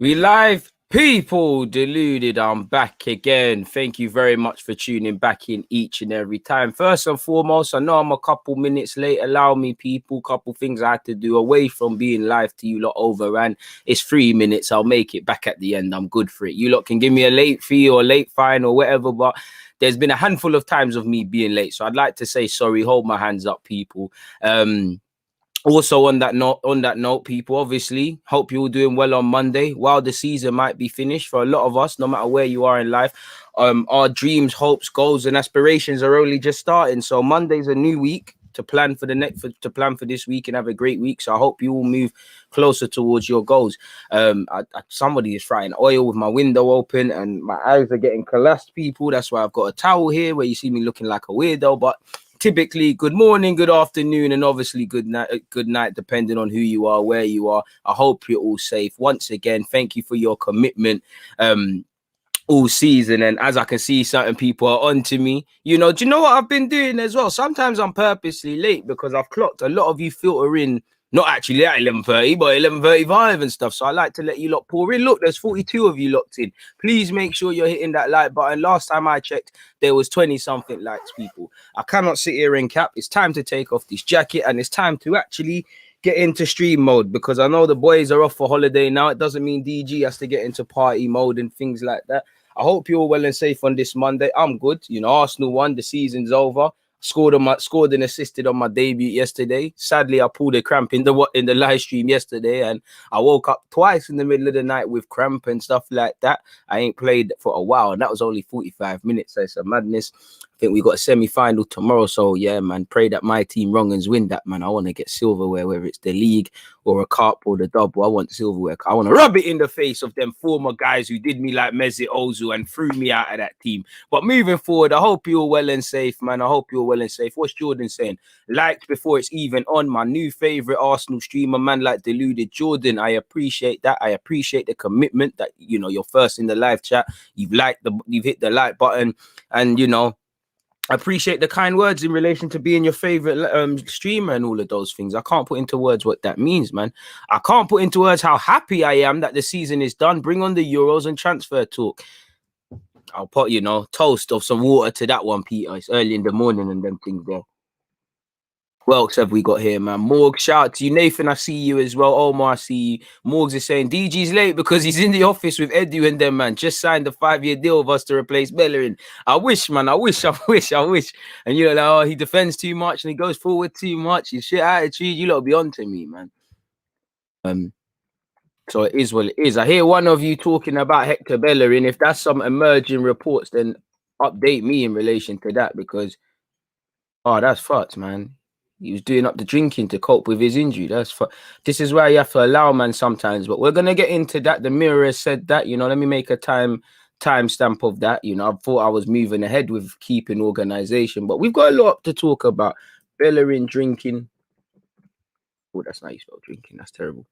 We live, people. Deluded. I'm back again. Thank you very much for tuning back in each and every time. First and foremost, I know I'm a couple minutes late. Allow me, people. Couple things I had to do away from being live to you lot overran. It's 3 minutes. I'll make it back at the end. I'm good for it. You lot can give me a late fee or late fine or whatever, but there's been a handful of times of me being late. So I'd like to say sorry. Hold my hands up, people. Also on that note, people, obviously hope you're all doing well on Monday. While the season might be finished for a lot of us, no matter where you are in life, our dreams, hopes, goals, and aspirations are only just starting. So Monday's a new week to plan for this week and have a great week. So I hope you all move closer towards your goals. Somebody is frying oil with my window open and my eyes are getting collapsed, people. That's why I've got a towel here where you see me looking like a weirdo, but typically good morning, good afternoon, and obviously good night, depending on who you are, where you are. I hope you're all safe. Once again, thank you for your commitment all season. And as I can see, certain people are on to me. Do you know what I've been doing as well? Sometimes I'm purposely late because I've clocked a lot of you filter in, not actually at 11:30, but 11:35 and stuff. So I like to let you lot pour in. Look, there's 42 of you locked in. Please make sure you're hitting that like button. Last time I checked, there was 20-something likes, people. I cannot sit here and cap. It's time to take off this jacket and it's time to actually get into stream mode, because I know the boys are off for holiday now. It doesn't mean DG has to get into party mode and things like that. I hope you're all well and safe on this Monday. I'm good. Arsenal won. The season's over. Scored and assisted on my debut yesterday. Sadly, I pulled a cramp in the live stream yesterday, and I woke up twice in the middle of the night with cramp and stuff like that. I ain't played for a while, and that was only 45 minutes. So it's a madness. I think we got a semi-final tomorrow. So yeah, man, pray that my team Wrong'uns win that, man. I want to get silverware, whether it's the league or a cup or the double. I want silverware. I want to rub it in the face of them former guys who did me like Mesut Ozil and threw me out of that team. But moving forward, I hope you're well and safe, man. I hope you're well and safe. What's Jordan saying? Liked before it's even on. My new favorite Arsenal streamer, man, like Deluded. Jordan, I appreciate that. I appreciate the commitment that, you're first in the live chat. You've hit the like button, and I appreciate the kind words in relation to being your favorite streamer and all of those things. I can't put into words what that means, man. I can't put into words how happy I am that the season is done. Bring on the Euros and transfer talk. I'll put, toast of some water to that one, Peter. It's early in the morning and them things there. What else have we got here, man? Morgs, shout out to you. Nathan, I see you as well. Omar, I see you. Morgs is saying DG's late because he's in the office with Edu and them, man. Just signed a 5-year deal with us to replace Bellerin. I wish, man. I wish. And he defends too much and he goes forward too much. His shit attitude, you lot be on to me, man. So it is what it is. I hear one of you talking about Hector Bellerin. If that's some emerging reports, then update me in relation to that, because that's fucked, man. He was doing up the drinking to cope with his injury. This is why you have to allow, man, sometimes. But we're gonna get into that. The Mirror has said that. Let me make a timestamp of that. I thought I was moving ahead with keeping organization, but we've got a lot to talk about. Bellerin drinking. Oh, that's not how you spell drinking. That's terrible.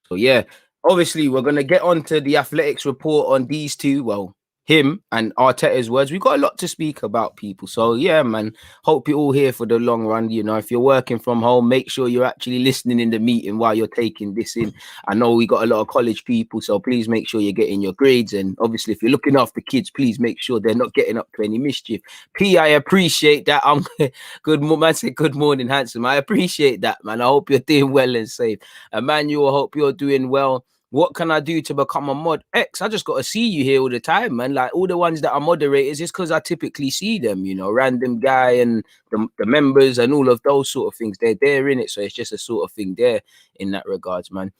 So yeah, obviously we're gonna get onto the athletics report on these two. Well, him and ARTETA'S words. We've got a lot to speak about, people. So yeah, man, hope you're all here for the long run. If you're working from home, make sure you're actually listening in the meeting while you're taking this in. I know we got a lot of college people, so please make sure you're getting your grades. And obviously, if you're looking after kids, please make sure they're not getting up to any mischief. P, I appreciate that. I'm good. Man said good morning, handsome. I appreciate that, man. I hope you're doing well and safe. Emmanuel, I hope you're doing well. What can I do to become a mod? X, I just got to see you here all the time, man. Like all the ones that are moderators, it's because I typically see them, random guy and the members and all of those sort of things. They're there in it. So it's just a sort of thing there in that regards, man.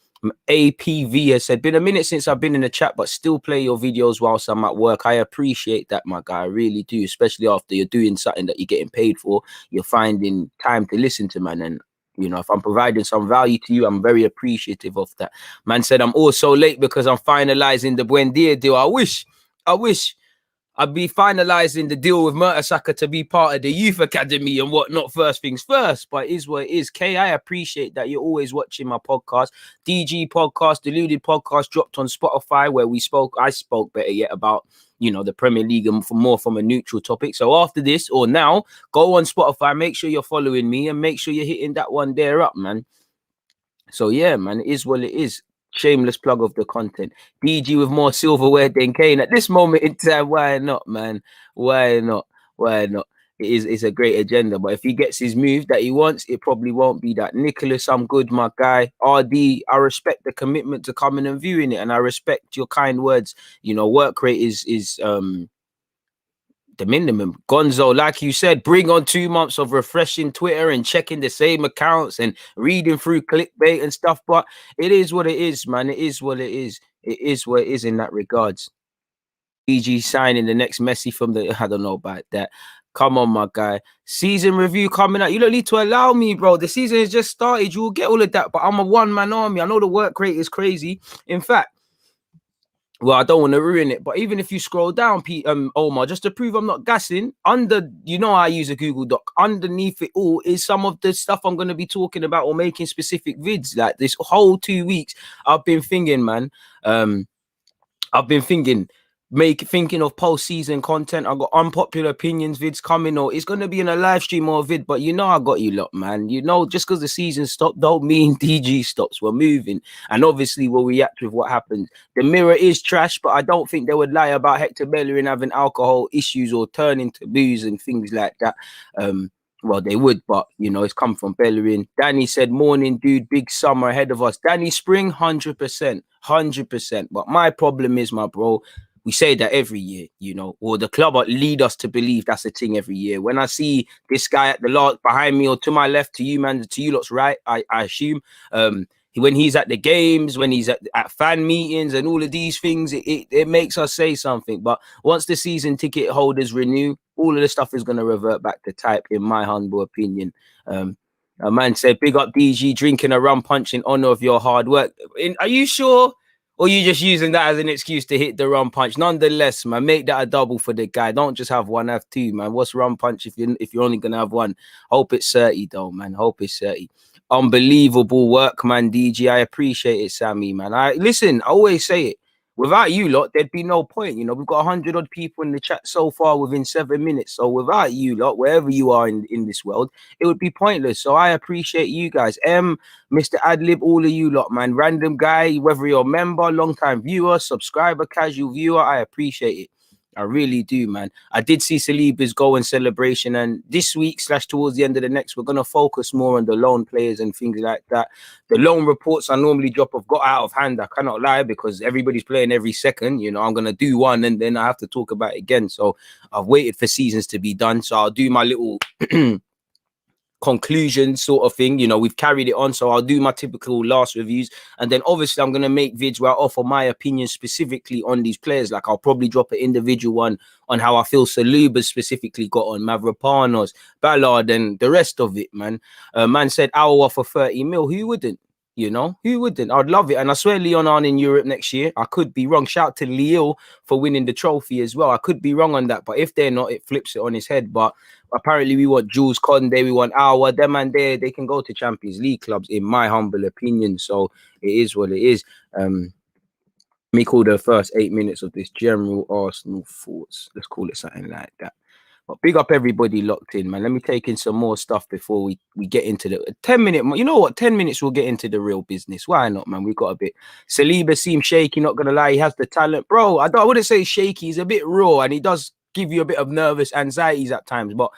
APV has said, been a minute since I've been in the chat, but still play your videos whilst I'm at work. I appreciate that, my guy. I really do, especially after you're doing something that you're getting paid for. You're finding time to listen to, man. And if I'm providing some value to you, I'm very appreciative of that. Man said, I'm also late because I'm finalizing the BUENDIA deal. I wish I'd be finalizing the deal with Mertesacker to be part of the youth academy and whatnot. First things first, but it is what it is. Kay, I appreciate that you're always watching my podcast. DG podcast, Deluded podcast dropped on Spotify, where I spoke better yet about the Premier League and more from a neutral topic. So after this or now, go on Spotify, make sure you're following me and make sure you're hitting that one there up, man. So yeah, man, it is what it is. Shameless plug of the content. DG with more silverware than Kane at this moment in time. Why not, man? Why not? Why not? It's a great agenda, but if he gets his move that he wants, it probably won't be that. Nicholas, I'm good, my guy. RD, I respect the commitment to coming and viewing it, and I respect your kind words. You know, work rate is the minimum. Gonzo, like you said, bring on 2 months of refreshing Twitter and checking the same accounts and reading through clickbait and stuff. But it is what it is, man. It is what it is. It is what it is in that regards. EG signing the next Messi from the, I don't know about that. Come on, my guy. Season review coming out. You don't need to allow me, bro. The season has just started. You will get all of that, but I'm a one-man army. I know the work rate is crazy. In fact, well, I don't want to ruin it, but even if you scroll down, Omar, just to prove I'm not gassing, under, you know, I use a Google Doc. Underneath it all is some of the stuff I'm going to be talking about or making specific vids. Like this whole 2 weeks, I've been thinking, man. I've been thinking of post-season content. I got unpopular opinions vids coming, or it's gonna be in a live stream or a vid. But you know, I got you lot, man. You know, just because the season stopped don't mean DG stops. We're moving, and obviously we'll react with what happens. The Mirror is trash, but I don't think they would lie about Hector Bellerin having alcohol issues or turning to booze and things like that. Well, they would, but you know, it's come from Bellerin. Danny said, "Morning, dude. Big summer ahead of us." Danny Spring, 100%, 100%. But my problem is, my bro, we say that every year, you know, or the club lead us to believe that's a thing every year. When I see this guy at the lot behind me or to my left, to you, man, to you lot's right, I assume, when he's at the games, when he's at fan meetings and all of these things, it makes us say something. But once the season ticket holders renew, all of the stuff is going to revert back to type, in my humble opinion. A man said, big up DG, drinking a rum punch in honor of your hard work. Are you sure? Or you just using that as an excuse to hit the rum punch? Nonetheless, man, make that a double for the guy. Don't just have one, have two, man. What's rum punch if you're only going to have one? Hope it's 30, though, man. Hope it's 30. Unbelievable work, man, DG. I appreciate it, Sammy, man. Listen, I always say it. Without you lot, there'd be no point. You know, we've got 100 odd people in the chat so far within 7 minutes. So without you lot, wherever you are in this world, it would be pointless. So I appreciate you guys. Mr. Adlib, all of you lot, man. Random guy, whether you're a member, long-time viewer, subscriber, casual viewer, I appreciate it. I really do, man. I did see Saliba's goal in celebration, and this week / towards the end of the next, we're going to focus more on the loan players and things like that. The loan reports I normally drop have got out of hand. I cannot lie, because everybody's playing every second. You know, I'm going to do one and then I have to talk about it again. So I've waited for seasons to be done. So I'll do my little conclusion sort of thing. You know, we've carried it on, so I'll do my typical last reviews, and then obviously I'm going to make vids where I offer my opinion specifically on these players. Like I'll probably drop an individual one on how I feel Saliba specifically got on, Mavropanos, Ballard, and the rest of it, man. Man said I'll offer 30 mil. Who wouldn't? You know, who wouldn't? I'd love it. And I swear Lyon aren't in Europe next year. I could be wrong. Shout to Lille for winning the trophy as well. I could be wrong on that. But if they're not, it flips it on his head. But apparently we want Jules Conde, we want Awa, them and they can go to Champions League clubs, in my humble opinion. So it is what it is. Let me call the first 8 minutes of this general Arsenal thoughts. Let's call it something like that. But big up everybody locked in, man. Let me take in some more stuff before we get into the 10-minute. You know what? 10 minutes we'll get into the real business. Why not, man? We got a bit. Saliba seems shaky, not gonna lie. He has the talent, bro. I wouldn't say shaky. He's a bit raw, and he does give you a bit of nervous anxieties at times. But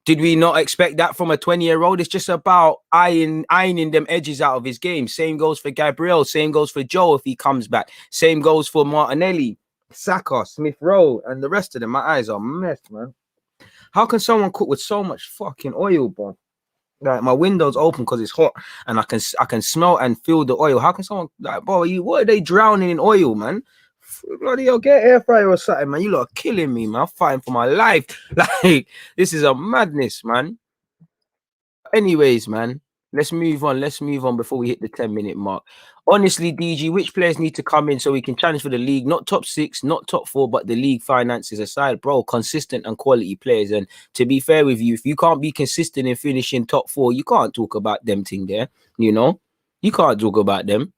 did we not expect that from a 20-year-old? It's just about ironing them edges out of his game. Same goes for Gabriel. Same goes for Joe if he comes back. Same goes for Martinelli, Saka, Smith Rowe, and the rest of them. My eyes are messed, man. How can someone cook with so much fucking oil, bro? Like my window's open because it's hot, and I can smell and feel the oil. How can someone, like, bro? What are they drowning in oil, man? Bloody hell, get air fryer or something, man. You lot are killing me, man. I'm fighting for my life. Like, this is a madness, man. Anyways, man, let's move on. Let's move on before we hit the 10-minute mark. Honestly, DG, which players need to come in so we can challenge for the league? Not top 6, not top 4, but the league finances aside, bro. Consistent and quality players. And to be fair with you, if you can't be consistent in finishing top 4, you can't talk about them thing there. You know, you can't talk about them.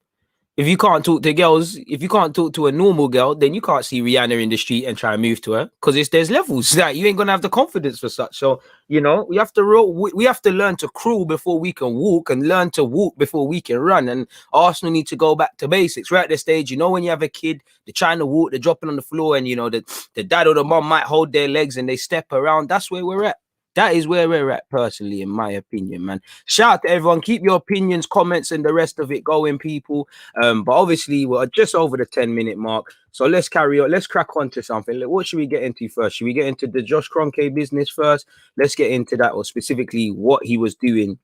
if you can't talk to girls, if you can't talk to a normal girl, then you can't see Rihanna in the street and try and move to her, because there's levels that you ain't gonna have the confidence for such. So we have to learn to crawl before we can walk, and learn to walk before we can run. And Arsenal need to go back to basics. We're at the stage, when you have a kid, they're trying to walk, they're dropping on the floor, and the dad or the mom might hold their legs and they step around. That's where we're at. That is where we're at, personally, in my opinion, man. Shout out to everyone. Keep your opinions, comments, and the rest of it going, people. But obviously, we're just over the 10-minute mark. So let's carry on. Let's crack on to something. What should we get into first? Should we get into the Josh Kroenke business first? Let's get into that, or specifically what he was doing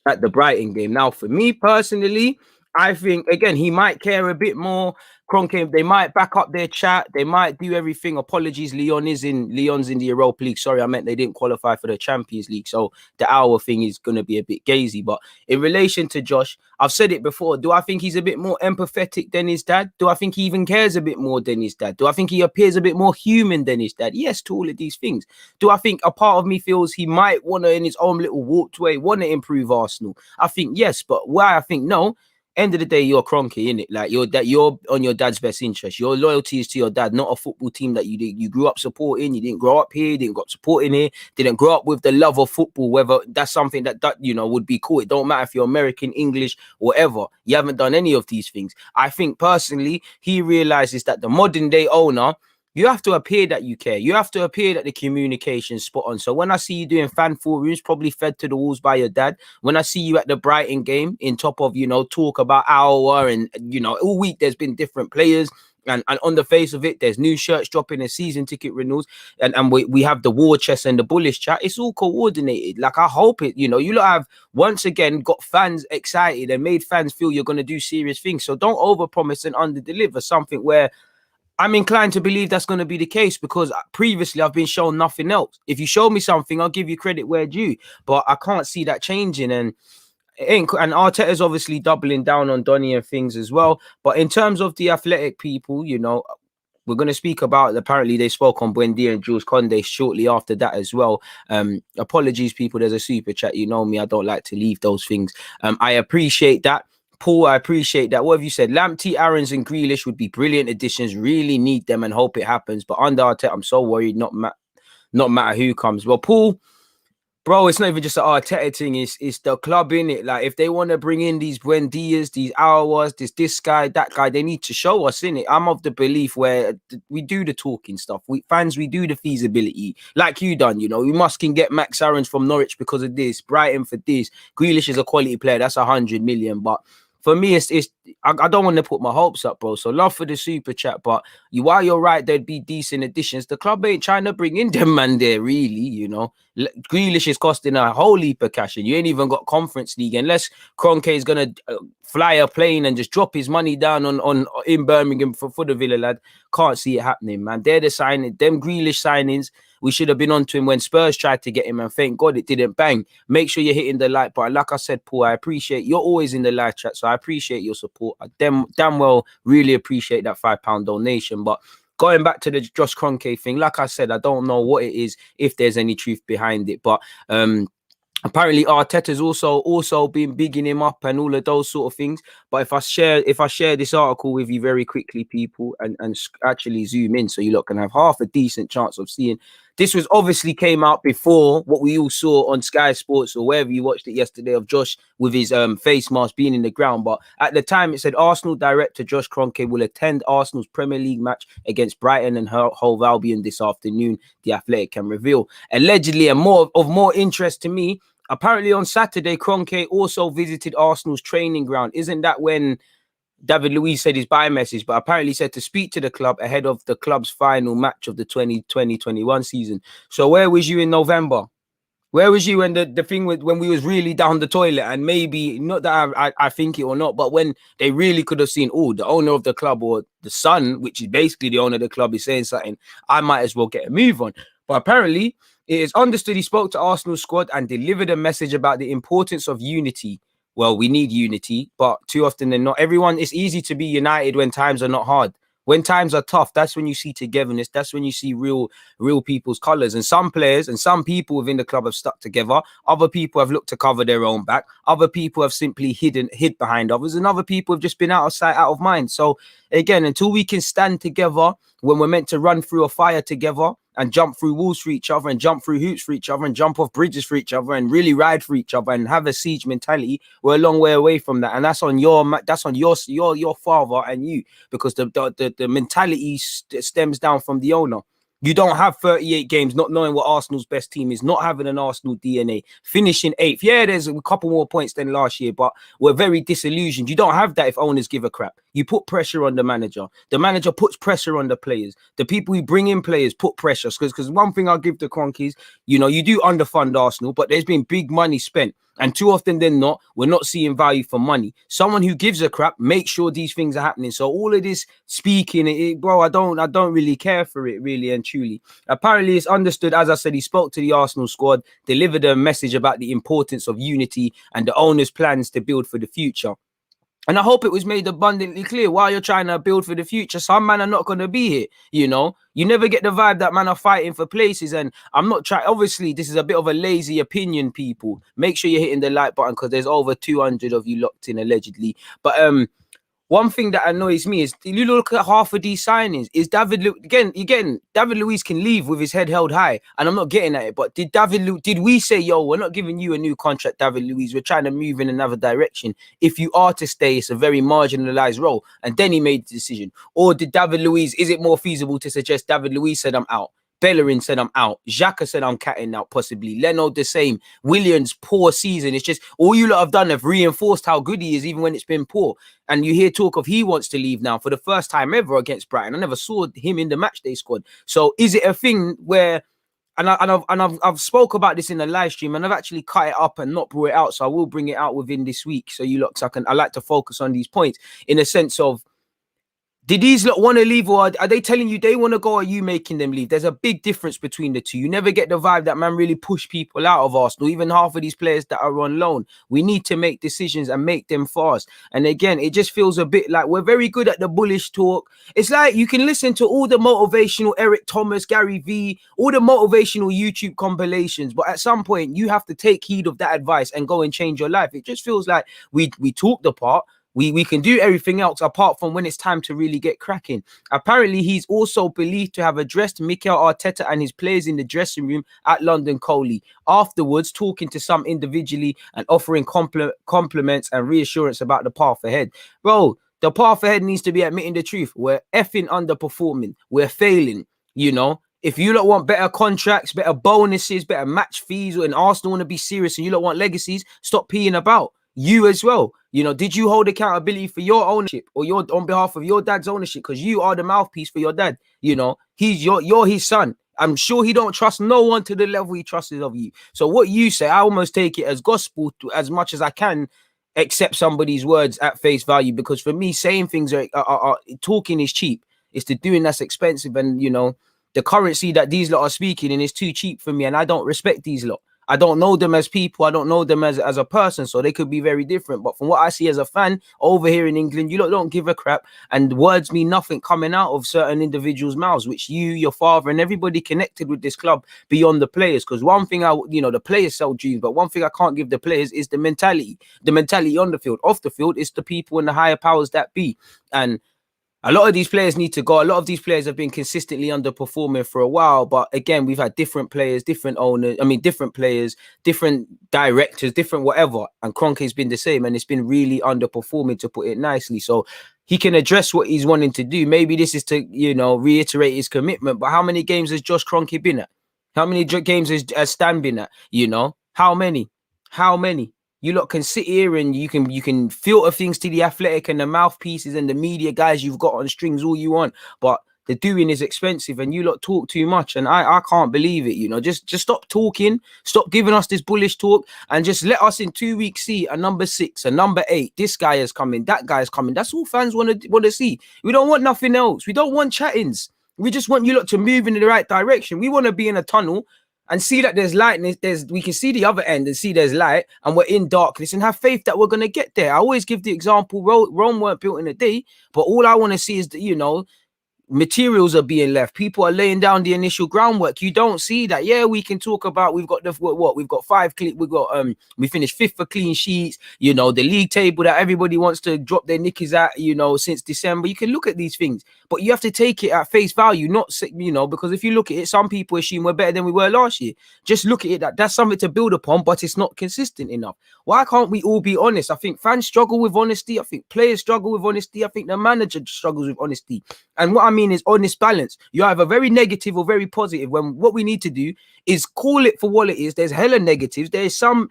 at the Brighton game. Now, for me personally, I think, again, he might care a bit more. Kroenke, they might back up their chat. They might do everything. Apologies, Lyon's in the Europa League. Sorry, I meant they didn't qualify for the Champions League. So the hour thing is going to be a bit gazy. But in relation to Josh, I've said it before. Do I think he's a bit more empathetic than his dad? Do I think he even cares a bit more than his dad? Do I think he appears a bit more human than his dad? Yes, to all of these things. Do I think a part of me feels he might want to, in his own little warped way, want to improve Arsenal? I think yes, but why I think no. End of the day, you're Kroenke, innit? Like you're on your dad's best interest. Your loyalty is to your dad, not a football team that you grew up supporting. You didn't grow up here, didn't grow up supporting here, didn't grow up with the love of football. Whether that's something that would be cool. It don't matter if you're American, English, whatever. You haven't done any of these things. I think personally, he realizes that the modern day owner, you have to appear that you care. You have to appear that the communication's spot on. So when I see you doing fan forums, probably fed to the walls by your dad, when I see you at the Brighton game, in top of, talk about our and, all week there's been different players. And on the face of it, there's new shirts dropping and season ticket renewals. And we have the war chest and the bullish chat. It's all coordinated. Like, I hope it, you lot have once again got fans excited and made fans feel you're going to do serious things. So don't overpromise and underdeliver, something where I'm inclined to believe that's going to be the case, because previously I've been shown nothing else. If you show me something, I'll give you credit where due. But I can't see that changing. And Arteta's obviously doubling down on Donny and things as well. But in terms of the Athletic people, we're going to speak about, apparently they spoke on BUENDIA and Jules Koundé shortly after that as well. Apologies, people. There's a super chat. You know me. I don't like to leave those things. I appreciate that. Paul, I appreciate that. What have you said? Lamptey, Aarons and Grealish would be brilliant additions. Really need them and hope it happens. But under Arteta, I'm so worried, not matter who comes. Well, Paul, bro, it's not even just an Arteta thing. It's the club, innit? Like, if they want to bring in these BUENDIAs, these Aouars, this guy, that guy, they need to show us, innit? I'm of the belief where we do the talking stuff. We do the feasibility. Like you done, we can get Max Aarons from Norwich because of this, Brighton for this. Grealish is a quality player. That's 100 million. But for me, I don't want to put my hopes up, bro. So love for the super chat, but while you're right, there'd be decent additions. The club ain't trying to bring in them man there, really. Grealish is costing a whole heap of cash, and you ain't even got Conference League. Unless Kroenke is gonna fly a plane and just drop his money down in Birmingham for the Villa lad, can't see it happening, man. They're the signing, them Grealish signings. We should have been on to him when Spurs tried to get him, and thank God it didn't bang. Make sure you're hitting the like button. Like I said, Paul, I appreciate you're always in the live chat, so I appreciate your support. I damn well really appreciate that £5 donation. But going back to the Josh Kroenke thing, like I said, I don't know what it is, if there's any truth behind it, but apparently Arteta's also been bigging him up and all of those sort of things. But if I share this article with you very quickly, people, and actually zoom in so you lot can have half a decent chance of seeing. This was obviously came out before what we all saw on Sky Sports or wherever you watched it yesterday of Josh with his face mask being in the ground. But at the time it said Arsenal director Josh Kroenke will attend Arsenal's Premier League match against Brighton and Hove Albion this afternoon, The Athletic can reveal. Allegedly, and more interest to me, apparently on Saturday, Kroenke also visited Arsenal's training ground. Isn't that when David Luiz said his bye message? But apparently said to speak to the club ahead of the club's final match of the 2020-21 season. So where was you in November? Where was you when the thing when we was really down the toilet, and maybe not that I think it or not, but when they really could have seen, the owner of the club or the son, which is basically the owner of the club, is saying something, I might as well get a move on. But apparently it is understood he spoke to Arsenal squad and delivered a message about the importance of unity. Well, we need unity, but too often than not, it's easy to be united when times are not hard. When times are tough, that's when you see togetherness. That's when you see real people's colours. And some players and some people within the club have stuck together. Other people have looked to cover their own back. Other people have simply hid behind others. And other people have just been out of sight, out of mind. So again, until we can stand together when we're meant to run through a fire together and jump through walls for each other and jump through hoops for each other and jump off bridges for each other and really ride for each other and have a siege mentality, we're a long way away from that. And that's on your father and you, because the mentality stems down from the owner. You don't have 38 games not knowing what Arsenal's best team is, not having an Arsenal DNA, finishing 8th. Yeah, there's a couple more points than last year, but we're very disillusioned. You don't have that if owners give a crap. You put pressure on the manager. The manager puts pressure on the players. The people who bring in players put pressure. Because one thing I'll give the Kroenkes, you know, you do underfund Arsenal, but there's been big money spent. And too often than not, we're not seeing value for money. Someone who gives a crap, make sure these things are happening. So all of this speaking, bro, I don't really care for it, really and truly. Apparently, it's understood, as I said, he spoke to the Arsenal squad, delivered a message about the importance of unity and the owner's plans to build for the future. And I hope it was made abundantly clear while you're trying to build for the future. Some man are not going to be here, you know. You never get the vibe that man are fighting for places. And I'm not trying, obviously, this is a bit of a lazy opinion, people. Make sure you're hitting the like button because there's over 200 of you locked in, allegedly. But one thing that annoys me is you look at half of these signings. Is David David Luiz can leave with his head held high, and I'm not getting at it. But did we say, yo, we're not giving you a new contract, David Luiz? We're trying to move in another direction. If you are to stay, it's a very marginalized role. And then he made the decision. Or did David Luiz? Is it more feasible to suggest David Luiz said I'm out? Bellerin said I'm out. Xhaka said I'm catting out, possibly. Leno the same. Williams, poor season. It's just all you lot have done have reinforced how good he is, even when it's been poor. And you hear talk of he wants to leave now for the first time ever against Brighton. I never saw him in the matchday squad. So is it a thing where, and I've spoke about this in the live stream, and I've actually cut it up and not brought it out. So I will bring it out within this week. So you lot, I like to focus on these points in a sense of, did these lot want to leave, or are they telling you they want to go, or are you making them leave? There's a big difference between the two. You never get the vibe that man really push people out of Arsenal, even half of these players that are on loan. We need to make decisions and make them fast. And again, it just feels a bit like we're very good at the bullish talk. It's like you can listen to all the motivational Eric Thomas, Gary V, all the motivational YouTube compilations, but at some point you have to take heed of that advice and go and change your life. It just feels like we talk the part. We can do everything else apart from when it's time to really get cracking. Apparently, he's also believed to have addressed Mikel Arteta and his players in the dressing room at London Coley. Afterwards, talking to some individually and offering compliments and reassurance about the path ahead. Bro, the path ahead needs to be admitting the truth. We're effing underperforming. We're failing, you know. If you lot want better contracts, better bonuses, better match fees, and Arsenal want to be serious and you lot want legacies, stop peeing about. You as well. You know, did you hold accountability for your ownership or on behalf of your dad's ownership? Because you are the mouthpiece for your dad. You know, you're his son. I'm sure he don't trust no one to the level he trusts of you. So what you say, I almost take it as gospel as much as I can accept somebody's words at face value. Because for me, saying things are talking is cheap. It's the doing that's expensive. And, you know, the currency that these lot are speaking in is too cheap for me. And I don't respect these lot. I don't know them as people. I don't know them as a person. So they could be very different. But from what I see as a fan over here in England, you lot don't give a crap. And words mean nothing coming out of certain individuals' mouths, which you, your father, and everybody connected with this club beyond the players. Because one thing the players sell dreams. But one thing I can't give the players is the mentality. The mentality on the field. Off the field, it's the people and the higher powers that be. And a lot of these players need to go. A lot of these players have been consistently underperforming for a while. But again, we've had different players, different owners. I mean, different players, different directors, different whatever. And Kroenke's been the same. And it's been really underperforming, to put it nicely. So he can address what he's wanting to do. Maybe this is to, you know, reiterate his commitment. But how many games has Josh Kroenke been at? How many games has Stan been at? You know, how many? How many? You lot can sit here and you can filter things to the Athletic and the mouthpieces and the media guys you've got on strings all you want, but the doing is expensive and you lot talk too much, and I can't believe it. You know, just stop talking, stop giving us this bullish talk, and just let us in 2 weeks see a number 6, a number 8. This guy is coming, that guy is coming. That's all fans want to see. We don't want nothing else. We don't want chattings. We just want you lot to move in the right direction. We want to be in a tunnel and see that there's light, and we can see the other end and see there's light, and we're in darkness, and have faith that we're going to get there. I always give the example, Rome weren't built in a day, but all I want to see is that, you know, materials are being left. People are laying down the initial groundwork. You don't see that. Yeah, we can talk about we've got we've got we finished 5th for clean sheets. You know, the league table that everybody wants to drop their knickers at. You know, since December, you can look at these things, but you have to take it at face value, not because if you look at it, some people assume we're better than we were last year. Just look at it that's something to build upon, but it's not consistent enough. Why can't we all be honest? I think fans struggle with honesty. I think players struggle with honesty. I think the manager struggles with honesty. And what I mean is honest balance. You either very negative or very positive, when what we need to do is call it for what it is. There's hella negatives. There's some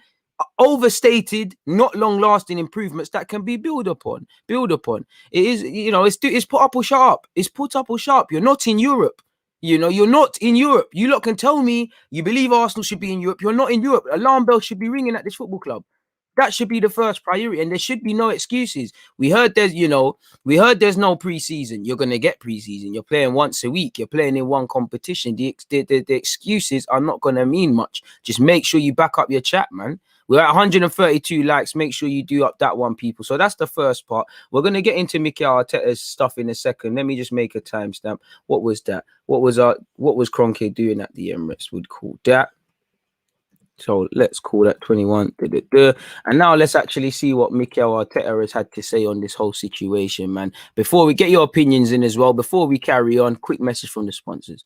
overstated, not long-lasting improvements that can be built upon. It is, it's put up or shut up. It's put up or shut up. You're not in Europe. You're not in Europe. You lot can tell me you believe Arsenal should be in Europe. You're not in Europe. Alarm bell should be ringing at this football club. That should be the first priority, and there should be no excuses. We heard there's no preseason. You're gonna get preseason. You're playing once a week. You're playing in one competition. The excuses are not gonna mean much. Just make sure you back up your chat, man. We're at 132 likes. Make sure you do up that one, people. So that's the first part. We're gonna get into Mikel Arteta's stuff in a second. Let me just make a timestamp. What was that? What was Kroenke doing at the Emirates? Would call that. So let's call that 21. And now let's actually see what Mikel Arteta has had to say on this whole situation, man. Before we get your opinions in as well, before we carry on, quick message from the sponsors.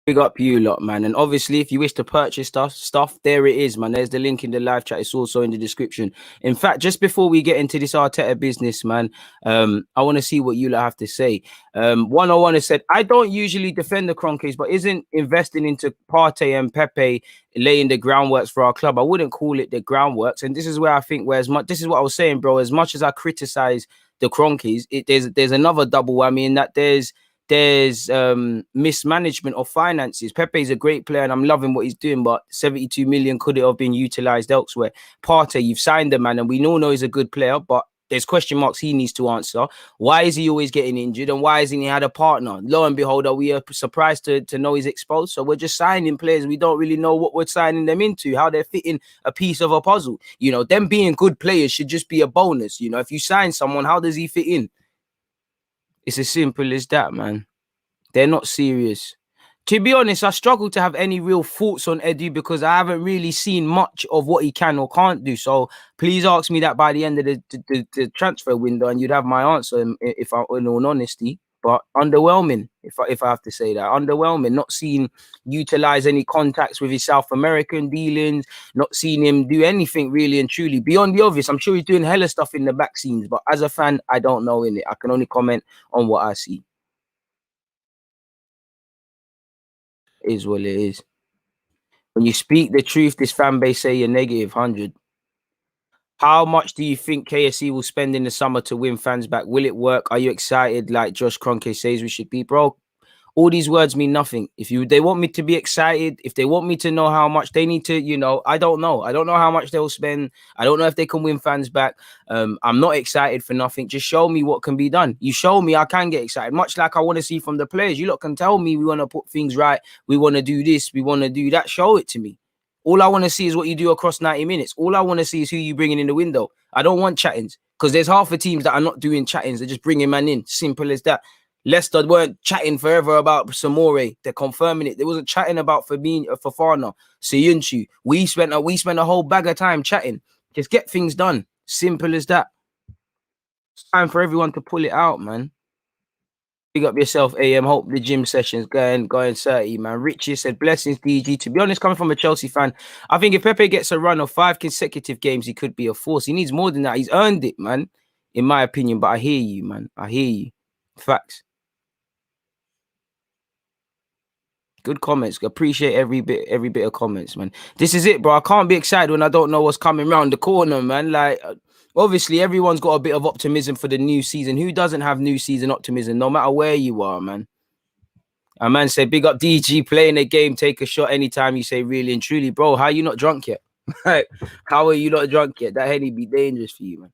Big up you lot, man. And obviously, if you wish to purchase stuff, there it is, man. There's the link in the live chat. It's also in the description. In fact, just before we get into this Arteta business, man, I want to see what you lot have to say. 101 has said, I don't usually defend the Kroenkes, but isn't investing into Partey and Pepe laying the groundworks for our club? I wouldn't call it the groundworks. And this is where I think, this is what I was saying, bro. As much as I criticize the Kroenkes, there's another double whammy in that there's mismanagement of finances. Pepe is a great player and I'm loving what he's doing, but 72 million could it have been utilized elsewhere? Partey, you've signed the man and we all know he's a good player, but there's question marks he needs to answer. Why is he always getting injured and why hasn't he had a partner? Lo and behold, are we surprised to know he's exposed? So we're just signing players. We don't really know what we're signing them into, how they're fitting a piece of a puzzle. Them being good players should just be a bonus. If you sign someone, how does he fit in? It's as simple as that, man. They're not serious. To be honest, I struggle to have any real thoughts on Edu because I haven't really seen much of what he can or can't do. So please ask me that by the end of the transfer window and you'd have my answer in all honesty. But underwhelming, if I have to say that. Underwhelming. Not seeing utilize any contacts with his South American dealings. Not seeing him do anything really and truly. Beyond the obvious, I'm sure he's doing hella stuff in the back scenes. But as a fan, I don't know in it. I can only comment on what I see. Is what it is. When you speak the truth, this fan base say you're negative 100. How much do you think KSC will spend in the summer to win fans back? Will it work? Are you excited like Josh Kroenke says we should be? Bro, all these words mean nothing. If they want me to be excited, if they want me to know how much they need to, I don't know. I don't know how much they'll spend. I don't know if they can win fans back. I'm not excited for nothing. Just show me what can be done. You show me I can get excited. Much like I want to see from the players. You lot can tell me we want to put things right. We want to do this. We want to do that. Show it to me. All I want to see is what you do across 90 minutes. All I want to see is who you bringing in the window. I don't want chattings because there's half the teams that are not doing chattings. They're just bringing man in. Simple as that. Leicester weren't chatting forever about Samore. They're confirming it. They wasn't chatting about Fofana, Soyuncu. We spent a whole bag of time chatting. Just get things done. Simple as that. It's time for everyone to pull it out, man. Big up yourself, AM. Hope the gym session's going 30, man. Richie said, blessings, DG. To be honest, coming from a Chelsea fan, I think if Pepe gets a run of 5 consecutive games, he could be a force. He needs more than that. He's earned it, man, in my opinion. But I hear you, man. I hear you. Facts. Good comments. Appreciate every bit of comments, man. This is it, bro. I can't be excited when I don't know what's coming around the corner, man. Like, obviously, everyone's got a bit of optimism for the new season. Who doesn't have new season optimism, no matter where you are, man? A man said, big up DG, playing a game, take a shot anytime you say really and truly. Bro, how you not drunk yet? Like, how are you not drunk yet? That Henny be dangerous for you, man.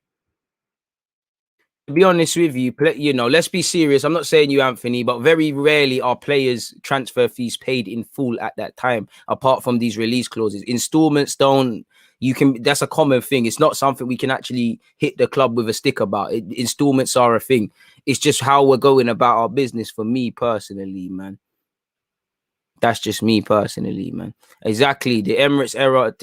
To be honest with you, you know, let's be serious. I'm not saying you, Anthony, but very rarely are players' transfer fees paid in full at that time, apart from these release clauses. Installments don't. You can. That's a common thing. It's not something we can actually hit the club with a stick about. Installments are a thing. It's just how we're going about our business. For me personally, man. That's just me personally, man. Exactly. The Emirates era,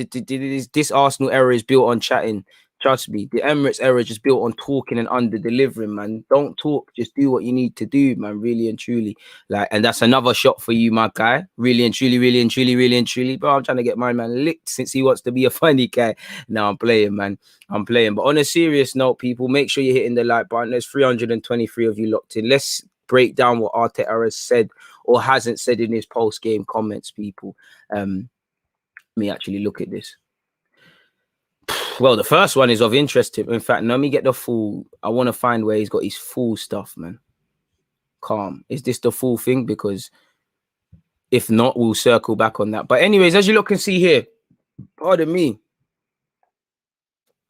this Arsenal era is built on chatting. Trust me, the Emirates era is just built on talking and under delivering, man. Don't talk, just do what you need to do, man. Really and truly. Like, and that's another shot for you, my guy. Really and truly, really and truly, really and truly. Bro, I'm trying to get my man licked since he wants to be a funny guy. Now I'm playing, man. I'm playing. But on a serious note, people, make sure you're hitting the like button. There's 323 of you locked in. Let's break down what Arteta has said or hasn't said in his post-game comments, people. Let me actually look at this. Well, the first one is of interest to him. In fact, let me get the full. I want to find where he's got his full stuff, man. Calm. Is this the full thing? Because if not, we'll circle back on that. But anyways, as you look and see here, pardon me,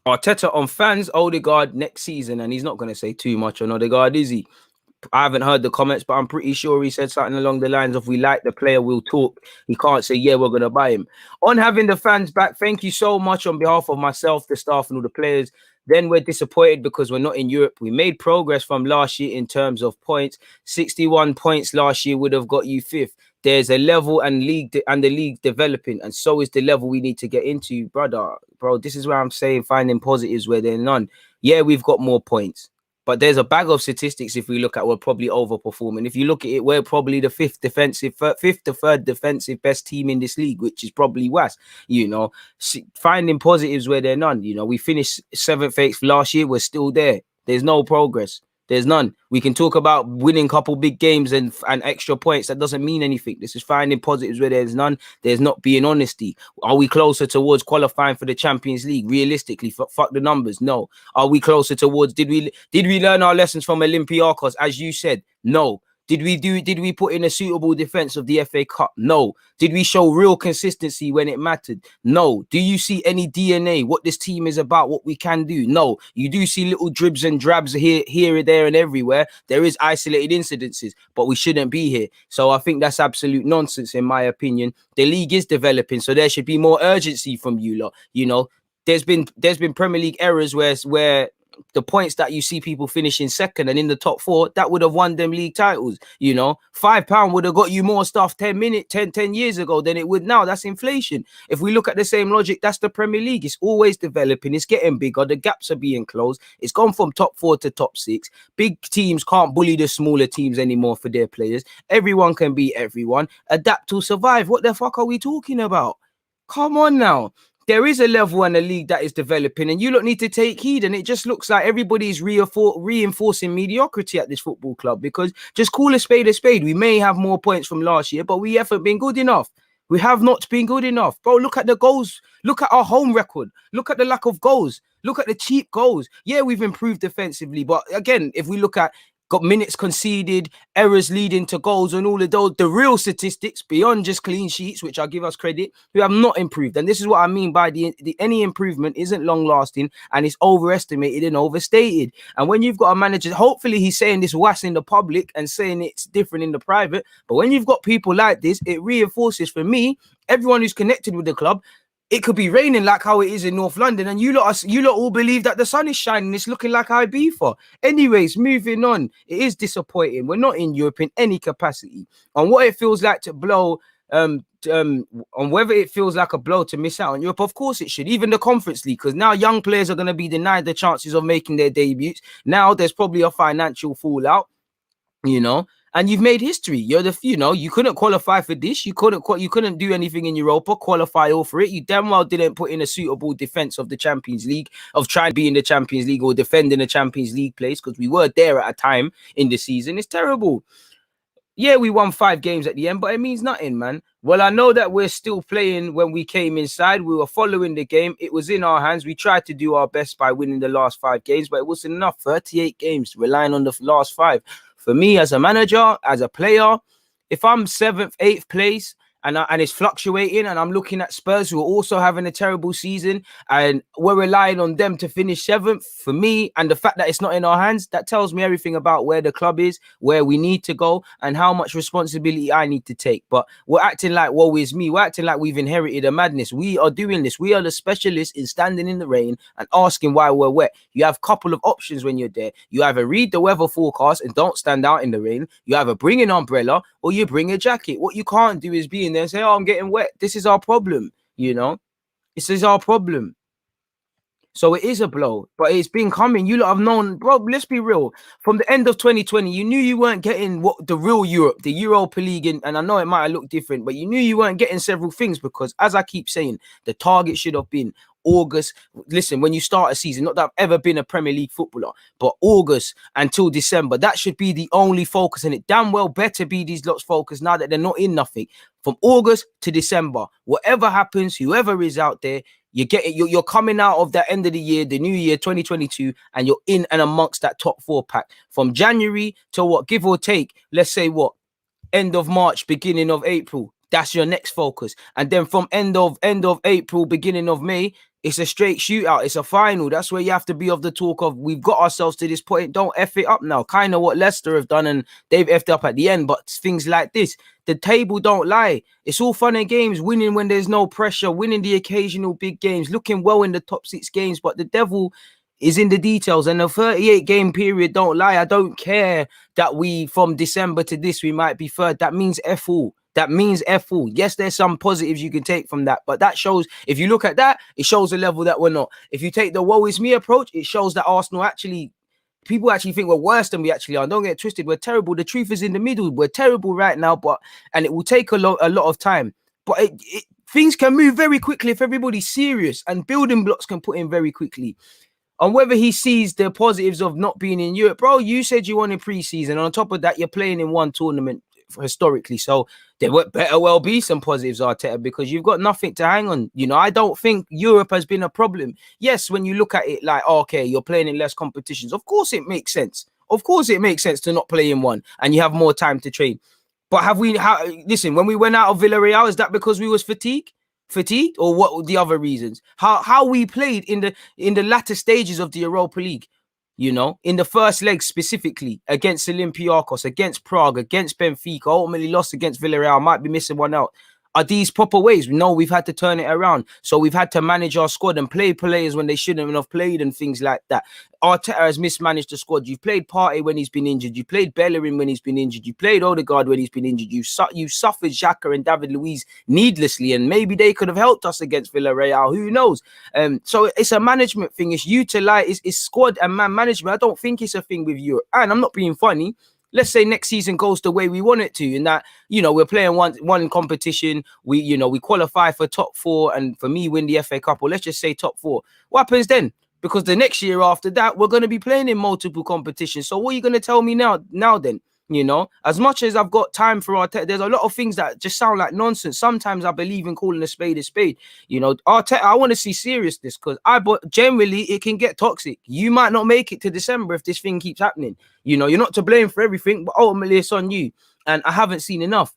Arteta on fans Odegaard next season, and he's not going to say too much on Odegaard, is he? I haven't heard the comments, but I'm pretty sure he said something along the lines of, we like the player, we'll talk. He can't say, yeah, we're going to buy him. On having the fans back, thank you so much on behalf of myself, the staff, and all the players. Then we're disappointed because we're not in Europe. We made progress from last year in terms of points. 61 points last year would have got you fifth. There's a level and the league developing, and so is the level we need to get into, brother. Bro, this is where I'm saying finding positives where there are none. Yeah, we've got more points. But there's a bag of statistics. If we look at, we're probably overperforming. If you look at it, we're probably the fifth to third defensive best team in this league, which is probably worse. You know, finding positives where there are none. You know, we finished 7th, 8th last year. We're still there. There's no progress. There's none. We can talk about winning a couple big games and extra points. That doesn't mean anything. This is finding positives where there's none. There's not being honesty. Are we closer towards qualifying for the Champions League? Realistically, fuck the numbers. No. Are we closer towards? Did we learn our lessons from Olympiacos, as you said? No. Did we put in a suitable defense of the FA Cup? No. Did we show real consistency when it mattered? No. Do you see any DNA, what this team is about, what we can do? No. You do see little dribs and drabs here, there, and everywhere. There is isolated incidences, but we shouldn't be here. So I think that's absolute nonsense, in my opinion. The league is developing, so there should be more urgency from you lot. You know, there's been Premier League errors where the points that you see people finishing second and in the top 4, that would have won them league titles. You know, £5 would have got you more stuff 10 years ago than it would now. That's inflation. If we look at the same logic, that's the Premier League. It's always developing. It's getting bigger. The gaps are being closed. It's gone from top 4 to top 6. Big teams can't bully the smaller teams anymore for their players. Everyone can beat everyone. Adapt to survive. What the fuck are we talking about? Come on now. There is a level and a league that is developing, and you lot need to take heed. And it just looks like everybody's reinforcing mediocrity at this football club, because just call a spade a spade. We may have more points from last year, but we haven't been good enough. We have not been good enough. Bro, look at the goals. Look at our home record. Look at the lack of goals. Look at the cheap goals. Yeah, we've improved defensively, but again, if we look at got minutes conceded, errors leading to goals, and all of those, the real statistics beyond just clean sheets, which I give us credit, we have not improved. And this is what I mean by any improvement isn't long lasting, and it's overestimated and overstated. And when you've got a manager, hopefully he's saying this was in the public and saying it's different in the private, but when you've got people like this, it reinforces, for me, everyone who's connected with the club. It could be raining like how it is in North London, and you lot all believe that the sun is shining. It's looking like Ibiza. Anyways, moving on. It is disappointing. We're not in Europe in any capacity. On what it feels like to blow, on whether it feels like a blow to miss out on Europe, of course it should. Even the Conference League, because now young players are going to be denied the chances of making their debuts. Now there's probably a financial fallout, you know. And you've made history. You're you couldn't qualify for this. You couldn't do anything in Europa, qualify all for it. You damn well didn't put in a suitable defense of the Champions League, of trying to be in the Champions League or defending the Champions League place, because we were there at a time in the season. It's terrible. Yeah, we won 5 games at the end, but it means nothing, man. Well, I know that we're still playing. When we came inside, we were following the game. It was in our hands. We tried to do our best by winning the last 5 games, but it wasn't enough. 38 games, relying on the last 5. For me, as a manager, as a player, if I'm 7th, 8th place, and it's fluctuating. And I'm looking at Spurs, who are also having a terrible season, and we're relying on them to finish 7th. For me, and the fact that it's not in our hands, that tells me everything about where the club is, where we need to go, and how much responsibility I need to take. But we're acting like, woe is me. We're acting like we've inherited a madness. We are doing this. We are the specialists in standing in the rain and asking why we're wet. You have a couple of options when you're there. You either read the weather forecast and don't stand out in the rain. You either bring an umbrella or you bring a jacket. What you can't do is be in there and say, oh, I'm getting wet. This is our problem, you know? This is our problem. So it is a blow, but it's been coming. You lot have known, bro, let's be real. From the end of 2020, you knew you weren't getting what the real Europe, the Europa League, and I know it might have looked different, but you knew you weren't getting several things because, as I keep saying, the target should have been August. Listen, when you start a season, not that I've ever been a Premier League footballer, but August until December, that should be the only focus. And it damn well better be these lots' focus now that they're not in nothing. From August to December, whatever happens, whoever is out there, you're coming out of that end of the year, the new year, 2022, and you're in and amongst that top 4 pack. From January to what, give or take, let's say what, end of March, beginning of April. That's your next focus. And then from end of April, beginning of May, it's a straight shootout. It's a final. That's where you have to be of the talk of, we've got ourselves to this point. Don't F it up now. Kind of what Leicester have done, and they've effed up at the end. But things like this, the table don't lie. It's all fun and games, winning when there's no pressure, winning the occasional big games, looking well in the top 6 games. But the devil is in the details, and the 38-game period don't lie. I don't care that we, from December to this, we might be third. That means F all. That means F all. Yes, there's some positives you can take from that, but that shows, if you look at that, it shows the level that we're not. If you take the woe is me approach, it shows that Arsenal actually, people actually think we're worse than we actually are. Don't get twisted. We're terrible. The truth is in the middle. We're terrible right now, and it will take a lot of time. But things can move very quickly if everybody's serious, and building blocks can put in very quickly. On whether he sees the positives of not being in Europe, bro, you said you wanted preseason. On top of that, you're playing in one tournament historically, so there would better well be some positives, Arteta, because you've got nothing to hang on. You know, I don't think Europe has been a problem. Yes, when you look at it like, okay, you're playing in less competitions, of course it makes sense. Of course it makes sense to not play in one and you have more time to train. But listen, when we went out of Villarreal, is that because we was fatigued, or what were the other reasons? How we played in the latter stages of the Europa League, you know, in the first leg specifically against Olympiacos, against Prague, against Benfica, ultimately lost against Villarreal, might be missing one out. Are these proper ways? No, we've had to turn it around. So we've had to manage our squad and play players when they shouldn't have played and things like that. Arteta has mismanaged the squad. You've played Partey when he's been injured. You played Bellerin when he's been injured. You played Odegaard when he's been injured. You suffered Xhaka and David Luiz needlessly, and maybe they could have helped us against Villarreal. Who knows? So it's a management thing. It's utilize, it's squad and man management. I don't think it's a thing with Europe. And I'm not being funny. Let's say next season goes the way we want it to, and that, you know, we're playing one competition, we qualify for top 4, and for me, win the FA Cup, or let's just say top 4. What happens then? Because the next year after that, we're going to be playing in multiple competitions. So what are you going to tell me now then? You know, as much as I've got time for Arteta, there's a lot of things that just sound like nonsense. Sometimes I believe in calling a spade a spade. You know, Arteta, I want to see seriousness, because generally it can get toxic. You might not make it to December if this thing keeps happening. You know, you're not to blame for everything, but ultimately it's on you. And I haven't seen enough.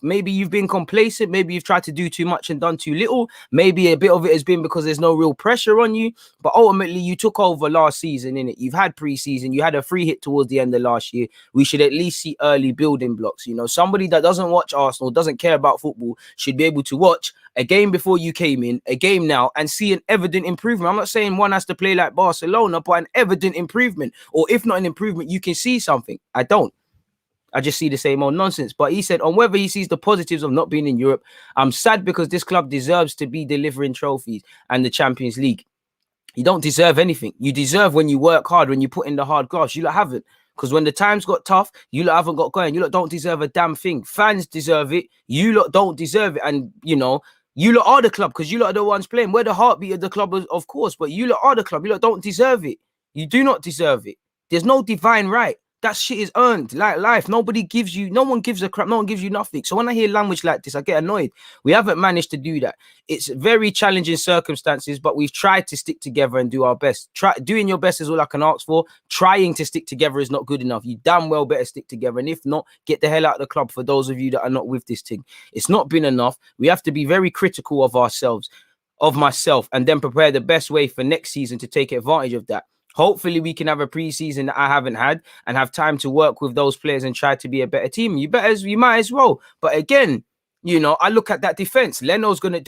Maybe you've been complacent. Maybe you've tried to do too much and done too little. Maybe a bit of it has been because there's no real pressure on you. But ultimately, you took over last season, innit? You've had preseason. You had a free hit towards the end of last year. We should at least see early building blocks. You know, somebody that doesn't watch Arsenal, doesn't care about football, should be able to watch a game before you came in, a game now, and see an evident improvement. I'm not saying one has to play like Barcelona, but an evident improvement. Or if not an improvement, you can see something. I don't. I just see the same old nonsense. But he said, on whether he sees the positives of not being in Europe, I'm sad because this club deserves to be delivering trophies and the Champions League. You don't deserve anything. You deserve when you work hard, when you put in the hard graft. You lot haven't. Because when the times got tough, you lot haven't got going. You lot don't deserve a damn thing. Fans deserve it. You lot don't deserve it. And, you know, you lot are the club, because you lot are the ones playing. We're the heartbeat of the club, of course. But you lot are the club. You lot don't deserve it. You do not deserve it. There's no divine right. That shit is earned, like life. No one gives a crap, no one gives you nothing. So when I hear language like this, I get annoyed. We haven't managed to do that. It's very challenging circumstances, but we've tried to stick together and do our best. Doing your best is all I can ask for. Trying to stick together is not good enough. You damn well better stick together. And if not, get the hell out of the club for those of you that are not with this thing. It's not been enough. We have to be very critical of ourselves, of myself, and then prepare the best way for next season to take advantage of that. Hopefully we can have a preseason that I haven't had and have time to work with those players and try to be a better team. You might as well. But again, you know, I look at that defense. they're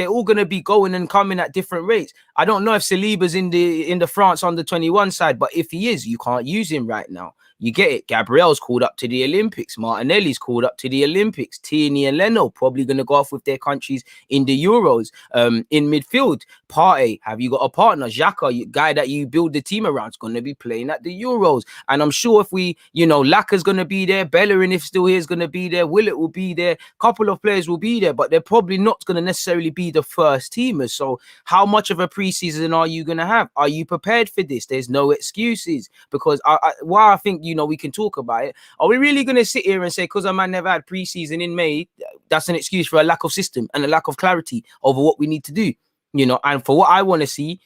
all gonna be going and coming at different rates. I don't know if Saliba's in the France under 21 side, but if he is, you can't use him right now. You get it. Gabriel's called up to the Olympics. Martinelli's called up to the Olympics. Tierney and Leno probably going to go off with their countries in the Euros. In midfield, Partey, have you got a partner? Xhaka, guy that you build the team around, is going to be playing at the Euros. And I'm sure if we, you know, Laka's going to be there. Bellerin, if still here, is going to be there. Willett will be there. A couple of players will be there, but they're probably not going to necessarily be the first teamers. So how much of a preseason are you going to have? Are you prepared for this? There's no excuses, because while I think, you know, we can talk about it, are we really going to sit here and say because a man never had preseason in May, that's an excuse for a lack of system and a lack of clarity over what we need to do? You know, and for what I want to see,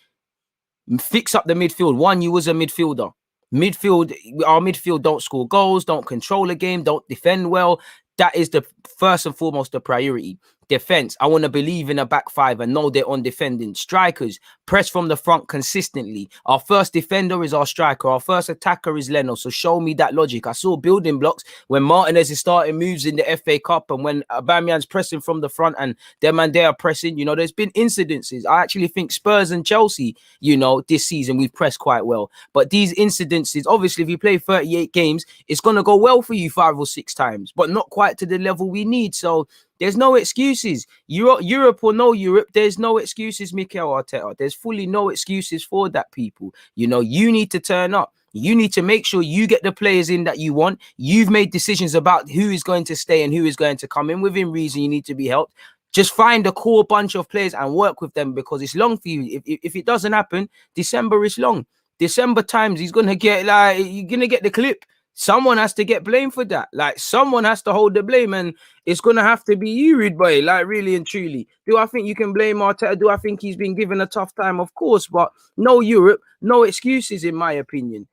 fix up the midfield. One, you was a midfielder. Our midfield don't score goals, don't control a game, don't defend well. That is the first and foremost the priority. Defense, I want to believe in a back five and know they're on defending. Strikers, press from the front consistently. Our first defender is our striker. Our first attacker is Leno. So show me that logic. I saw building blocks when Martinez is starting moves in the FA Cup and when Aubameyang's pressing from the front and them and they are pressing. You know, there's been incidences. I actually think Spurs and Chelsea, you know, this season we've pressed quite well. But these incidences, obviously, if you play 38 games, it's going to go well for you 5 or 6 times, but not quite to the level we need. So there's no excuses. Europe or no Europe, there's no excuses, Mikel Arteta. There's fully no excuses for that, people. You know, you need to turn up. You need to make sure you get the players in that you want. You've made decisions about who is going to stay and who is going to come in. Within reason, you need to be helped. Just find a core bunch of players and work with them, because it's long for you. If it doesn't happen, December is long. December times, you're going to get the clip. Someone has to get blamed for that. Like, someone has to hold the blame, and it's going to have to be you, Rude Boy, like, really and truly. Do I think you can blame Arteta? Do I think he's been given a tough time? Of course, but no Europe, no excuses, in my opinion.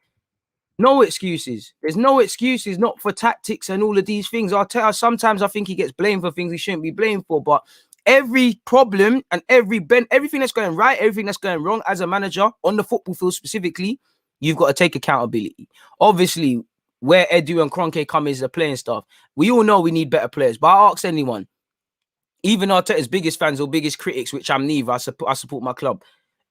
No excuses. There's no excuses, not for tactics and all of these things. Arteta, sometimes I think he gets blamed for things he shouldn't be blamed for, but every problem and everything that's going right, everything that's going wrong as a manager on the football field specifically, you've got to take accountability. Obviously, where Edu and Kroenke come is the playing staff. We all know we need better players, but I ask anyone, even Arteta's biggest fans or biggest critics, which I'm neither, I support my club.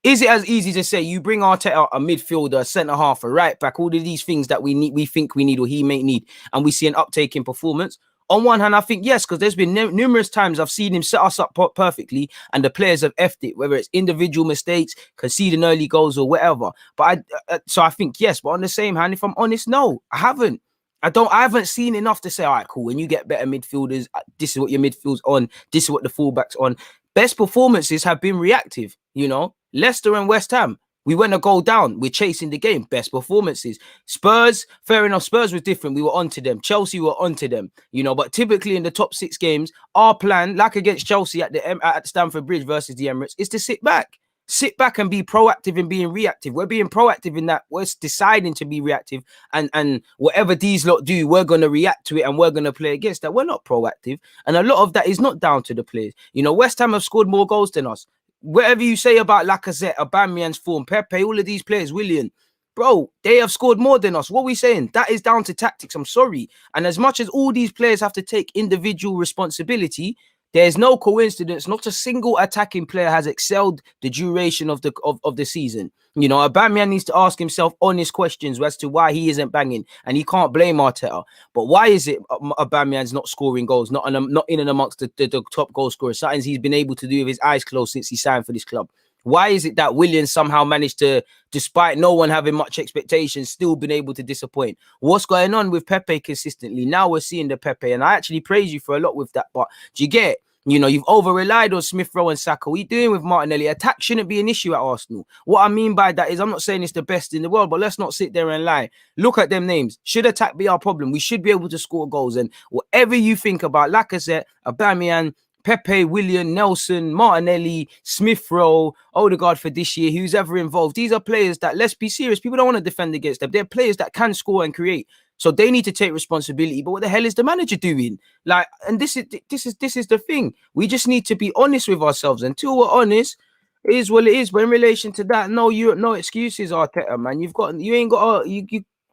Is it as easy to say you bring Arteta a midfielder, a centre half, a right back, all of these things that we think we need or he may need, and we see an uptake in performance? On one hand, I think yes, because there's been numerous times I've seen him set us up perfectly and the players have effed it, whether it's individual mistakes, conceding early goals or whatever. But so I think yes, but on the same hand, if I'm honest, no, I haven't. I haven't seen enough to say, all right, cool, when you get better midfielders, this is what your midfield's on, this is what the fullback's on. Best performances have been reactive, you know. Leicester and West Ham, we went a goal down. We're chasing the game. Best performances. Spurs, fair enough. Spurs was different. We were onto them. Chelsea were onto them. You know, but typically in the top 6 games, our plan, like against Chelsea at Stamford Bridge versus the Emirates, is to sit back. Sit back and be proactive in being reactive. We're being proactive in that we're deciding to be reactive, and whatever these lot do, we're going to react to it and we're going to play against that. We're not proactive. And a lot of that is not down to the players. You know, West Ham have scored more goals than us. Whatever you say about Lacazette, Aubameyang's form, Pepe, all of these players, Willian, bro, they have scored more than us. What are we saying? That is down to tactics. I'm sorry. And as much as all these players have to take individual responsibility, there's no coincidence. Not a single attacking player has excelled the duration of the season. You know, Aubameyang needs to ask himself honest questions as to why he isn't banging, and he can't blame Arteta. But why is it Aubameyang's not scoring goals, not in and amongst the top goal scorers? Something he's been able to do with his eyes closed since he signed for this club. Why is it that Willian somehow managed to, despite no one having much expectations, still been able to disappoint? What's going on with Pepe consistently? Now we're seeing the Pepe, and I actually praise you for a lot with that. But do you get it? You know, you've over-relied on Smith Rowe and Saka. What are you doing with Martinelli? Attack shouldn't be an issue at Arsenal. What I mean by that is I'm not saying it's the best in the world, but let's not sit there and lie. Look at them names. Should attack be our problem? We should be able to score goals. And whatever you think about Lacazette, Aubameyang, Pepe, Willian, Nelson, Martinelli, Smith Rowe, Odegaard for this year, who's ever involved. These are players that, let's be serious, people don't want to defend against them. They're players that can score and create. So they need to take responsibility. But what the hell is the manager doing? Like, and this is the thing. We just need to be honest with ourselves. Until we're honest, it is what it is. But in relation to that, no excuses, Arteta, man.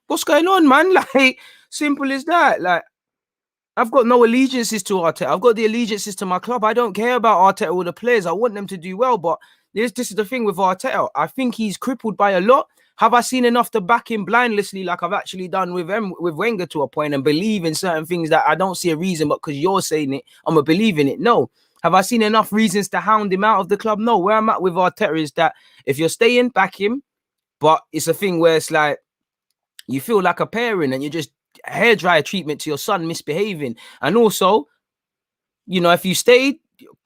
What's going on, man? Like, simple as that. Like, I've got no allegiances to Arteta. I've got the allegiances to my club. I don't care about Arteta or the players. I want them to do well. But this is the thing with Arteta. I think he's crippled by a lot. Have I seen enough to back him blindlessly like I've actually done with Wenger to a point and believe in certain things that I don't see a reason, but because you're saying it, I'm going to believe in it? No. Have I seen enough reasons to hound him out of the club? No. Where I'm at with Arteta is that if you're staying, back him. But it's a thing where it's like you feel like a parent and you're just hairdryer treatment to your son misbehaving. And also, you know, if you stayed,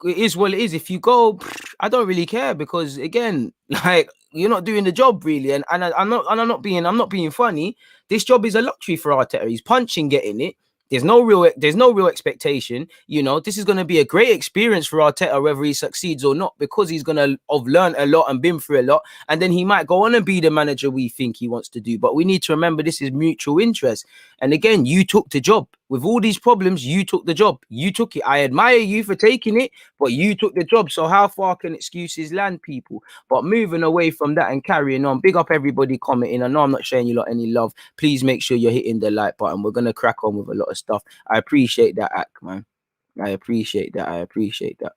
it is what it is. If you go, I don't really care because again, like, you're not doing the job really. And I'm not being funny. This job is a luxury for Arteta. He's punching, getting it. There's no real expectation. You know, this is going to be a great experience for Arteta, whether he succeeds or not, because he's going to have learned a lot and been through a lot. And then he might go on and be the manager we think he wants to do. But we need to remember this is mutual interest. And again, you took the job. With all these problems, you took the job. You took it. I admire you for taking it, but you took the job. So how far can excuses land, people? But moving away from that and carrying on, big up everybody commenting. I know I'm not showing you lot any love. Please make sure you're hitting the like button. We're going to crack on with a lot of stuff. I appreciate that, Ak, man. I appreciate that.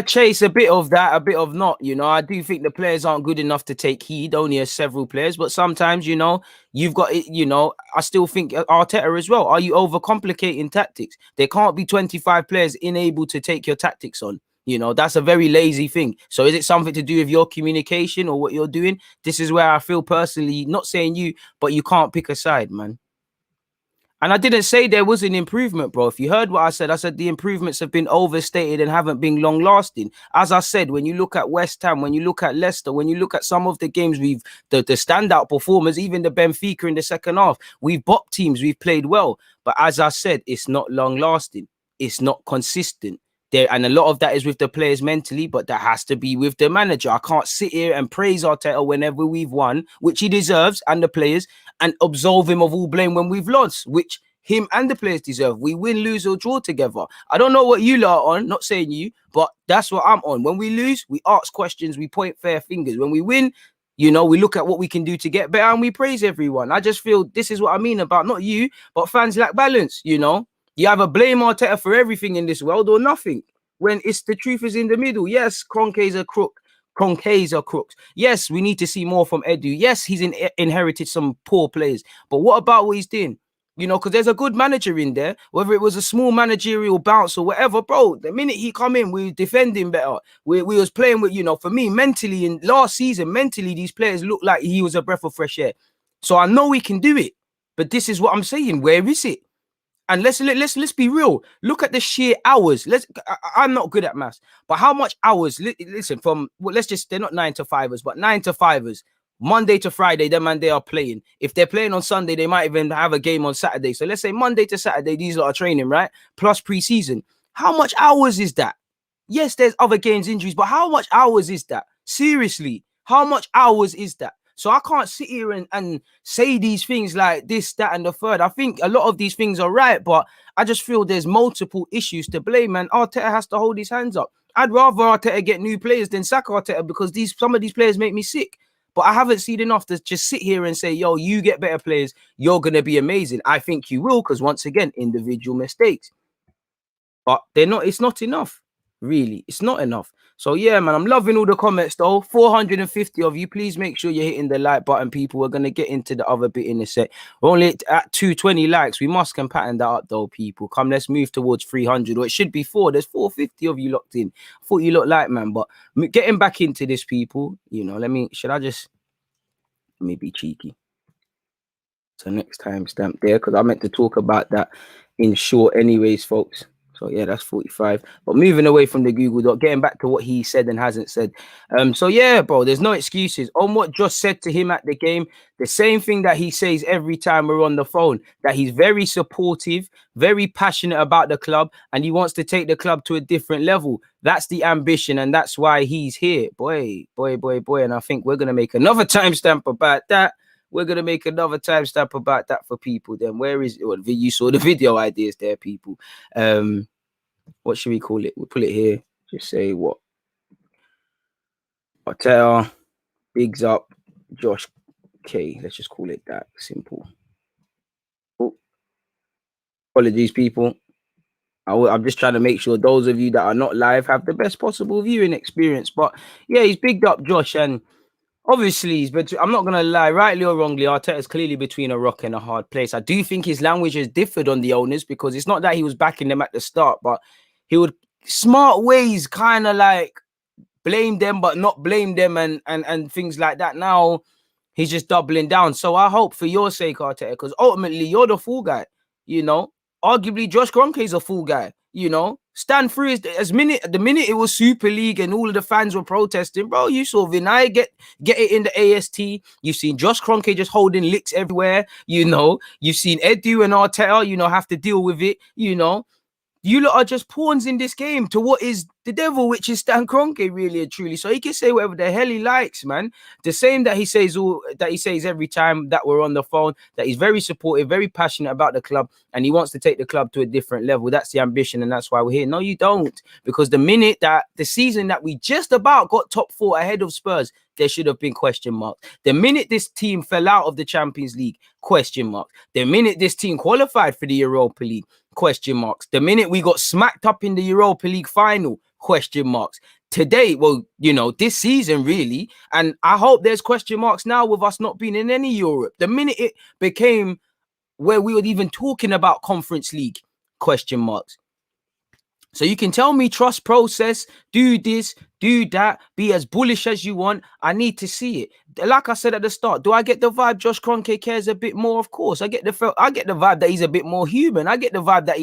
Chase, a bit of that, a bit of not. You know, I do think the players aren't good enough to take heed, only as several players, but sometimes, you know, you've got it, you know, I still think Arteta as well. Are you overcomplicating tactics? There can't be 25 players unable to take your tactics on. You know, that's a very lazy thing. So is it something to do with your communication or what you're doing? This is where I feel personally, not saying you, but you can't pick a side, man. And I didn't say there was an improvement, bro. If you heard what I said the improvements have been overstated and haven't been long lasting. As I said, when you look at West Ham, when you look at Leicester, when you look at some of the games the standout performers, even the Benfica in the second half, we've bopped teams, we've played well. But as I said, it's not long lasting. It's not consistent. And a lot of that is with the players mentally, but that has to be with the manager. I can't sit here and praise Arteta whenever we've won, which he deserves, and the players, and absolve him of all blame when we've lost, which him and the players deserve. We win, lose, or draw together. I don't know what you lot are on, not saying you, but that's what I'm on. When we lose, we ask questions, we point fair fingers. When we win, you know, we look at what we can do to get better and we praise everyone. I just feel this is what I mean about not you, but fans lack balance, you know. You either blame Arteta for everything in this world or nothing. When it's the truth is in the middle. Yes, Kroenke's a crook. Kroenke's are crooks. Yes, we need to see more from Edu. Yes, he's inherited some poor players. But what about what he's doing? You know, because there's a good manager in there, whether it was a small managerial bounce or whatever, bro. The minute he come in, we were defending better. We was playing with, you know, for me, mentally, in last season, mentally, these players looked like he was a breath of fresh air. So I know we can do it. But this is what I'm saying. Where is it? And let's be real. Look at the sheer hours. I'm not good at maths, but how much hours? Listen, from they're not 9 to 5ers, but 9 to 5ers. Monday to Friday, them and they are playing. If they're playing on Sunday, they might even have a game on Saturday. So let's say Monday to Saturday, these lot are training, right? Plus pre-season. How much hours is that? Yes, there's other games, injuries, but how much hours is that? Seriously, how much hours is that? So I can't sit here and say these things like this, that, and the third. I think a lot of these things are right, but I just feel there's multiple issues to blame, and Arteta has to hold his hands up. I'd rather Arteta get new players than sack Arteta because some of these players make me sick. But I haven't seen enough to just sit here and say, yo, you get better players, you're going to be amazing. I think you will, because once again, individual mistakes. But it's not enough. Really, it's not enough. So yeah, man, I'm loving all the comments though. 450 of you. Please make sure you're hitting the like button, people. We're gonna get into the other bit in a sec. We're only at 220 likes. We must can pattern that up though, people. Come, let's move towards 300, or it should be 4. There's 450 of you locked in. I thought you looked like, man, but getting back into this, people. You know, let me be cheeky. So next time stamp there, because I meant to talk about that in short anyways, folks. So yeah, that's 45. But moving away from the Google Doc, getting back to what he said and hasn't said. So yeah, bro, there's no excuses on what Josh said to him at the game. The same thing that he says every time we're on the phone, that he's very supportive, very passionate about the club, and he wants to take the club to a different level. That's the ambition, and that's why he's here. Boy. And I think we're gonna make another timestamp about that. We're going to make another timestamp about that for people. Then where is it? Well, you saw the video ideas there, people. What should we call it? We'll put it here. Just say what? Arteta, bigs up, Josh K. Let's just call it that. Simple. Oh, apologies, people. I'm just trying to make sure those of you that are not live have the best possible viewing experience. But yeah, he's bigged up Josh, and obviously, but I'm not gonna lie, rightly or wrongly, Arteta's clearly between a rock and a hard place. I do think his language has differed on the owners, because it's not that he was backing them at the start, but he would smart ways kind of like blame them but not blame them, and things like that. Now he's just doubling down. So I hope for your sake, Arteta, because ultimately you're the fool guy, you know. Arguably, Josh Kroenke is a fool guy, you know. Stand free the minute it was Super League and all of the fans were protesting, bro. You saw Vinay get it in the AST. You've seen Josh Kroenke just holding licks everywhere, you know. You've seen Edu and Arteta, you know, have to deal with it, you know. You lot are just pawns in this game to what is the devil, which is Stan Kroenke, really and truly. So he can say whatever the hell he likes, man. The same that he says every time that we're on the phone, that he's very supportive, very passionate about the club, and he wants to take the club to a different level. That's the ambition, and that's why we're here. No, you don't. Because the minute that the season that we just about got top 4 ahead of Spurs, there should have been question marks. The minute this team fell out of the Champions League, question marks. The minute this team qualified for the Europa League, question marks. The minute we got smacked up in the Europa League final, question marks. Today, well, you know, this season really, and I hope there's question marks now with us not being in any Europe. The minute it became where we were even talking about Conference League, question marks. So you can tell me trust process, do this, do that, be as bullish as you want. I need to see it. Like I said at the start, do I get the vibe Josh Kroenke cares a bit more? Of course. I get the vibe that he's a bit more human. I get the vibe that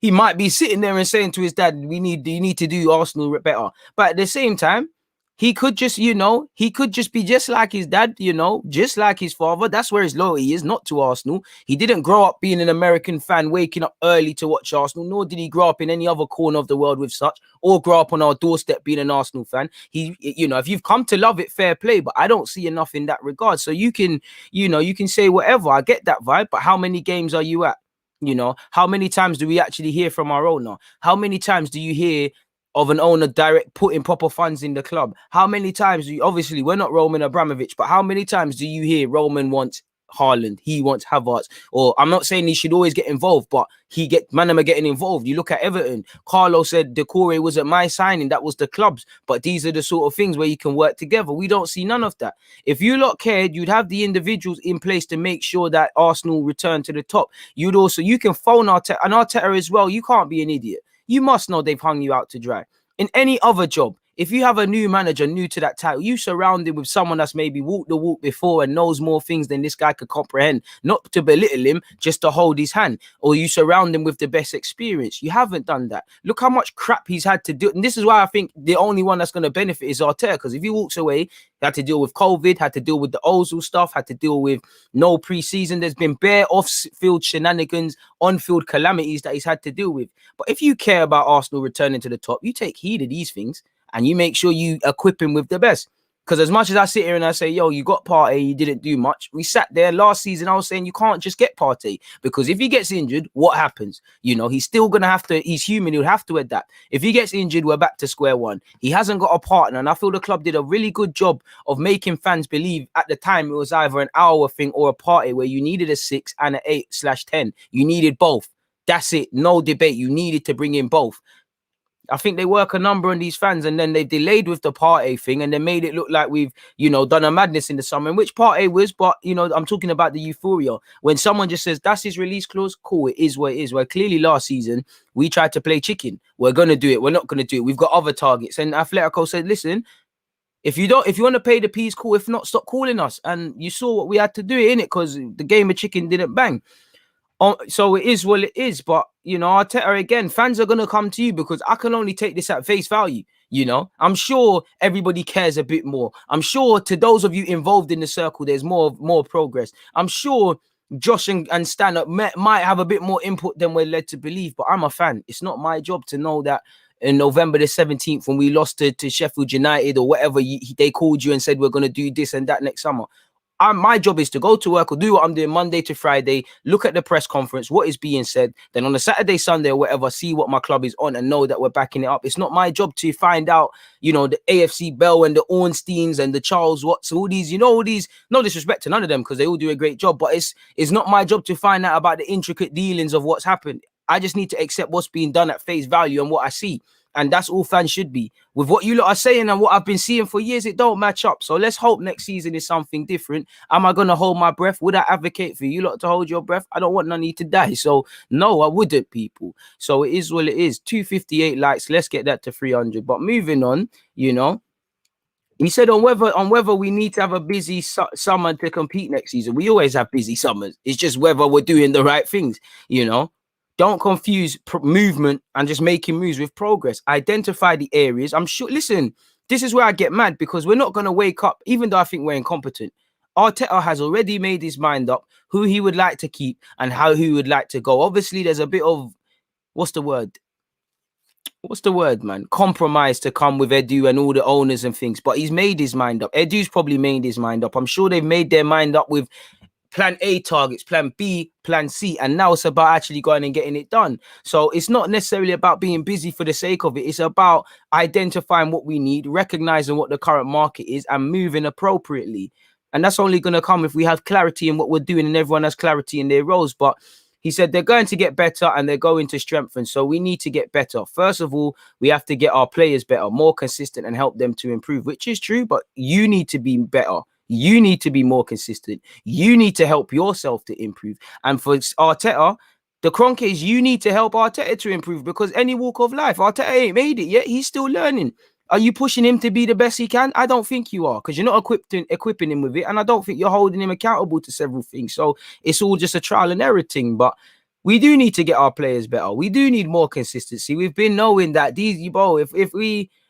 he might be sitting there and saying to his dad, you need to do Arsenal better. But at the same time, he could just, you know, he could just be just like his dad, you know, just like his father. That's where his loyalty is, not to Arsenal. He didn't grow up being an American fan, waking up early to watch Arsenal, nor did he grow up in any other corner of the world with such, or grow up on our doorstep being an Arsenal fan. He, you know, if you've come to love it, fair play, but I don't see enough in that regard. So you can, you know, you can say whatever. I get that vibe, but how many games are you at? You know, how many times do we actually hear from our owner? How many times do you hear of an owner direct putting proper funds in the club? How many times do you, obviously we're not Roman Abramovich, but how many times do you hear Roman wants Haaland, he wants Havertz? Or I'm not saying he should always get involved, but Manama are getting involved. You look at Everton, Carlo said Decore wasn't my signing, that was the club's. But these are the sort of things where you can work together. We don't see none of that. If you lot cared, you'd have the individuals in place to make sure that Arsenal return to the top. You can phone Arteta, and Arteta as well. You can't be an idiot. You must know they've hung you out to dry. In any other job, if you have a new manager new to that title, you surround him with someone that's maybe walked the walk before and knows more things than this guy could comprehend, not to belittle him, just to hold his hand. Or you surround him with the best experience. You haven't done that. Look how much crap he's had to do. And this is why I think the only one that's going to benefit is Arteta, because if he walks away, he had to deal with COVID, had to deal with the Ozil stuff, had to deal with no preseason. There's been bare off-field shenanigans, on-field calamities that he's had to deal with. But if you care about Arsenal returning to the top, you take heed of these things and you make sure you equip him with the best. Because as much as I sit here and I say, yo, you got Partey, you didn't do much. We sat there last season, I was saying you can't just get Partey, because if he gets injured, what happens? You know, he's still going to have to, he's human, he'll have to adapt. If he gets injured, we're back to square one. He hasn't got a partner, and I feel the club did a really good job of making fans believe at the time it was either an hour thing or a Partey where you needed a 6 and an 8/10. You needed both. That's it. No debate. You needed to bring in both. I think they work a number on these fans, and then they delayed with the Partey thing, and they made it look like we've, you know, done a madness in the summer, in which Partey was. But, you know, I'm talking about the euphoria. When someone just says, that's his release clause, cool, it is what it is. Where clearly last season, we tried to play chicken. We're going to do it. We're not going to do it. We've got other targets. And Atletico said, listen, if you want to pay the P's, cool. If not, stop calling us. And you saw what we had to do in it, because the game of chicken didn't bang. So it is what it is. But, you know, Arteta, again, fans are going to come to you because I can only take this at face value. You know, I'm sure everybody cares a bit more. I'm sure to those of you involved in the circle, there's more progress. I'm sure Josh and Stan might have a bit more input than we're led to believe. But I'm a fan. It's not my job to know that in November the 17th, when we lost to Sheffield United or whatever, they called you and said, we're going to do this and that next summer. My job is to go to work or do what I'm doing Monday to Friday, look at the press conference, what is being said, then on a Saturday, Sunday or whatever, see what my club is on and know that we're backing it up. It's not my job to find out, you know, the AFC Bell and the Ornsteins and the Charles Watts, all these, you know, all these, no disrespect to none of them because they all do a great job, but it's not my job to find out about the intricate dealings of what's happened. I just need to accept what's being done at face value and what I see. And that's all fans should be. With what you lot are saying and what I've been seeing for years, it don't match up. So let's hope next season is something different. Am I going to hold my breath? Would I advocate for you lot to hold your breath? I don't want none of you to die. So no, I wouldn't, people. So it is what it is. 258 likes. Let's get that to 300. But moving on, you know, he said on whether we need to have a busy summer to compete next season. We always have busy summers. It's just whether we're doing the right things, you know. Don't confuse movement and just making moves with progress. Identify the areas. I'm sure, listen, this is where I get mad because we're not going to wake up, even though I think we're incompetent. Arteta has already made his mind up who he would like to keep and how he would like to go. Obviously, there's a bit of, what's the word, man? Compromise to come with Edu and all the owners and things. But he's made his mind up. Edu's probably made his mind up. I'm sure they've made their mind up with Plan A targets, Plan B, Plan C, and now it's about actually going and getting it done. So it's not necessarily about being busy for the sake of it. It's about identifying what we need, recognizing what the current market is, and moving appropriately. And that's only going to come if we have clarity in what we're doing and everyone has clarity in their roles. But he said they're going to get better and they're going to strengthen. So we need to get better. First of all, we have to get our players better, more consistent, and help them to improve, which is true. But you need to be better. You need to be more consistent. You need to help yourself to improve. And for Arteta, the Kroenke is you need to help Arteta to improve because any walk of life, Arteta ain't made it yet. He's still learning. Are you pushing him to be the best he can? I don't think you are because you're not equipping him with it. And I don't think you're holding him accountable to several things. So it's all just a trial and error thing. But we do need to get our players better. We do need more consistency. We've been knowing that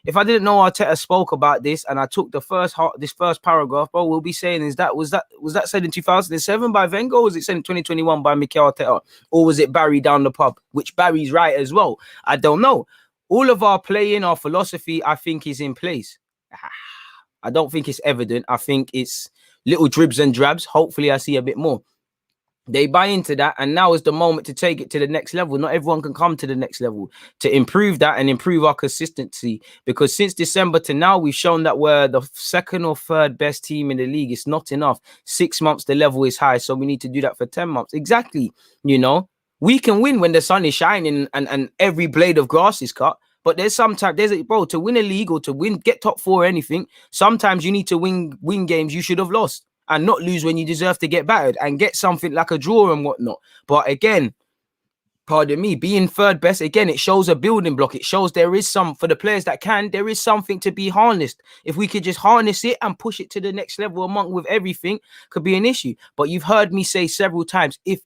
if I didn't know Arteta spoke about this and I took this first paragraph, bro, we'll be saying was that said in 2007 by Wenger, or was it said in 2021 by Mikel Arteta, or was it Barry down the pub? Which Barry's right as well. I don't know. All of our playing, our philosophy, I think is in place. I don't think it's evident. I think it's little dribs and drabs. Hopefully I see a bit more. They buy into that, and now is the moment to take it to the next level. Not everyone can come to the next level. To improve that and improve our consistency, because since December to now, we've shown that we're the second or third best team in the league. It's not enough. 6 months, the level is high, so we need to do that for 10 months. Exactly. You know, we can win when the sun is shining and every blade of grass is cut. But there's sometimes to win a league or to get top four or anything, sometimes you need to win games you should have lost and not lose when you deserve to get battered and get something like a draw and whatnot. But again, pardon me, being third best, again, it shows a building block. It shows there is for the players that there is something to be harnessed. If we could just harness it and push it to the next level with everything, could be an issue. But you've heard me say several times, if,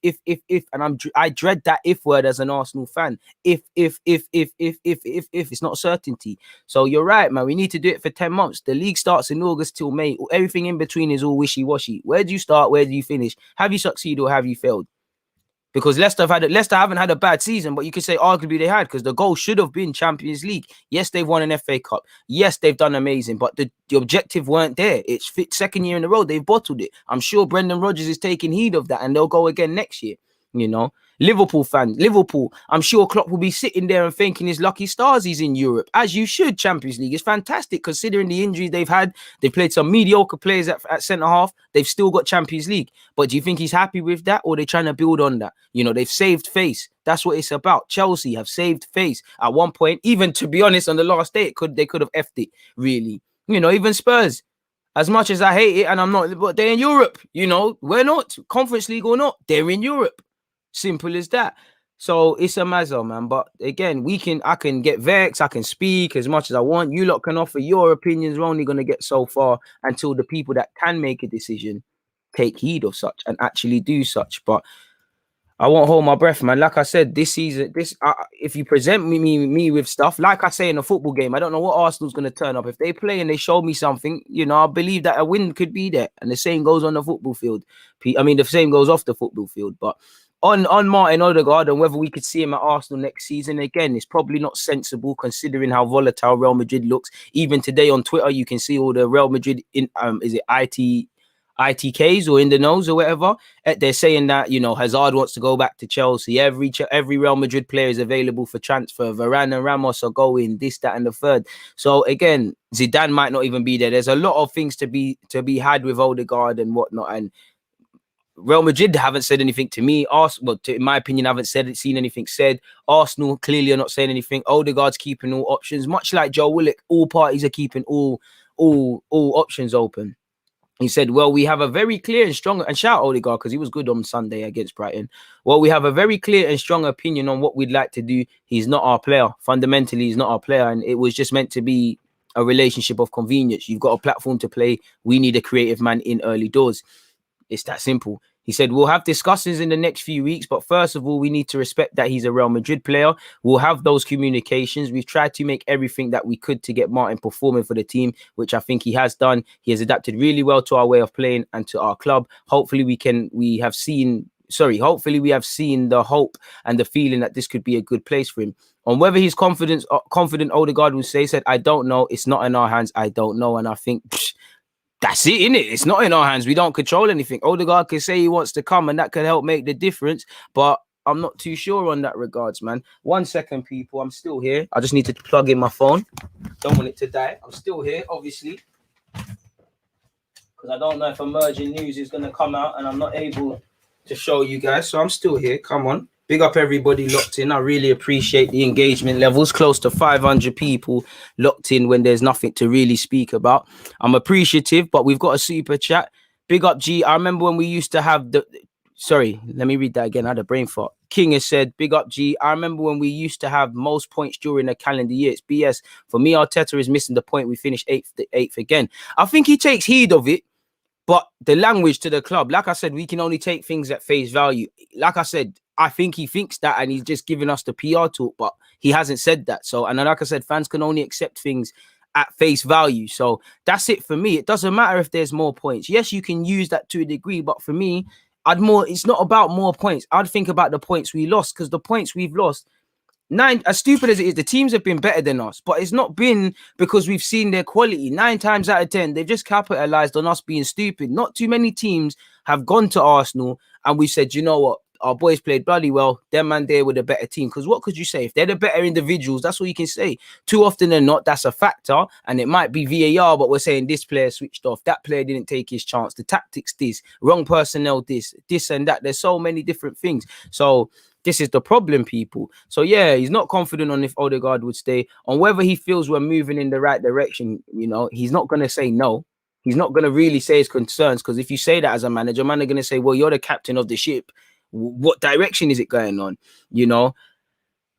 and I dread that if word as an Arsenal fan. If, it's not certainty. So you're right, man. We need to do it for 10 months. The league starts in August till May. Everything in between is all wishy-washy. Where do you start? Where do you finish? Have you succeeded or have you failed? Because Leicester haven't had a bad season, but you could say arguably they had, because the goal should have been Champions League. Yes, they've won an FA Cup. Yes, they've done amazing, but the objective weren't there. It's second year in a row, they've bottled it. I'm sure Brendan Rodgers is taking heed of that, and they'll go again next year, you know. Liverpool fans, I'm sure Klopp will be sitting there and thanking his lucky stars he's in Europe, as you should. Champions League is fantastic considering the injuries they've had. They've played some mediocre players at centre-half. They've still got Champions League. But do you think he's happy with that, or are they trying to build on that? You know, they've saved face. That's what it's about. Chelsea have saved face. At one point, even to be honest, on the last day, they could have effed it, really. You know, even Spurs. As much as I hate it, and I'm not, but they're in Europe. You know, we're not. Conference League or not, they're in Europe. Simple as that. So it's a mazzo, man. But again, I can get vexed, I can speak as much as I want. You lot can offer your opinions. We're only going to get so far until the people that can make a decision take heed of such and actually do such. But I won't hold my breath, man. Like I said, this season, if you present me with stuff, like I say in a football game, I don't know what Arsenal's going to turn up. If they play and they show me something, you know, I believe that a win could be there. And the same goes on the football field. I mean, the same goes off the football field. But on Martin Odegaard and whether we could see him at Arsenal next season, again, it's probably not sensible considering how volatile Real Madrid looks. Even today on Twitter, you can see all the Real Madrid is it ITKs or in the nose or whatever. They're saying that, you know, Hazard wants to go back to Chelsea. Every Real Madrid player is available for transfer. Varane and Ramos are going, this, that, and the third. So again, Zidane might not even be there. There's a lot of things to be had with Odegaard and whatnot. And Real Madrid haven't said anything to me. Arsenal, in my opinion, haven't seen anything said. Arsenal clearly are not saying anything. Odegaard's keeping all options, much like Joe Willock. All parties are keeping all options open. He said, well, we have a very clear and strong, and shout Odegaard because he was good on Sunday against Brighton. Well, we have a very clear and strong opinion on what we'd like to do. He's not our player. Fundamentally, he's not our player. And it was just meant to be a relationship of convenience. You've got a platform to play. We need a creative man in early doors. It's that simple. He said, we'll have discussions in the next few weeks, but first of all, we need to respect that he's a Real Madrid player. We'll have those communications. We've tried to make everything that we could to get Martin performing for the team, which I think he has done. He has adapted really well to our way of playing and to our club. Hopefully we have seen the hope and the feeling that this could be a good place for him. On whether he's confident, Odegaard will say, said, I don't know. It's not in our hands. I don't know. And I think, that's it, innit? It's not in our hands. We don't control anything. Odegaard can say he wants to come and that can help make the difference, but I'm not too sure on that regards, man. 1 second, people. I'm still here. I just need to plug in my phone. Don't want it to die. I'm still here, obviously, because I don't know if emerging news is going to come out and I'm not able to show you guys. So I'm still here. Come on. Big up everybody locked in. I really appreciate the engagement levels. Close to 500 people locked in when there's nothing to really speak about. I'm appreciative, but we've got a super chat. Big up, G. I remember when we used to have the... Sorry, let me read that again. I had a brain fart. King has said, big up, G. I remember when we used to have most points during a calendar year. It's BS. For me, Arteta is missing the point. We finished eighth again. I think he takes heed of it. But the language to the club, like I said, we can only take things at face value. Like I said, I think he thinks that and he's just giving us the PR talk, but he hasn't said that. So, and like I said, fans can only accept things at face value. So that's it for me. It doesn't matter if there's more points. Yes, you can use that to a degree, but for me, it's not about more points. I'd think about the points we lost, because the points we've lost, as stupid as it is, the teams have been better than us, but it's not been because we've seen their quality. 9 times out of 10, they've just capitalized on us being stupid. Not too many teams have gone to Arsenal and we said, you know what, our boys played bloody well. Them and they were the better team. Because what could you say? If they're the better individuals, that's what you can say. Too often than not, that's a factor. And it might be VAR, but we're saying this player switched off. That player didn't take his chance. The tactics, this. Wrong personnel, this and that. There's so many different things. So this is the problem, people. So yeah, he's not confident on if Odegaard would stay. On whether he feels we're moving in the right direction, you know, he's not going to say no. He's not going to really say his concerns, because if you say that as a manager, man are going to say, well, you're the captain of the ship. What direction is it going on? You know,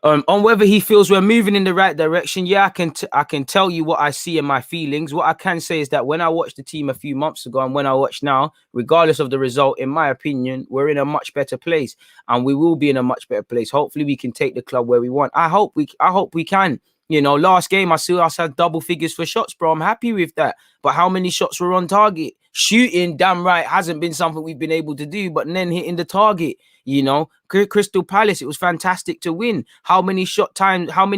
on whether he feels we're moving in the right direction. Yeah, I can tell you what I see in my feelings. What I can say is that when I watched the team a few months ago and when I watch now, regardless of the result, in my opinion, we're in a much better place, and we will be in a much better place. Hopefully we can take the club where we want. I hope we can. You know, last game I saw us had double figures for shots, bro. I'm happy with that. But how many shots were on target? Shooting, damn right, hasn't been something we've been able to do, but then hitting the target, you know. Crystal Palace, it was fantastic to win. How many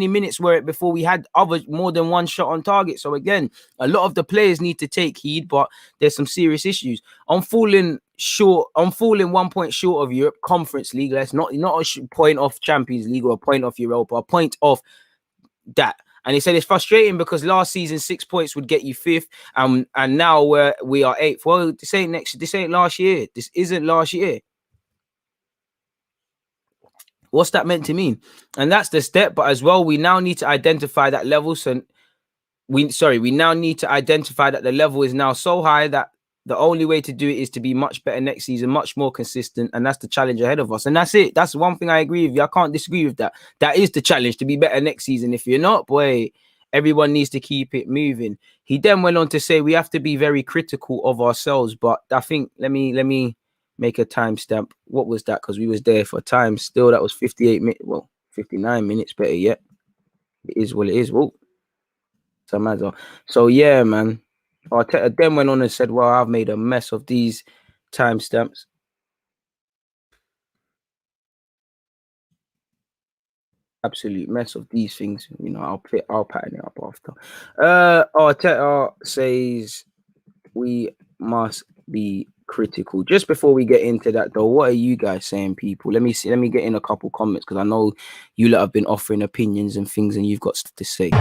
minutes were it before we had more than one shot on target? So again, a lot of the players need to take heed, but there's some serious issues. I'm falling 1 point short of Europe Conference League. That's not a point off Champions League or a point off Europa, a point off that. And he said it's frustrating because last season 6 points would get you 5th, and now we are 8th. Well, this ain't last year. This isn't last year. What's that meant to mean? And that's the step. But as well, we now need to identify that level. So we now need to identify that the level is now so high that the only way to do it is to be much better next season, much more consistent. And that's the challenge ahead of us. And that's it. That's one thing I agree with you. I can't disagree with that. That is the challenge, to be better next season. If you're not, boy, everyone needs to keep it moving. He then went on to say we have to be very critical of ourselves. But I think, let me make a timestamp. What was that? Because we was there for time. Still, that was 58 minutes. Well, 59 minutes. Better yet. It is what it is. Whoa. So yeah, man. Arteta then went on and said, "Well, I've made a mess of these timestamps." Absolute mess of these things. You know, I'll pattern it up after. Arteta says we must be critical. Just before we get into that though, what are you guys saying, people? Let me get in a couple comments because I know you lot have been offering opinions and things and you've got stuff to say.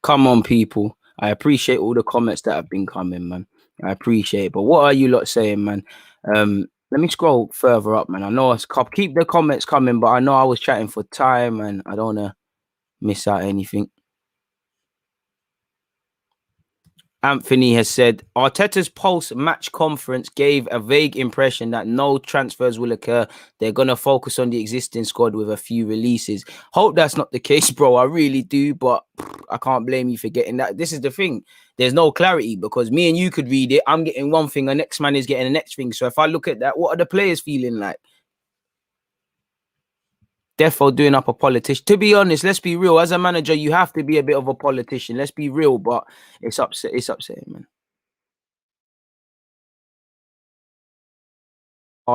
Come on, people. I appreciate all the comments that have been coming, man. I appreciate it. But what are you lot saying, man? Let me scroll further up, man. I know keep the comments coming, but I know I was chatting for time and I don't want to miss out anything. Anthony has said Arteta's post-match conference gave a vague impression that no transfers will occur. They're going to focus on the existing squad with a few releases. Hope that's not the case, bro. I really do, but I can't blame you for getting that. This is the thing. There's no clarity because me and you could read it. I'm getting one thing, the next man is getting the next thing. So if I look at that, what are the players feeling like? Defo doing up a politician. To be honest, let's be real. As a manager, you have to be a bit of a politician. Let's be real, but it's upsetting, man.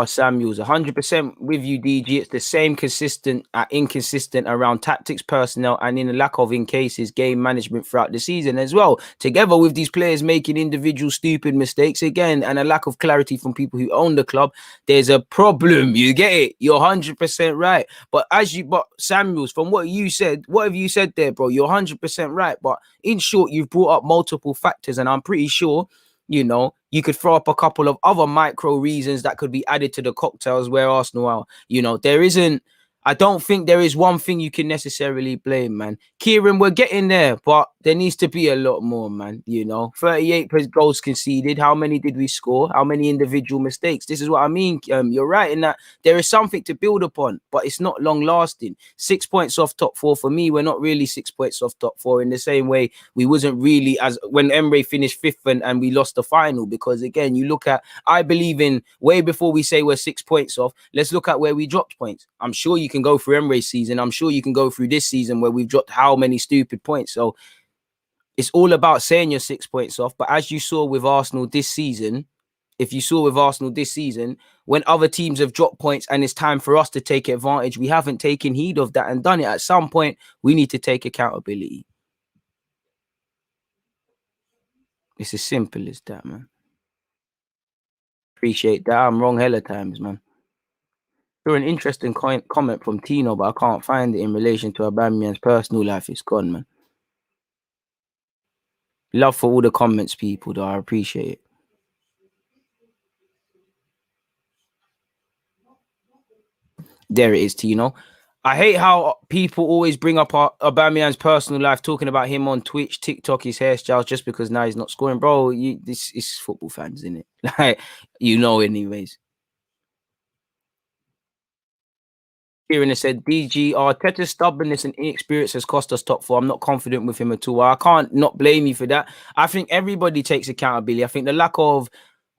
Samuels, 100% with you, DG. It's the same inconsistent around tactics, personnel, and in a lack of, in cases, game management throughout the season as well. Together with these players making individual stupid mistakes again, and a lack of clarity from people who own the club, there's a problem. You get it? You're 100% right. But Samuels, from what you said, what have you said there, bro? You're 100% right. But in short, you've brought up multiple factors, and I'm pretty sure. You know, you could throw up a couple of other micro reasons that could be added to the cocktails where Arsenal are. You know, I don't think there is one thing you can necessarily blame, man. Kieran, we're getting there, but there needs to be a lot more, man. You know, 38 goals conceded. How many did we score? How many individual mistakes? This is what I mean. You're right in that there is something to build upon, but it's not long lasting. 6 points off top four. For me, we're not really 6 points off top four in the same way we wasn't really as when Emre finished fifth and we lost the final. Because again, you look at, I believe in way before we say we're 6 points off, let's look at where we dropped points. I'm sure you can go through Emre's season. I'm sure you can go through this season where we've dropped how many stupid points. So it's all about saying you're 6 points off. But as you saw with Arsenal this season, when other teams have dropped points and it's time for us to take advantage, we haven't taken heed of that and done it. At some point, we need to take accountability. It's as simple as that, man. Appreciate that. I'm wrong hella times, man. You're an interesting comment from Tino, but I can't find it in relation to Aubameyang's personal life. It's gone, man. Love for all the comments, people, though. I appreciate it. There it is, Tino. I hate how people always bring up Aubameyang's personal life, talking about him on Twitch, TikTok, his hairstyles, just because now he's not scoring. Bro, this is football fans, isn't it? Like, you know, anyways. Kieran has said, DG, Arteta's stubbornness and inexperience has cost us top four. I'm not confident with him at all. I can't not blame you for that. I think everybody takes accountability. I think the lack of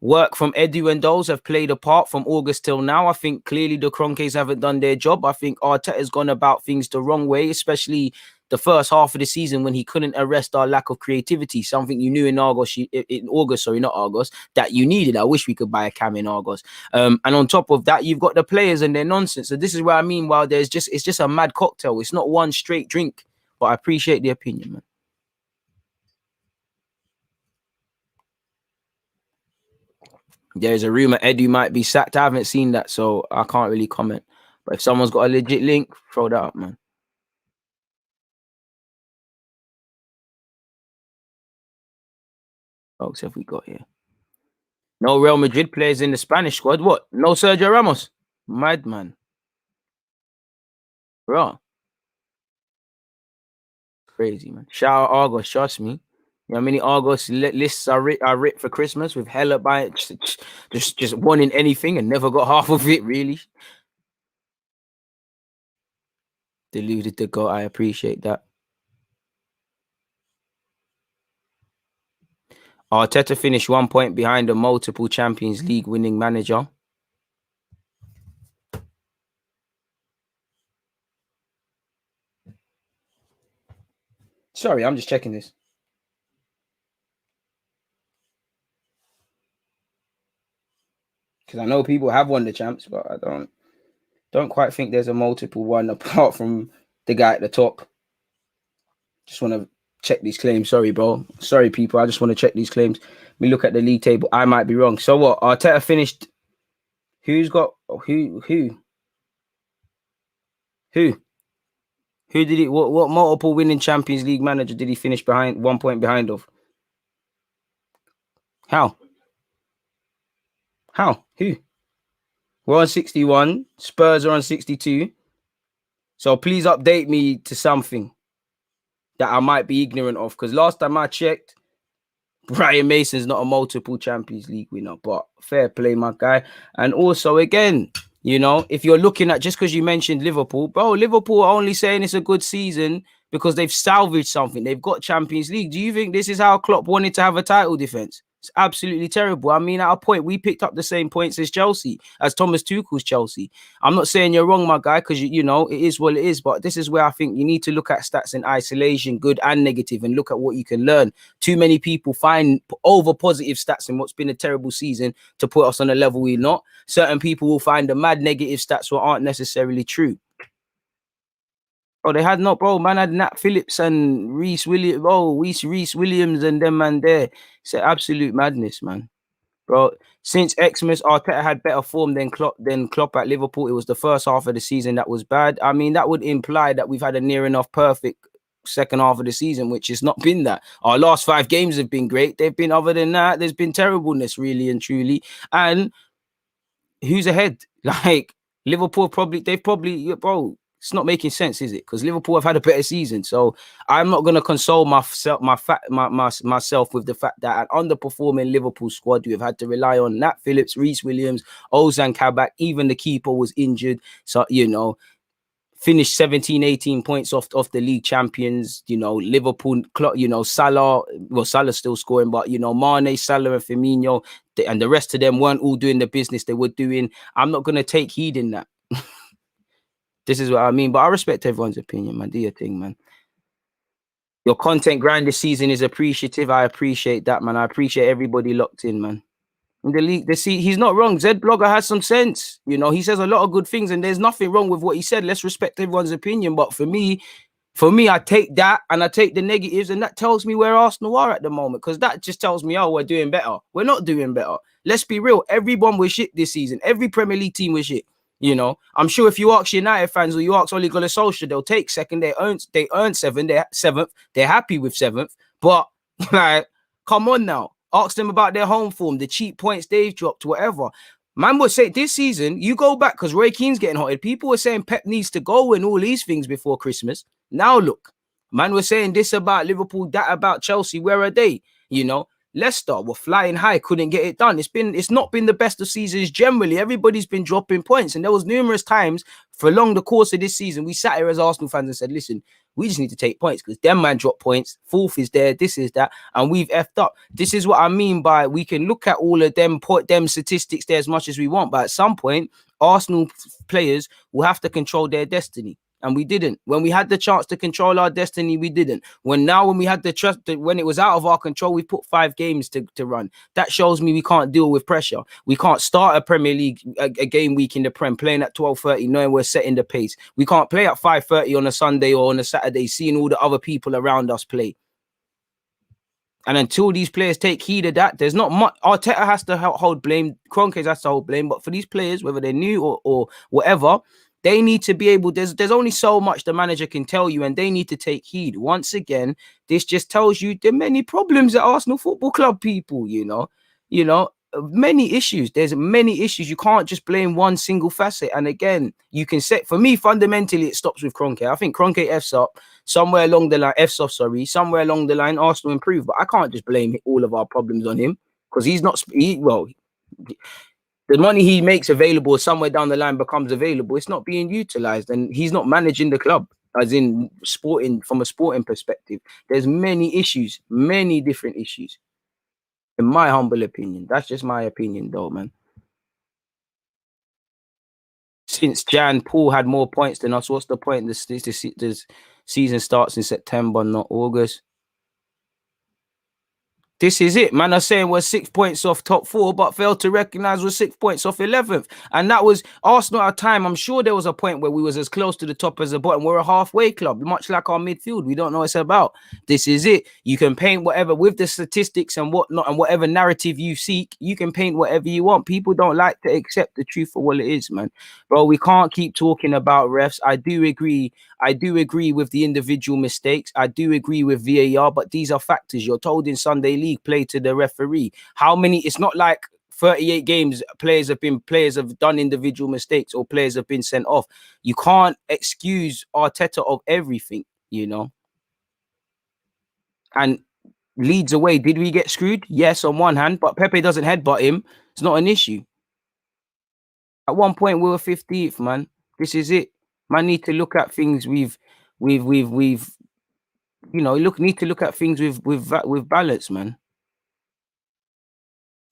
work from Edu and Doles have played a part from August till now. I think clearly the Kroenkes haven't done their job. I think Arteta's gone about things the wrong way, especially the first half of the season when he couldn't arrest our lack of creativity, something you knew in August, that you needed. I wish we could buy a cam in August. And on top of that, you've got the players and their nonsense. So this is what I mean. While it's just a mad cocktail. It's not one straight drink. But I appreciate the opinion, man. There's a rumor Edu might be sacked. I haven't seen that, so I can't really comment. But if someone's got a legit link, throw that up, man. Folks, have we got here? No Real Madrid players in the Spanish squad. What? No Sergio Ramos? Madman. Bro. Crazy, man. Shout out Argos, trust me. You know how many Argos lists I writ for Christmas with hella by just wanting anything and never got half of it, really. Deluded to go. I appreciate that. Arteta finished 1 point behind the multiple Champions League winning manager. Sorry, I'm just checking this. Because I know people have won the champs, but I don't quite think there's a multiple one apart from the guy at the top. Just want to check these claims. Sorry, bro. Sorry, people. I just want to check these claims. We look at the league table. I might be wrong. So what? Arteta finished. Who's got who? Who did he? What multiple winning Champions League manager did he finish behind 1 point behind of? How? Who? We're on 61. Spurs are on 62. So please update me to something that I might be ignorant of. Because last time I checked, Brian Mason's not a multiple Champions League winner. But fair play, my guy. And also, again, you know, if you're looking at, just because you mentioned Liverpool, bro, Liverpool are only saying it's a good season because they've salvaged something. They've got Champions League. Do you think this is how Klopp wanted to have a title defense? It's absolutely terrible. I mean, at a point, we picked up the same points as Chelsea, as Thomas Tuchel's Chelsea. I'm not saying you're wrong, my guy, because, you know, it is what it is. But this is where I think you need to look at stats in isolation, good and negative, and look at what you can learn. Too many people find over positive stats in what's been a terrible season to put us on a level we're not. Certain people will find the mad negative stats what aren't necessarily true. Oh, they had not, bro. Man had Nat Phillips and Reese Williams. Oh, Reese Williams and them man there. It's an absolute madness, man. Bro, since Xmas, Arteta had better form than Klopp at Liverpool. It was the first half of the season that was bad. I mean, that would imply that we've had a near enough perfect second half of the season, which has not been that. Our last 5 games have been great. They've been, other than that, there's been terribleness, really and truly. And who's ahead? Like, Liverpool they've probably, bro, it's not making sense, is it? Because Liverpool have had a better season. So I'm not going to console myself with the fact that an underperforming Liverpool squad, we've had to rely on Nat Phillips, Reese Williams, Ozan Kabak, even the keeper was injured. So, you know, finished 17, 18 points off the league champions. You know, Liverpool, you know, Salah's still scoring, but, you know, Mane, Salah and Firmino, and the rest of them weren't all doing the business they were doing. I'm not going to take heed in that. This is what I mean. But I respect everyone's opinion, man. Do your thing, man. Your content grind this season is appreciative. I appreciate that, man. I appreciate everybody locked in, man. In the league, he's not wrong. Zed Blogger has some sense. You know, he says a lot of good things, and there's nothing wrong with what he said. Let's respect everyone's opinion. But for me, I take that and I take the negatives, and that tells me where Arsenal are at the moment, because that just tells me, oh, we're doing better. We're not doing better. Let's be real. Everyone was shit this season. Every Premier League team was shit. You know, I'm sure if you ask United fans or you ask Ole Gunnar Solskjaer, they'll take second. They earn 7th. They're 7th. They're happy with 7th. But like, come on now. Ask them about their home form, the cheap points they've dropped, whatever. Man would say this season, you go back because Roy Keane's getting hotted. People were saying Pep needs to go and all these things before Christmas. Now look, man was saying this about Liverpool, that about Chelsea. Where are they? You know, Leicester were flying high, couldn't get it done. It's not been the best of seasons generally. Everybody's been dropping points. And there was numerous times for along the course of this season, we sat here as Arsenal fans and said, listen, we just need to take points because them man drop points. 4th is there, this is that, and we've effed up. This is what I mean by we can look at all of them, put them statistics there as much as we want, but at some point, Arsenal players will have to control their destiny. And we didn't. When we had the chance to control our destiny, we didn't. When we had the trust, when it was out of our control, we put 5 games to run. That shows me we can't deal with pressure. We can't start a Premier League a game week in the Prem playing at 12:30, knowing we're setting the pace. We can't play at 5:30 on a Sunday or on a Saturday, seeing all the other people around us play. And until these players take heed of that, there's not much. Arteta has to hold blame. Kroenke has to hold blame. But for these players, whether they're new or whatever, they need to be able, there's only so much the manager can tell you, and they need to take heed. Once again, this just tells you there are many problems at Arsenal Football Club, people, you know. many issues. There's many issues. You can't just blame one single facet. And again, you can say, for me, fundamentally, it stops with Kroenke. I think Kroenke F's up somewhere along the line. F's off, sorry, somewhere along the line. Arsenal improved, but I can't just blame all of our problems on him because he's not. Well, the money he makes available somewhere down the line becomes available. It's not being utilized, and he's not managing the club. As in sporting, from a sporting perspective, there's many issues, many different issues. In my humble opinion, that's just my opinion, though, man. Since Jan, Paul had more points than us. What's the point? This season starts in September, not August. This is it, man. I'm saying we're 6 points off top 4, but failed to recognize we're 6 points off 11th. And that was Arsenal at a time. I'm sure there was a point where we was as close to the top as the bottom. We're a halfway club, much like our midfield. We don't know what it's about. This is it. You can paint whatever with the statistics and whatnot, and whatever narrative you seek, you can paint whatever you want. People don't like to accept the truth for what it is, man. Bro, we can't keep talking about refs. I do agree with the individual mistakes. I do agree with VAR, but these are factors. You're told in Sunday League, play to the referee. How many? It's not like 38 games players have done individual mistakes or players have been sent off. You can't excuse Arteta of everything, you know. And Leeds away, did we get screwed? Yes, on one hand, but Pepe doesn't headbutt him. It's not an issue. At one point we were 15th, man. This is it. Man, need to look at things we've you know, need to look at things with balance, man.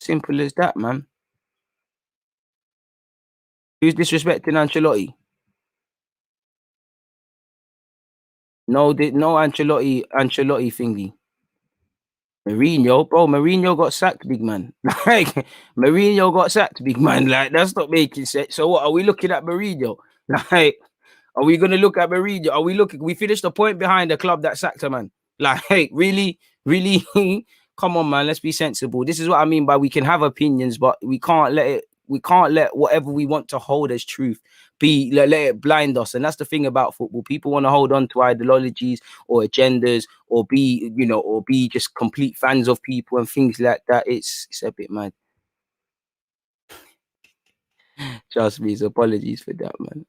Simple as that, man. Who's disrespecting Ancelotti? No, no Ancelotti thingy. Mourinho, bro, Mourinho got sacked, big man. Like, Mourinho got sacked, big man. Like, that's not making sense. So what, are we looking at Mourinho? Like, are we gonna look at Mourinho? Are we looking? We finished a point behind the club that sacked a man. Like, hey, really? Come on, man. Let's be sensible. This is what I mean by we can have opinions, but we can't let it. We can't let whatever we want to hold as truth let it blind us. And that's the thing about football. People want to hold on to ideologies or agendas, or be just complete fans of people and things like that. It's a bit mad. Trust me. So apologies for that, man.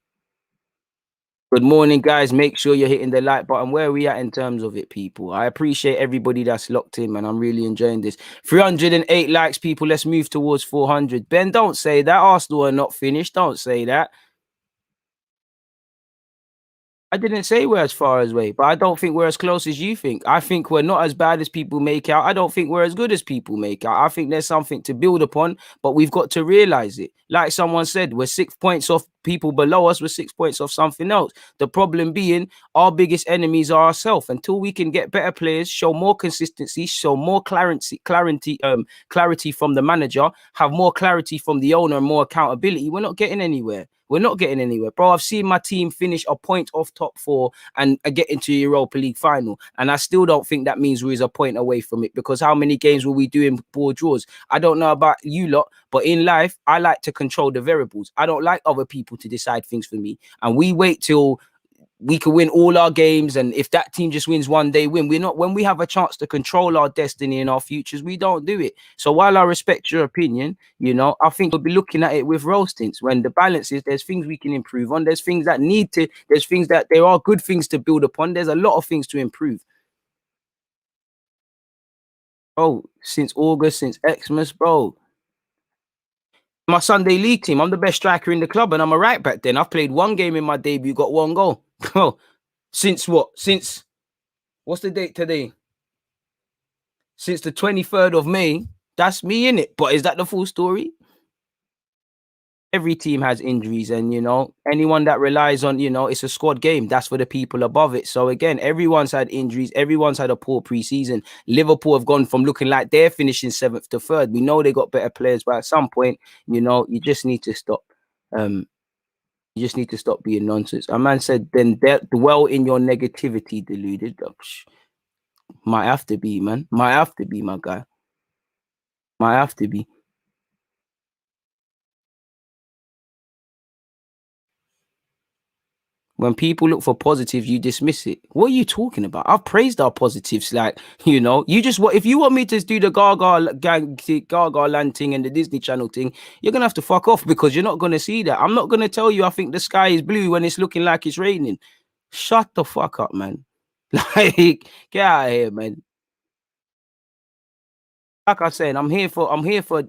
Good morning, guys. Make sure you're hitting the like button. Where are we at in terms of it, people? I appreciate everybody that's locked in, man. I'm really enjoying this. 308 likes, people. Let's move towards 400. Ben, don't say that. Arsenal are not finished. Don't say that. I didn't say we're as far away, but I don't think we're as close as you think. I think we're not as bad as people make out. I don't think we're as good as people make out. I think there's something to build upon, but we've got to realize it. Like someone said, we're 6 points off people below us. We're 6 points off something else. The problem being our biggest enemies are ourselves. Until we can get better players, show more consistency, show more clarity from the manager, have more clarity from the owner, and more accountability, we're not getting anywhere. We're not getting anywhere, bro. I've seen my team finish a point off top 4 and get into the Europa League final, and I still don't think that means we're a point away from it, because how many games will we do in 4 draws? I don't know about you lot, but in life, I like to control the variables. I don't like other people to decide things for me, and we wait till we can win all our games, and if that team just wins one day, win. We're not, when we have a chance to control our destiny and our futures, we don't do it. So while I respect your opinion, you know, I think we'll be looking at it with roastings. When the balance is, there's things we can improve on, there's things that there's things that there are good things to build upon, there's a lot of things to improve. Bro, since August, since Xmas, bro. My Sunday League team, I'm the best striker in the club, and I'm a right back. Then I've played 1 game in my debut, got 1 goal. Bro, since what? Since what's the date today? Since the 23rd of May. That's me, in it. But is that the full story? Every team has injuries, and you know, anyone that relies on, you know, it's a squad game. That's for the people above it. So again, everyone's had injuries, everyone's had a poor preseason. Liverpool have gone from looking like they're finishing 7th to 3rd. We know they got better players, but at some point, you know, you just need to stop. You just need to stop being nonsense. A man said, then dwell in your negativity, deluded. Might have to be, man. Might have to be, my guy. Might have to be. When people look for positives, you dismiss it. What are you talking about? I've praised our positives. Like, you know, you just what if you want me to do the Gaga Land thing and the Disney Channel thing, you're gonna have to fuck off because you're not gonna see that. I'm not gonna tell you I think the sky is blue when it's looking like it's raining. Shut the fuck up, man. Like, get out of here, man. Like I said, I'm here for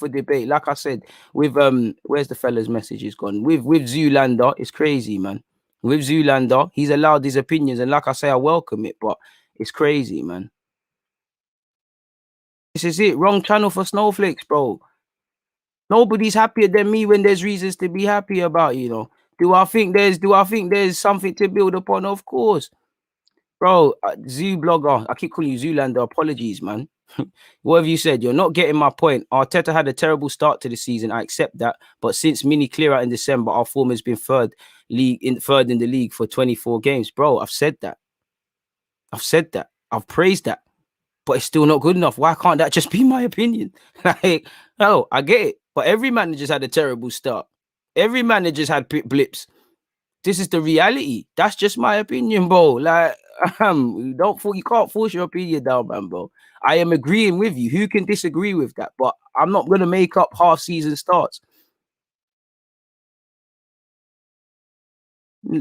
debate. Like I said, with where's the fella's message is gone? With Zoolander, it's crazy, man. With Zoolander, he's allowed his opinions, and like I say, I welcome it, but it's crazy, man. This is it. Wrong channel for snowflakes, bro. Nobody's happier than me when there's reasons to be happy about, you know. Do I think there's something to build upon? Of course. Bro, Zoo blogger, I keep calling you Zoolander. Apologies, man. What have you said? You're not getting my point. Arteta had a terrible start to the season. I accept that. But since mini clear out in December, our form has been third in the league for 24 games. Bro, I've said that. I've said that. I've praised that. But it's still not good enough. Why can't that just be my opinion? Like, no, I get it. But every manager's had a terrible start. Every manager's had blips. This is the reality. That's just my opinion, bro. Like, you can't force your opinion down, man, bro. I am agreeing with you. Who can disagree with that? But I'm not gonna make up half season starts.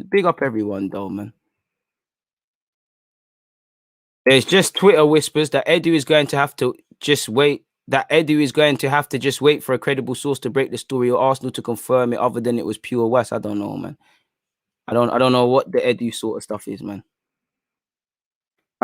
Big up everyone, though, man. There's just Twitter whispers that Edu is going to have to just wait. That Edu is going to have to just wait for a credible source to break the story or Arsenal to confirm it. Other than it was pure West, I don't know, man. I don't know what the Edu sort of stuff is, man.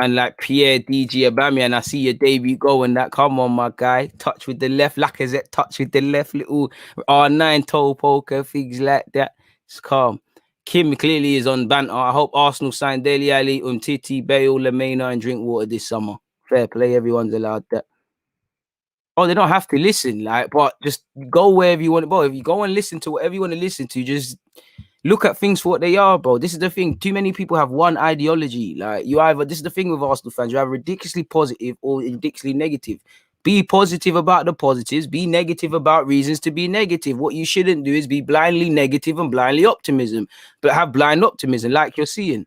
And like Pierre DG Aubameyang, I see your debut going. That come on, my guy. Touch with the left, Lacazette. Touch with the left, little R9 toe poker, things like that. It's calm. Kim clearly is on banter. I hope Arsenal sign Dele Alli, Umtiti, Bale, Lamena, and Drinkwater this summer. Fair play, everyone's allowed that. Oh, they don't have to listen, like, but just go wherever you want to go. If you go and listen to whatever you want to listen to, just look at things for what they are, bro. This is the thing. Too many people have one ideology. Like, this is the thing with Arsenal fans. You have ridiculously positive or ridiculously negative. Be positive about the positives. Be negative about reasons to be negative. What you shouldn't do is be blindly negative and blindly optimism, but have blind optimism like you're seeing.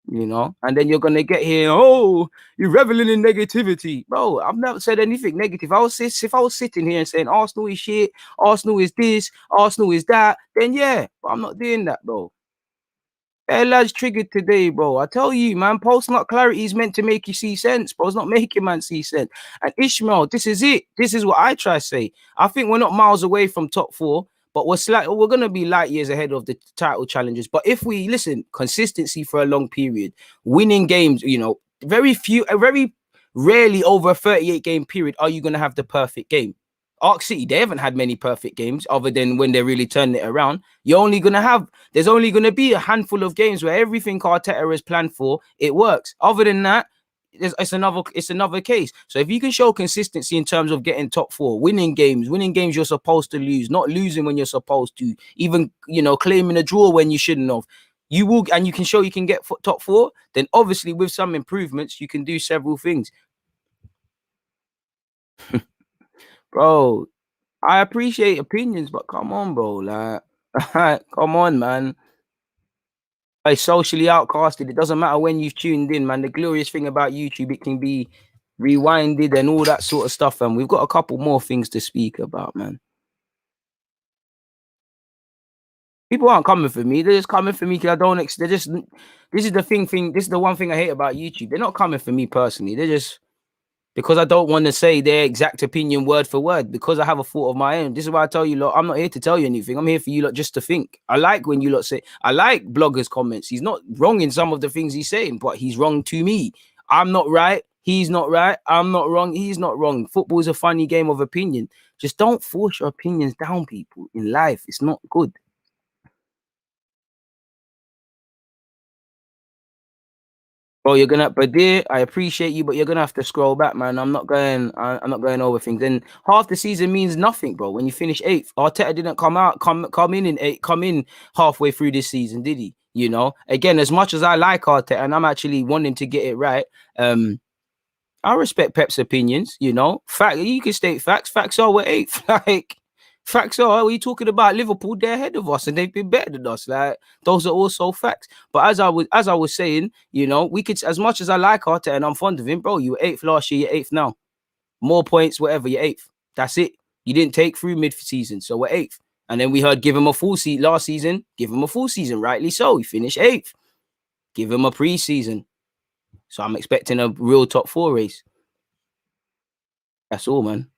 You know, and then you're gonna get here. Oh, you're reveling in negativity, bro. I've never said anything negative. If I was sitting here and saying Arsenal is shit, Arsenal is this, Arsenal is that, then yeah, but I'm not doing that, bro. Hey, lads, triggered today, bro. I tell you, man, post-nut clarity is meant to make you see sense, bro. It's not making man see sense. And Ishmael, this is it. This is what I try to say. I think we're not miles away from top four, but we're gonna be light years ahead of the title challenges. But if we listen, consistency for a long period, winning games, you know, very rarely over a 38 game period are you gonna have the perfect game. Arc City, they haven't had many perfect games other than when they're really turning it around. There's only going to be a handful of games where everything Arteta has planned for, it works. Other than that, it's another case. So if you can show consistency in terms of getting top four, winning games you're supposed to lose, not losing when you're supposed to, even, you know, claiming a draw when you shouldn't have, you will, and you can show you can get top four, then obviously with some improvements, you can do several things. Bro, I appreciate opinions, but come on, bro. Like, come on, man. It's socially outcasted. It doesn't matter when you've tuned in, man. The glorious thing about YouTube, it can be rewinded and all that sort of stuff. And we've got a couple more things to speak about, man. People aren't coming for me. They're just coming for me because this is the thing. This is the one thing I hate about YouTube. They're not coming for me personally. They're just because I don't want to say their exact opinion word for word because I have a thought of my own. This is why I tell you, lot, I'm not here to tell you anything. I'm here for you lot just to think. I like when you lot say, I like bloggers' comments. He's not wrong in some of the things he's saying, but he's wrong to me. I'm not right. He's not right. I'm not wrong. He's not wrong. Football is a funny game of opinion. Just don't force your opinions down people in life. It's not good. Bro, but dear, I appreciate you, but you're gonna have to scroll back, man. I'm not going over things. And half the season means nothing, bro. When you finish eighth, Arteta didn't come in halfway through this season, did he? You know, again, as much as I like Arteta and I'm actually wanting to get it right, I respect Pep's opinions. You know, you can state facts. Facts are we're eighth. Like, Facts are, we talking about Liverpool, they're ahead of us and they've been better than us. Like, those are also facts. But as I was saying, you know, we could, as much as I like Arteta and I'm fond of him, bro, you were 8th last year, you're 8th now. More points, whatever, you're 8th. That's it. You didn't take through mid-season, so we're 8th. And then we heard give him a full season last season, give him a full season, rightly so. He finished 8th. Give him a pre-season. So I'm expecting a real top 4 race. That's all, man.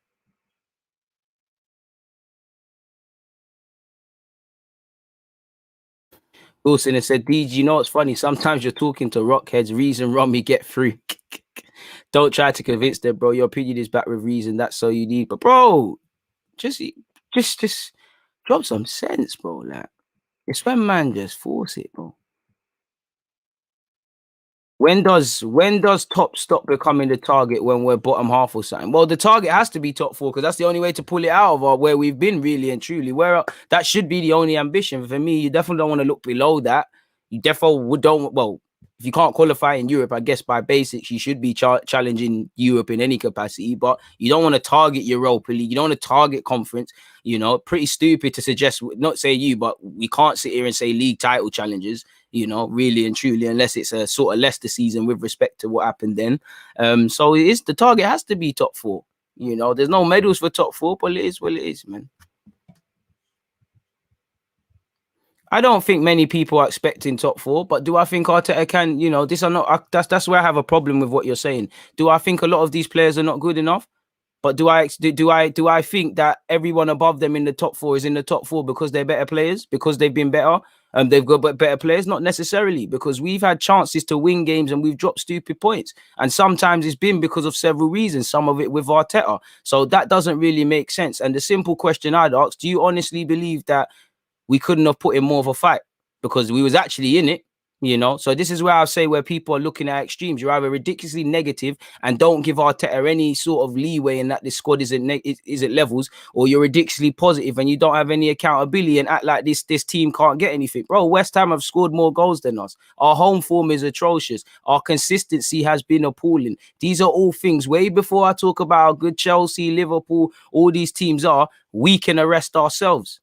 Wilson has said, DG, you know what's funny? Sometimes you're talking to rockheads, reason, Rummy, get through. Don't try to convince them, bro. Your opinion is back with reason. That's all you need. But, bro, just drop some sense, bro. Like, it's when man just force it, bro. When does top stop becoming the target when we're bottom half or something? Well, the target has to be top 4 because that's the only way to pull it out of where we've been really and truly. That should be the only ambition for me. You definitely don't want to look below that. You definitely don't. Well, if you can't qualify in Europe, I guess by basics you should be challenging Europe in any capacity. But you don't want to target Europa League. You don't want to target conference. You know, pretty stupid to suggest. Not say you, but we can't sit here and say league title challenges. You know, really and truly, unless it's a sort of Leicester season with respect to what happened then. So it is, the target has to be top 4. You know, there's no medals for top 4, but it is what it is, man. I don't think many people are expecting top 4, but do I think Arteta can, you know, that's where I have a problem with what you're saying. Do I think a lot of these players are not good enough? But do I think that everyone above them in the top 4 is in the top 4 because they're better players, because they've been better, and they've got better players? Not necessarily, because we've had chances to win games and we've dropped stupid points. And sometimes it's been because of several reasons, some of it with Arteta. So that doesn't really make sense. And the simple question I'd ask, do you honestly believe that we couldn't have put in more of a fight? Because we was actually in it. You know, so this is where I say where people are looking at extremes. You're either ridiculously negative and don't give Arteta any sort of leeway in that this squad isn't levels, or you're ridiculously positive and you don't have any accountability and act like this team can't get anything. Bro, West Ham have scored more goals than us. Our home form is atrocious. Our consistency has been appalling. These are all things way before I talk about how good Chelsea, Liverpool, all these teams are. We can arrest ourselves.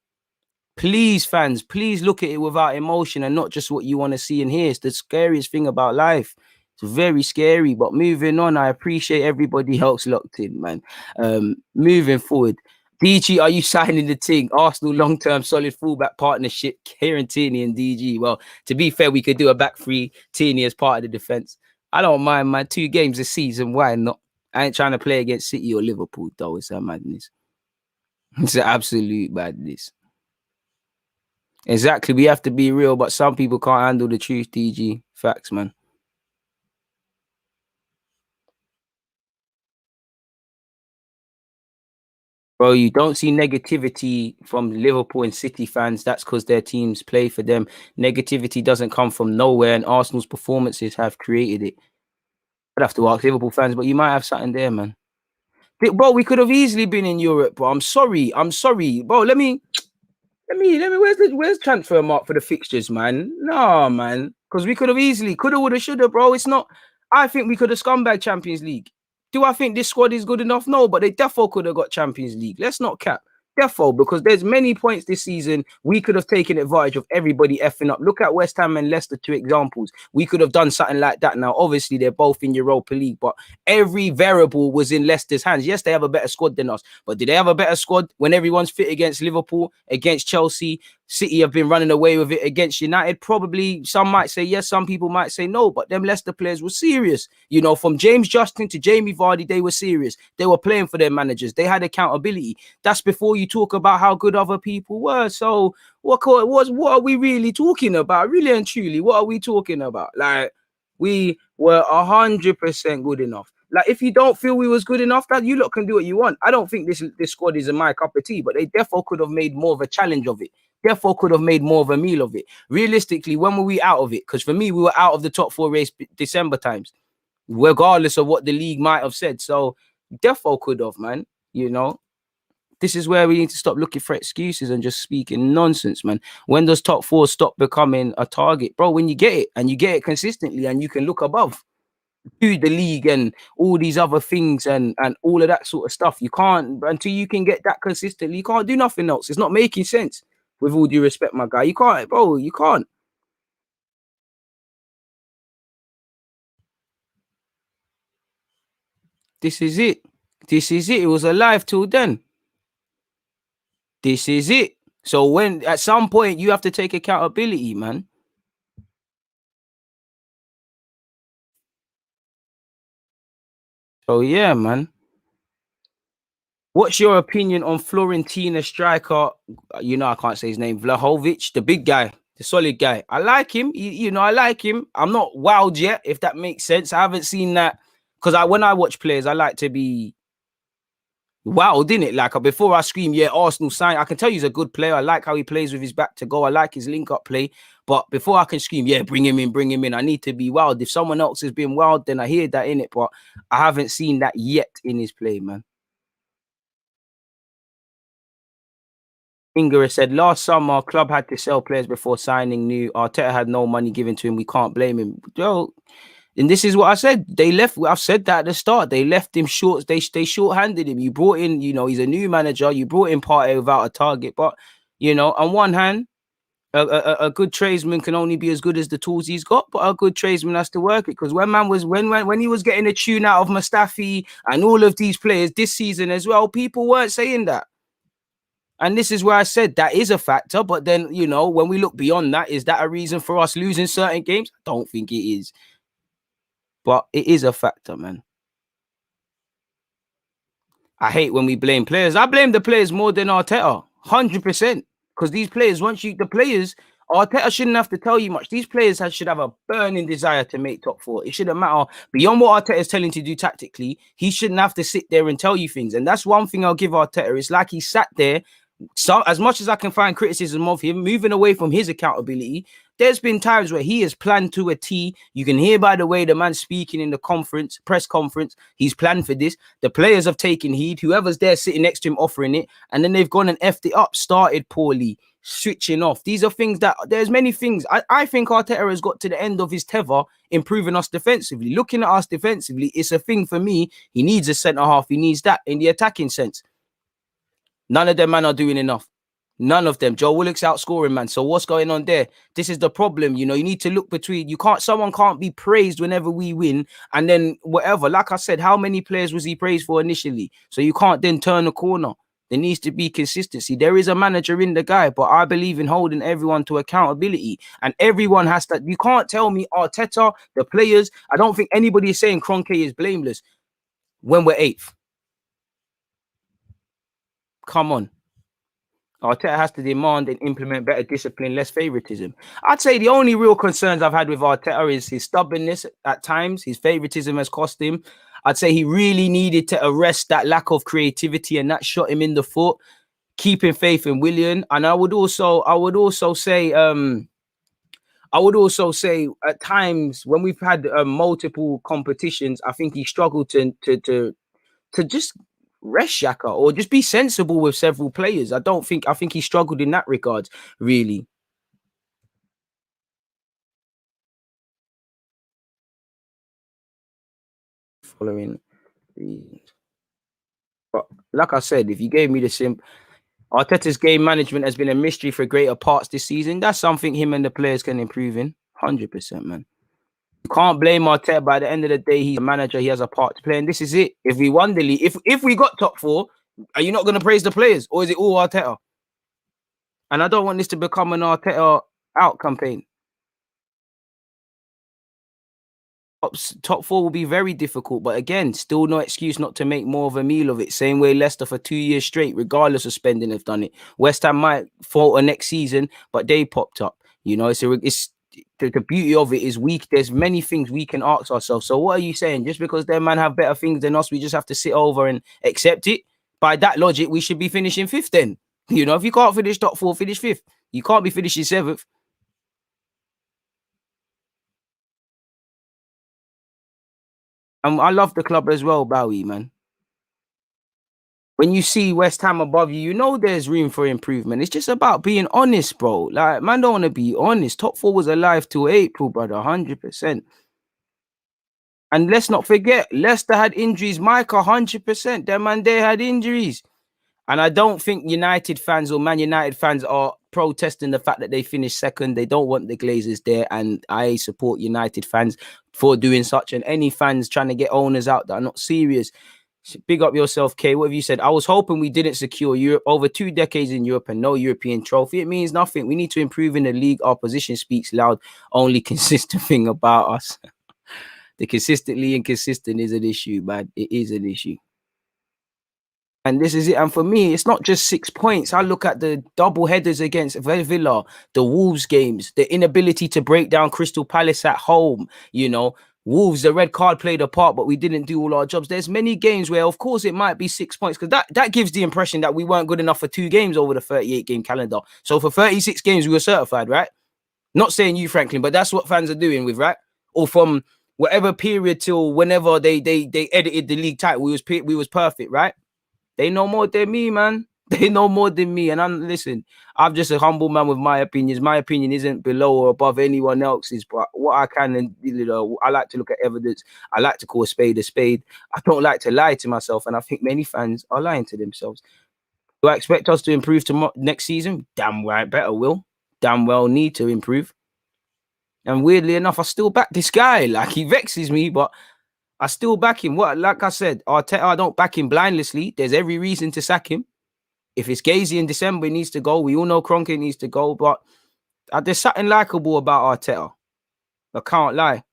Please, fans, please look at it without emotion and not just what you want to see and hear. It's the scariest thing about life. It's very scary. But moving on, I appreciate everybody else locked in, man. Moving forward, DG, are you signing the thing? Arsenal long-term solid fullback partnership, Kieran Tierney and DG. Well, to be fair, we could do a back three, Tierney as part of the defense. I don't mind, man. 2 games a season, why not? I ain't trying to play against City or Liverpool, though. It's a madness. It's an absolute madness. Exactly. We have to be real, but some people can't handle the truth, DG. Facts, man. Bro, you don't see negativity from Liverpool and City fans. That's because their teams play for them. Negativity doesn't come from nowhere, and Arsenal's performances have created it. I'd have to ask Liverpool fans, but you might have something there, man. Bro, we could have easily been in Europe, bro. I'm sorry. Bro, let me where's transfer mark for the fixtures, man? No, man. Because we could have easily, coulda, woulda, shoulda, bro. It's not. I think we could have scumbag Champions League. Do I think this squad is good enough? No, but they defo could have got Champions League. Let's not cap. Defo, because there's many points this season we could have taken advantage of everybody effing up. Look at West Ham and Leicester, 2 examples. We could have done something like that. Now, obviously, they're both in Europa League, but every variable was in Leicester's hands. Yes, they have a better squad than us, but did they have a better squad when everyone's fit against Liverpool, against Chelsea? City have been running away with it against United. Probably some might say yes, some people might say no, but them Leicester players were serious. You know, from James Justin to Jamie Vardy, they were serious. They were playing for their managers. They had accountability. That's before you talk about how good other people were. So what are we really talking about? Really and truly, what are we talking about? Like, we were 100% good enough. Like, if you don't feel we was good enough, that you lot can do what you want. I don't think this squad is my cup of tea, but they definitely could have made more of a challenge of it. Therefore, could have made more of a meal of it. Realistically, when were we out of it? Because for me, we were out of the top 4 race December times, regardless of what the league might have said. So, defo could have, man. You know, this is where we need to stop looking for excuses and just speaking nonsense, man. When does top 4 stop becoming a target, bro? When you get it and you get it consistently and you can look above. do the league and all these other things and all of that sort of stuff. You can't until you can get that consistently. You can't do nothing else. It's not making sense. With all due respect, my guy, you can't, bro. You can't. This is it. This is it. It was alive till then. This is it. So when at some point you have to take accountability, man. So yeah, man. What's your opinion on Florentina striker? You know, I can't say his name. Vlahovic, the big guy, the solid guy. I like him. You know, I like him. I'm not wowed yet, if that makes sense. I haven't seen that because when I watch players, I like to be wowed, didn't it? Like before I scream, yeah, Arsenal sign. I can tell you he's a good player. I like how he plays with his back to go. I like his link-up play. But before I can scream, yeah, bring him in, bring him in, I need to be wowed. If someone else has been wowed, then I hear that in it. But I haven't seen that yet in his play, man. Inger said last summer, club had to sell players before signing new. Arteta had no money given to him. We can't blame him. Yo, and this is what I said. They left. I've said that at the start. They left him short. They short-handed him. You brought in, you know, he's a new manager. You brought in Partey without a target. But you know, on one hand, a good tradesman can only be as good as the tools he's got. But a good tradesman has to work it. Because when he was getting a tune out of Mustafi and all of these players this season as well, people weren't saying that. And this is where I said that is a factor. But then, you know, when we look beyond that, is that a reason for us losing certain games? I don't think it is. But it is a factor, man. I hate when we blame players. I blame the players more than Arteta, 100%. Because these players, Arteta shouldn't have to tell you much. These players should have a burning desire to make top four. It shouldn't matter. Beyond what Arteta is telling to do tactically, he shouldn't have to sit there and tell you things. And that's one thing I'll give Arteta. It's like he sat there. So as much as I can find criticism of him, moving away from his accountability, there's been times where he has planned to a T. You can hear by the way the man's speaking in the press conference, he's planned for this. The players have taken heed. Whoever's there sitting next to him offering it, and then they've gone and effed it up, started poorly, switching off. These are things that there's many things. I think Arteta has got to the end of his tether improving us defensively. Looking at us defensively, it's a thing for me. He needs a centre half. He needs that in the attacking sense. None of them man are doing enough. None of them. Joe Willock's outscoring, man. So what's going on there? This is the problem. You know, you need to look between. Someone can't be praised whenever we win, and then whatever. Like I said, how many players was he praised for initially? So you can't then turn the corner. There needs to be consistency. There is a manager in the guy, but I believe in holding everyone to accountability. And everyone has to. You can't tell me Arteta, the players. I don't think anybody is saying Kroenke is blameless when we're 8th. Come on. Arteta has to demand and implement better discipline, less favoritism. I'd say the only real concerns I've had with Arteta is his stubbornness at times. His favoritism has cost him. I'd say he really needed to arrest that lack of creativity, and that shot him in the foot. Keeping faith in Willian, and I would also say at times when we've had multiple competitions, I think he struggled to just rest Xhaka or just be sensible with several players. I think he struggled in that regard, really. Following the, but like I said, if you gave me the Arteta's game management has been a mystery for greater parts this season. That's something him and the players can improve in. 100%, man. You can't blame Arteta. By the end of the day, he's a manager. He has a part to play, and this is it. If we won the league, if we got top 4, are you not going to praise the players, or is it all Arteta? And I don't want this to become an Arteta out campaign. Top 4 will be very difficult, but again, still no excuse not to make more of a meal of it. Same way Leicester for 2 years straight, regardless of spending, have done it. West Ham might falter next season, but they popped up. You know, it's the beauty of it is there's many things we can ask ourselves. So what are you saying? Just because their man have better things than us, we just have to sit over and accept it? By that logic, we should be finishing 5th then. You know, if you can't finish top 4, finish 5th. You can't be finishing 7th. And I love the club as well, Bowie, man. When you see West Ham above you, you know there's room for improvement. It's just about being honest, bro. Like, man, don't want to be honest. Top 4 was alive till April, brother. 100%. And let's not forget, Leicester had injuries. Mike, 100%. Them man, they had injuries. And I don't think United fans or Man United fans are protesting the fact that they finished second. They don't want the Glazers there. And I support United fans for doing such. And any fans trying to get owners out that are not serious, big up yourself, Kay. What have you said? I was hoping we didn't secure Europe over 2 decades in Europe and no European trophy. It means nothing. We need to improve in the league. Our position speaks loud. Only consistent thing about us. The consistently inconsistent is an issue, man. It is an issue. And this is it. And for me, it's not just 6 points. I look at the double headers against Villa, the Wolves games, the inability to break down Crystal Palace at home. You know, Wolves, the red card played a part, but we didn't do all our jobs. There's many games where, of course, it might be 6 points because that gives the impression that we weren't good enough for 2 games over the 38-game calendar. So for 36 games, we were certified, right? Not saying you, Franklin, but that's what fans are doing with, right? Or from whatever period till whenever they edited the league title, we was perfect, right? They know more than me, man. They know more than me. And listen, I'm just a humble man with my opinions. My opinion isn't below or above anyone else's, but what I can, and you know, I like to look at evidence. I like to call a spade a spade. I don't like to lie to myself, and I think many fans are lying to themselves. Do I expect us to improve next season? Damn right, better will. Damn well need to improve. And weirdly enough, I still back this guy. Like, he vexes me, but I still back him. What, like I said, Arteta, I don't back him blindlessly. There's every reason to sack him. If it's Gazy in December, he needs to go. We all know Kroenke needs to go, but there's something likable about Arteta. I can't lie.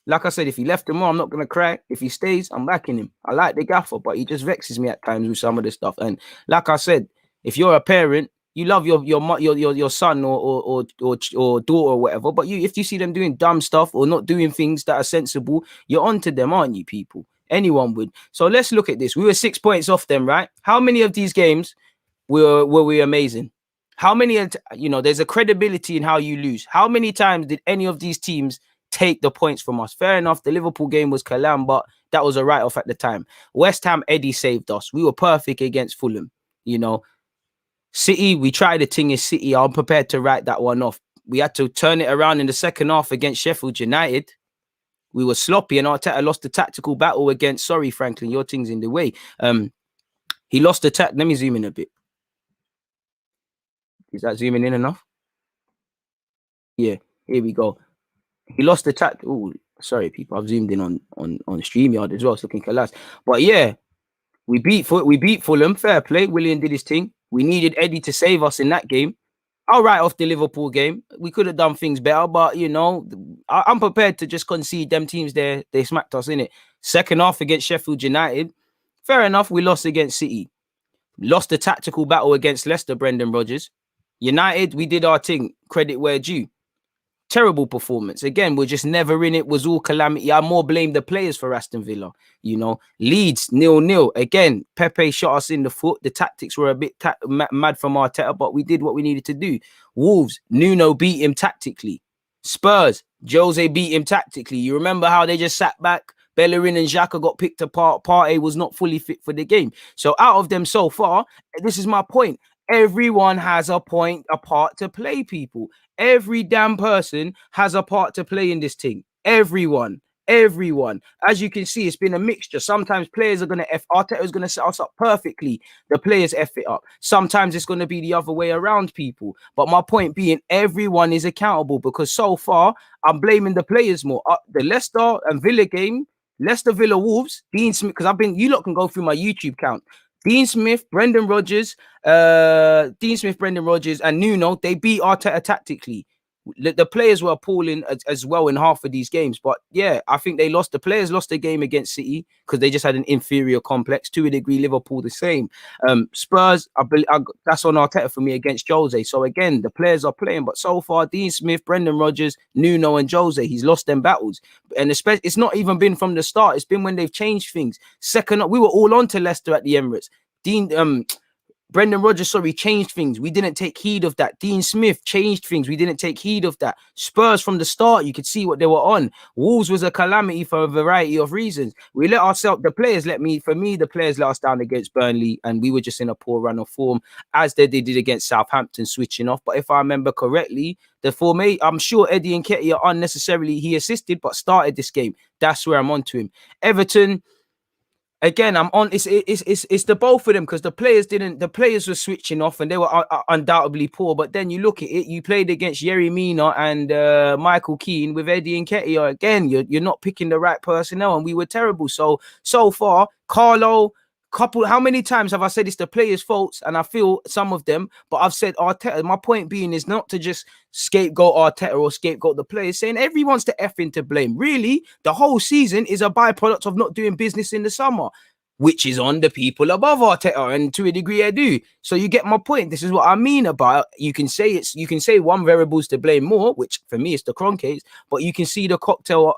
Like I said, if he left tomorrow, I'm not going to cry. If he stays, I'm backing him. I like the gaffer, but he just vexes me at times with some of the stuff. And like I said, if you're a parent, you love your son or daughter or whatever, but if you see them doing dumb stuff or not doing things that are sensible, you're onto them, aren't you, people? Anyone would. So let's look at this. We were 6 points off them, right? How many of these games were we amazing? How many, you know, there's a credibility in how you lose. How many times did any of these teams take the points from us? Fair enough, the Liverpool game was Kalam, but that was a write-off at the time. West Ham, Eddie saved us. We were perfect against Fulham, you know. City, we tried the thing in City. I'm prepared to write that one off. We had to turn it around in the second half against Sheffield United. We were sloppy, and Arteta lost the tactical battle against, sorry, Franklin, your thing's in the way. He lost the let me zoom in a bit. Is that zooming in enough? Yeah, here we go. He lost the oh, sorry, people. I've zoomed in on StreamYard as well, so can collapse. But yeah, we beat Fulham. Fair play. Willian did his thing. We needed Eddie to save us in that game. I'll write off the Liverpool game. We could have done things better, but you know, I'm prepared to just concede them teams there. They smacked us in it. Second half against Sheffield United. Fair enough. We lost against City. Lost the tactical battle against Leicester, Brendan Rodgers. United, we did our thing. Credit where due. Terrible performance. Again, we're just never in it. Was all calamity. I more blame the players for Aston Villa. You know, Leeds 0-0. Again, Pepe shot us in the foot. The tactics were a bit mad from Arteta, but we did what we needed to do. Wolves, Nuno beat him tactically. Spurs, Jose beat him tactically. You remember how they just sat back? Bellerin and Xhaka got picked apart. Partey was not fully fit for the game. So out of them so far, this is my point. Everyone has a part to play, people. Every damn person has a part to play in this thing. Everyone. As you can see, it's been a mixture. Sometimes players are going to Arteta is going to set us up perfectly. The players F it up. Sometimes it's going to be the other way around, people. But my point being, everyone is accountable because so far, I'm blaming the players more. The Leicester and Villa game, Leicester, Villa, Wolves, Dean Smith, because you lot can go through my YouTube count. Dean Smith, Brendan Rodgers, and Nuno, they beat Arteta tactically. The players were appalling as well in half of these games. But yeah, I think the players lost the game against City because they just had an inferior complex. To a degree, Liverpool the same. Spurs, that's on Arteta for me against Jose. So again, the players are playing. But so far, Dean Smith, Brendan Rodgers, Nuno and Jose, he's lost them battles. And especially, it's not even been from the start. It's been when they've changed things. Second, we were all on to Leicester at the Emirates. Brendan Rodgers, changed things. We didn't take heed of that. Dean Smith changed things. We didn't take heed of that. Spurs from the start, you could see what they were on. Wolves was a calamity for a variety of reasons. We let ourselves, the players let us down against Burnley, and we were just in a poor run of form, as they did against Southampton, switching off. But if I remember correctly, the formation, I'm sure Eddie Nketiah unnecessarily, he assisted, but started this game. That's where I'm on to him. Everton, again, I'm on. It's the both of them, because the players were switching off and they were undoubtedly poor. But then you look at it, you played against Yerry Mina and Michael Keane with Eddie Nketiah. Again, you're not picking the right personnel, and we were terrible. So far, Carlo. How many times have I said it's the players' faults? And I feel some of them, but I've said Arteta. My point being is not to just scapegoat Arteta or scapegoat the players, saying everyone's the effing to blame. Really, the whole season is a byproduct of not doing business in the summer, which is on the people above Arteta, and to a degree I do. So you get my point. This is what I mean about, you can say one variable is to blame more, which for me is the Kroenkes, but you can see the cocktail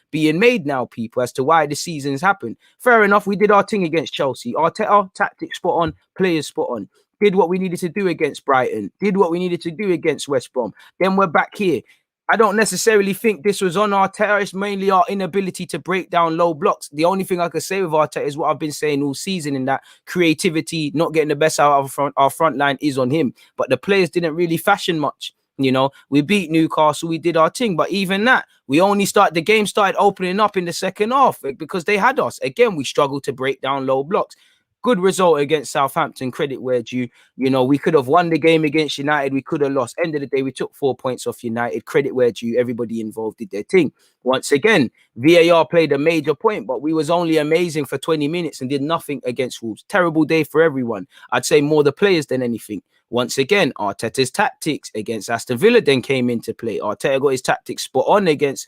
being made now, people, as to why the season's happened. Fair enough, we did our thing against Chelsea. Arteta, tactics spot on, players spot on. Did what we needed to do against Brighton. Did what we needed to do against West Brom. Then we're back here. I don't necessarily think this was on Arteta. It's mainly our inability to break down low blocks. The only thing I could say with Arteta is what I've been saying all season, in that creativity, not getting the best out of our front line, is on him. But the players didn't really fashion much. We beat Newcastle, we did our thing. But even that, the game started opening up in the second half because they had us. Again, we struggled to break down low blocks. Good result against Southampton, credit where due. We could have won the game against United. We could have lost. End of the day, we took 4 points off United. Credit where due. Everybody involved did their thing. Once again, VAR played a major point, but we was only amazing for 20 minutes and did nothing against Wolves. Terrible day for everyone. I'd say more the players than anything. Once again, Arteta's tactics against Aston Villa then came into play. Arteta got his tactics spot on against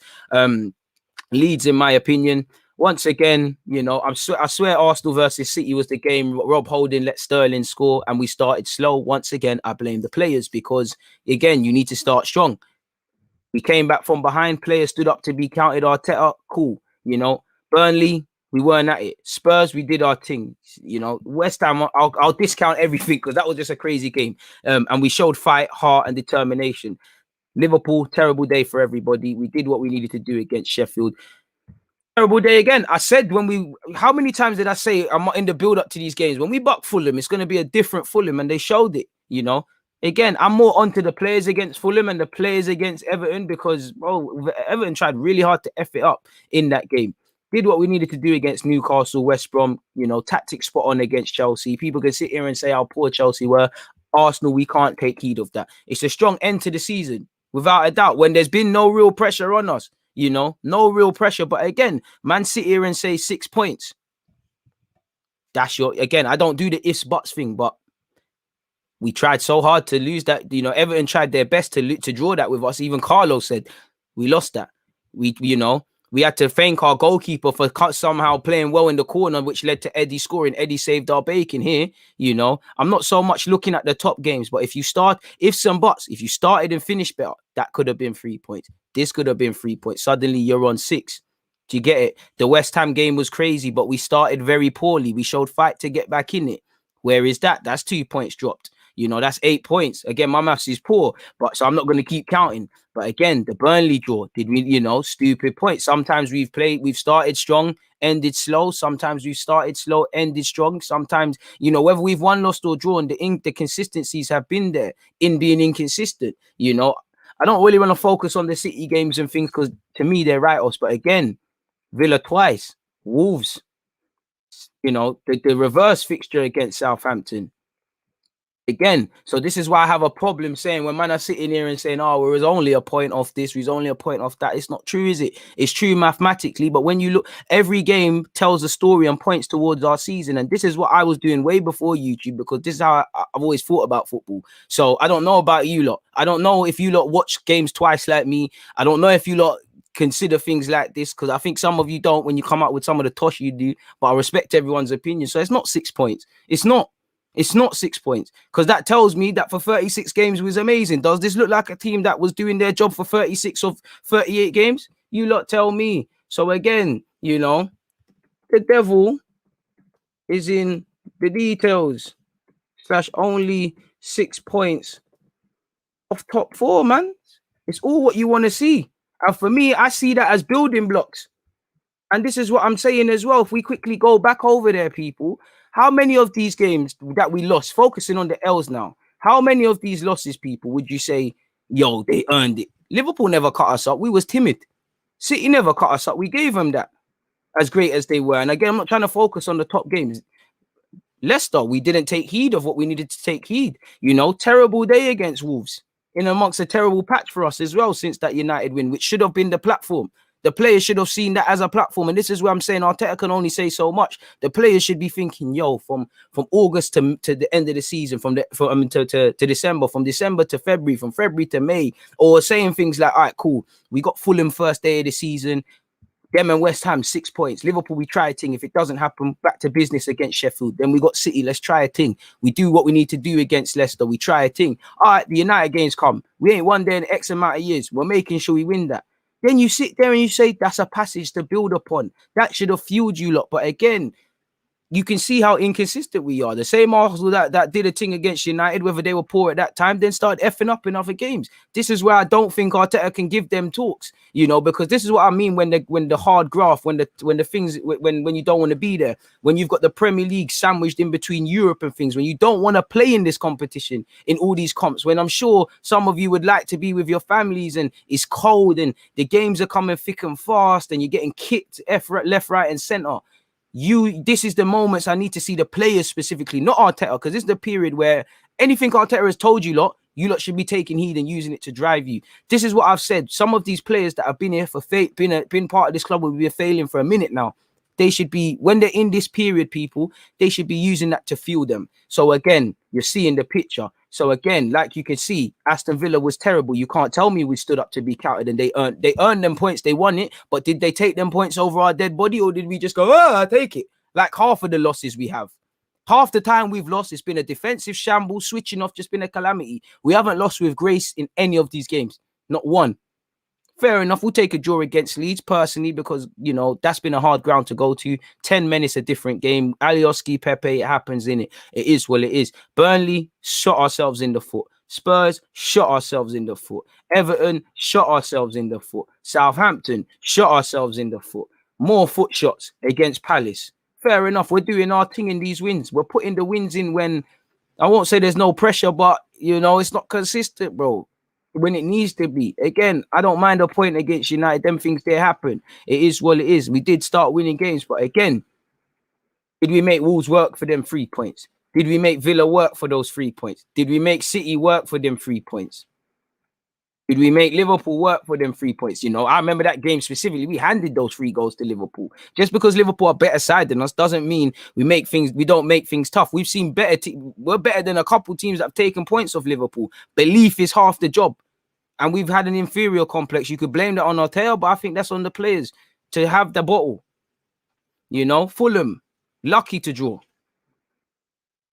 Leeds, in my opinion. Once again, I swear Arsenal versus City was the game. Rob Holding let Sterling score and we started slow. Once again, I blame the players, because, again, you need to start strong. We came back from behind. Players stood up to be counted. Arteta, cool. Burnley, we weren't at it. Spurs, we did our thing. West Ham, I'll discount everything because that was just a crazy game. And we showed fight, heart and determination. Liverpool, terrible day for everybody. We did what we needed to do against Sheffield. Terrible day again. I said how many times did I say I'm in the build up to these games? When we buck Fulham, it's going to be a different Fulham, and they showed it, Again, I'm more onto the players against Fulham and the players against Everton, because Everton tried really hard to F it up in that game. Did what we needed to do against Newcastle, West Brom, tactics spot on against Chelsea. People can sit here and say how poor Chelsea were. Arsenal, we can't take heed of that. It's a strong end to the season, without a doubt, when there's been no real pressure on us. No real pressure. But again, man, sit here and say 6 points. That's again, I don't do the ifs buts thing, but we tried so hard to lose that. Everton tried their best to draw that with us. Even Carlos said we lost that. We had to thank our goalkeeper for somehow playing well in the corner, which led to Eddie scoring. Eddie saved our bacon here. I'm not so much looking at the top games, but if you started and finished better, that could have been 3 points. This could have been 3 points. Suddenly you're on 6. Do you get it? The West Ham game was crazy, but we started very poorly. We showed fight to get back in it. Where is that? That's 2 points dropped. That's 8 points. Again, my maths is poor, but so I'm not going to keep counting. But again, the Burnley draw, did we, stupid points. Sometimes we've started strong, ended slow. Sometimes we've started slow, ended strong. Sometimes, whether we've won, lost or drawn, the consistencies have been there in being inconsistent. I don't really want to focus on the City games and things, because to me, they're write-offs. But again, Villa twice, Wolves, the reverse fixture against Southampton. Again, so this is why I have a problem saying, when man are sitting here and saying, oh, we're only a point off this, we're only a point off that. It's not true, is it? It's true mathematically, but when you look, every game tells a story and points towards our season. And this is what I was doing way before YouTube, because this is how I've always thought about football. So I don't know about you lot. I don't know if you lot watch games twice like me. I don't know if you lot consider things like this, because I think some of you don't when you come out with some of the tosh you do, but I respect everyone's opinion. So it's not 6 points. It's not 6 points, because that tells me that for 36 games was amazing. Does this look like a team that was doing their job for 36 of 38 games? You lot tell me. So again, the devil is in the details. / only 6 points off top 4, man. It's all what you want to see. And for me, I see that as building blocks. And this is what I'm saying as well. If we quickly go back over there, people, how many of these games that we lost, focusing on the L's now, how many of these losses, people, would you say, yo, they earned it? Liverpool never cut us up. We was timid. City never cut us up. We gave them that, as great as they were. And again, I'm not trying to focus on the top games. Leicester, we didn't take heed of what we needed to take heed. You know, terrible day against Wolves, in amongst a terrible patch for us as well since that United win, which should have been the platform. The players should have seen that as a platform. And this is where I'm saying Arteta can only say so much. The players should be thinking, yo, from August to the end of the season, to December, from December to February, from February to May, or saying things like, all right, cool, we got Fulham first day of the season. Them and West Ham, 6 points. Liverpool, we try a thing. If it doesn't happen, back to business against Sheffield. Then we got City. Let's try a thing. We do what we need to do against Leicester. We try a thing. All right, the United games come. We ain't won there in X amount of years. We're making sure we win that. Then you sit there and you say, that's a passage to build upon. That should have fueled you lot. But again, you can see how inconsistent we are. The same Arsenal that did a thing against United, whether they were poor at that time, then started effing up in other games. This is where I don't think Arteta can give them talks, you know, because this is what I mean when the hard graft, when the things when you don't want to be there, when you've got the Premier League sandwiched in between Europe and things, when you don't want to play in this competition, in all these comps, when I'm sure some of you would like to be with your families and it's cold and the games are coming thick and fast and you're getting kicked left, right, and center. This is the moments I need to see the players specifically, not Arteta, because this is the period where anything Arteta has told you lot should be taking heed and using it to drive you. This is what I've said. Some of these players that have been here for been part of this club will be failing for a minute now. They should be, when they're in this period, people, they should be using that to fuel them. So again, you're seeing the picture. So again, like you can see, Aston Villa was terrible. You can't tell me we stood up to be counted and they earned them points. They won it. But did they take them points over our dead body, or did we just go, I take it? Like half of the losses we have. Half the time we've lost, it's been a defensive shambles, switching off, just been a calamity. We haven't lost with grace in any of these games. Not one. Fair enough. We'll take a draw against Leeds personally because, you know, that's been a hard ground to go to. 10 men is a different game. Alioski, Pepe, it happens in it. It is what it is. Burnley, shot ourselves in the foot. Spurs, shot ourselves in the foot. Everton, shot ourselves in the foot. Southampton, shot ourselves in the foot. More foot shots against Palace. Fair enough. We're doing our thing in these wins. We're putting the wins in when, I won't say there's no pressure, but, you know, it's not consistent, bro. When it needs to be. Again, I don't mind a point against United. Them things, they happen. It is what it is. We did start winning games, but again, did we make Wolves work for them 3 points? Did we make Villa work for those 3 points? Did we make City work for them 3 points? Did we make Liverpool work for them 3 points? You know, I remember that game specifically. We handed those 3 goals to Liverpool. Just because Liverpool are better side than us doesn't mean we don't make things tough. We've seen better. We're better than a couple teams that have taken points off Liverpool. Belief is half the job. And we've had an inferior complex. You could blame that on Arteta, but I think that's on the players to have the bottle. You know, Fulham, lucky to draw.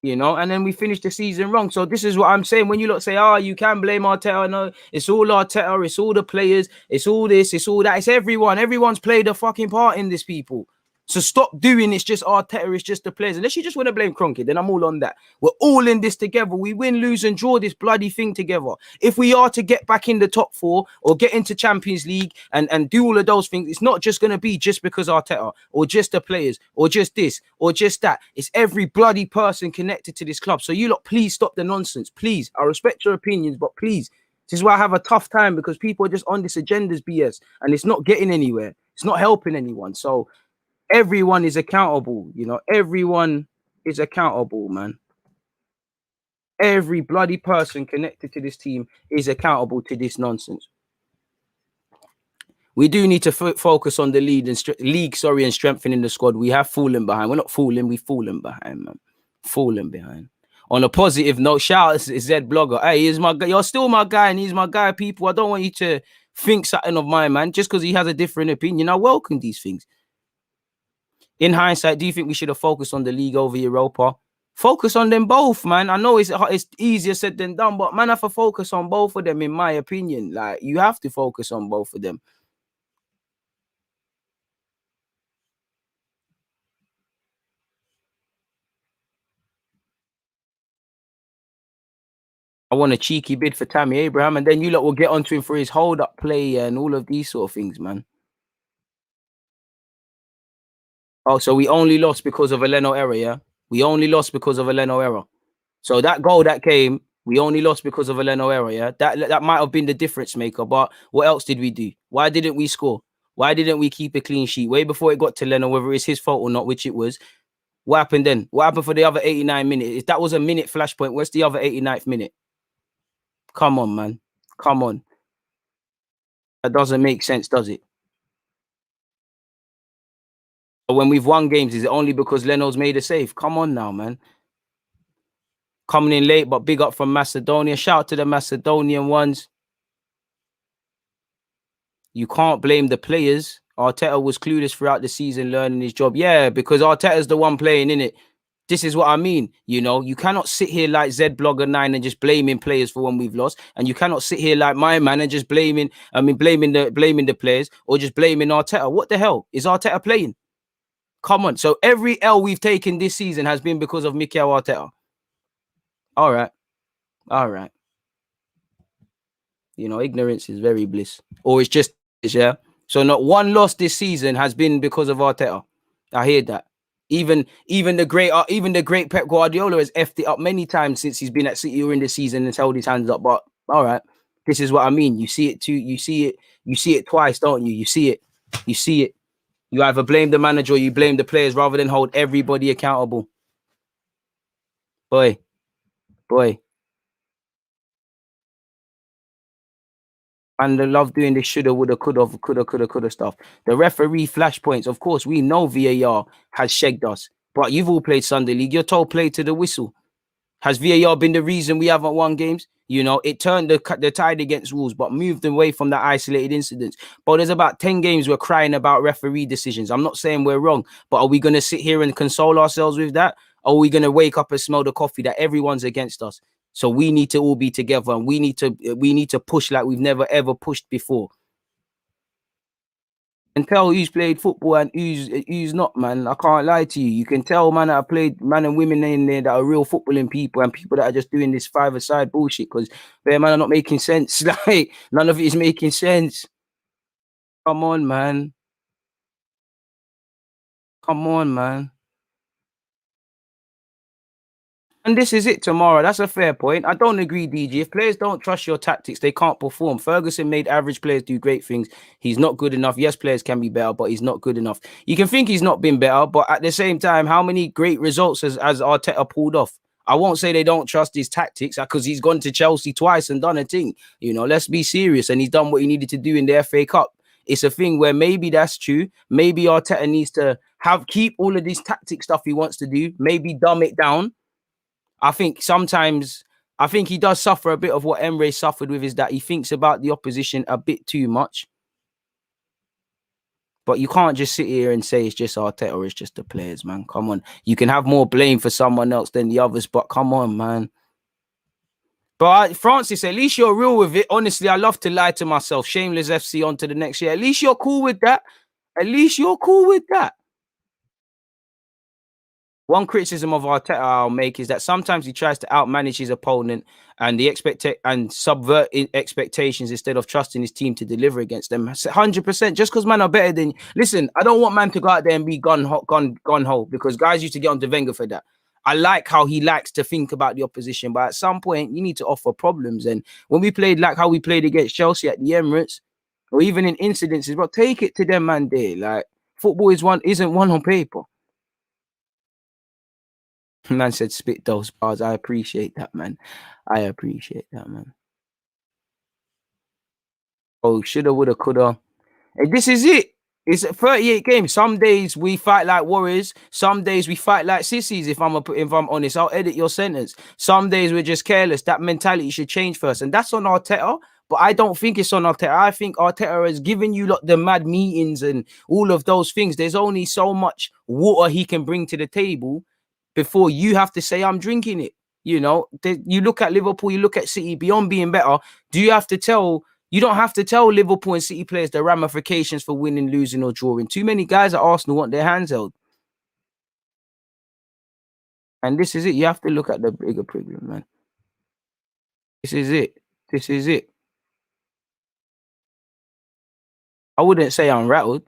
You know, and then we finished the season wrong. So this is what I'm saying. When you lot say, you can blame Arteta. No, it's all Arteta. It's all the players. It's all this. It's all that. It's everyone. Everyone's played a fucking part in this, people. So stop doing it's just Arteta, it's just the players. Unless you just want to blame Kroenke, then I'm all on that. We're all in this together. We win, lose, and draw this bloody thing together. If we are to get back in the top 4 or get into Champions League and do all of those things, it's not just going to be just because Arteta or just the players or just this or just that. It's every bloody person connected to this club. So you lot, please stop the nonsense. Please. I respect your opinions, but please. This is why I have a tough time, because people are just on this agenda's BS and it's not getting anywhere. It's not helping anyone. So everyone is accountable, you know. Everyone is accountable, man. Every bloody person connected to this team is accountable to this nonsense. We do need to focus on the league and strengthening the squad. We have fallen behind. We're not falling, we've fallen behind, man. Fallen behind. On a positive note, shout out to Zed Blogger. Hey, he's my guy. You're still my guy, and he's my guy, people. I don't want you to think something of mine, man, just because he has a different opinion. I welcome these things. In hindsight, do you think we should have focused on the league over Europa? Focus on them both, man. I know it's easier said than done, but man, I have to focus on both of them, in my opinion. Like, you have to focus on both of them. I want a cheeky bid for Tammy Abraham, and then you lot will get onto him for his hold-up play and all of these sort of things, man. Oh, so we only lost because of a Leno error, yeah? We only lost because of a Leno error. So that goal that came, we only lost because of a Leno error, yeah? That might have been the difference maker, but what else did we do? Why didn't we score? Why didn't we keep a clean sheet? Way before it got to Leno, whether it's his fault or not, which it was. What happened then? What happened for the other 89 minutes? If that was a minute flashpoint, where's the other 89th minute? Come on, man. Come on. That doesn't make sense, does it? When we've won games, is it only because Leno's made a save? Come on now, man. Coming in late, but big up from Macedonia. Shout out to the Macedonian ones. You can't blame the players. Arteta was clueless throughout the season learning his job. Yeah, because Arteta's the one playing in it. This is what I mean. You know, you cannot sit here like ZBlogger9 and just blaming players for when we've lost. And you cannot sit here like my man and just blaming the players or just blaming Arteta. What the hell? Is Arteta playing? Come on. So every L we've taken this season has been because of Mikel Arteta. All right. All right. You know, ignorance is very bliss. Or it's just, yeah. So not one loss this season has been because of Arteta. I hear that. Even the great Pep Guardiola has effed it up many times since he's been at City during the season and held his hands up. But all right, this is what I mean. You see it too. You see it twice, don't you? You see it. You see it. You either blame the manager or you blame the players rather than hold everybody accountable. Boy. And they love doing this shoulda, woulda, coulda stuff. The referee flashpoints, of course, we know VAR has shagged us, but you've all played Sunday League. You're told play to the whistle. Has VAR been the reason we haven't won games? You know, it turned the tide against Wolves, but moved away from that isolated incidents. But there's about 10 games we're crying about referee decisions. I'm not saying we're wrong, but are we going to sit here and console ourselves with that? Or are we going to wake up and smell the coffee that everyone's against us? So we need to all be together and we need to push like we've never ever pushed before. And tell who's played football and who's not, man. I can't lie to you. You can tell, man, that I played man and women in there that are real footballing people and people that are just doing this five-a-side bullshit because they, man, are not making sense. Like, none of it is making sense. Come on, man. Come on, man. And this is it tomorrow. That's a fair point. I don't agree, DG. If players don't trust your tactics, they can't perform. Ferguson made average players do great things. He's not good enough. Yes, players can be better, but he's not good enough. You can think he's not been better, but at the same time, how many great results has Arteta pulled off? I won't say they don't trust his tactics because he's gone to Chelsea twice and done a thing. You know, let's be serious. And he's done what he needed to do in the FA Cup. It's a thing where maybe that's true. Maybe Arteta needs to keep all of this tactic stuff he wants to do, maybe dumb it down. I think sometimes he does suffer a bit of what Emre suffered with, is that he thinks about the opposition a bit too much. But you can't just sit here and say it's just Arteta or it's just the players, man. Come on. You can have more blame for someone else than the others, but come on, man. But Francis, at least you're real with it. Honestly, I love to lie to myself. Shameless FC on to the next year. At least you're cool with that. At least you're cool with that. One criticism of Arteta I'll make is that sometimes he tries to outmanage his opponent and subvert expectations instead of trusting his team to deliver against them. 100%. Just because man are better than you. Listen, I don't want man to go out there and be gun ho, because guys used to get onto Wenger for that. I like how he likes to think about the opposition, but at some point you need to offer problems. And when we played like how we played against Chelsea at the Emirates, or even in incidences, but take it to them, man. There, like football isn't one on paper. Man said spit those bars. I appreciate that, man. I appreciate that, man. Oh, shoulda, woulda, coulda. And this is it. It's 38 games. Some days we fight like warriors. Some days we fight like sissies. If I'm honest, I'll edit your sentence. Some days we're just careless. That mentality should change first, and that's on Arteta. But I don't think it's on Arteta. I think Arteta has given you the mad meetings and all of those things. There's only so much water he can bring to the table before you have to say, I'm drinking it. You know, you look at Liverpool, you look at City, beyond being better. You don't have to tell Liverpool and City players the ramifications for winning, losing, or drawing. Too many guys at Arsenal want their hands held. And this is it. You have to look at the bigger picture, man. This is it. This is it. I wouldn't say I'm rattled.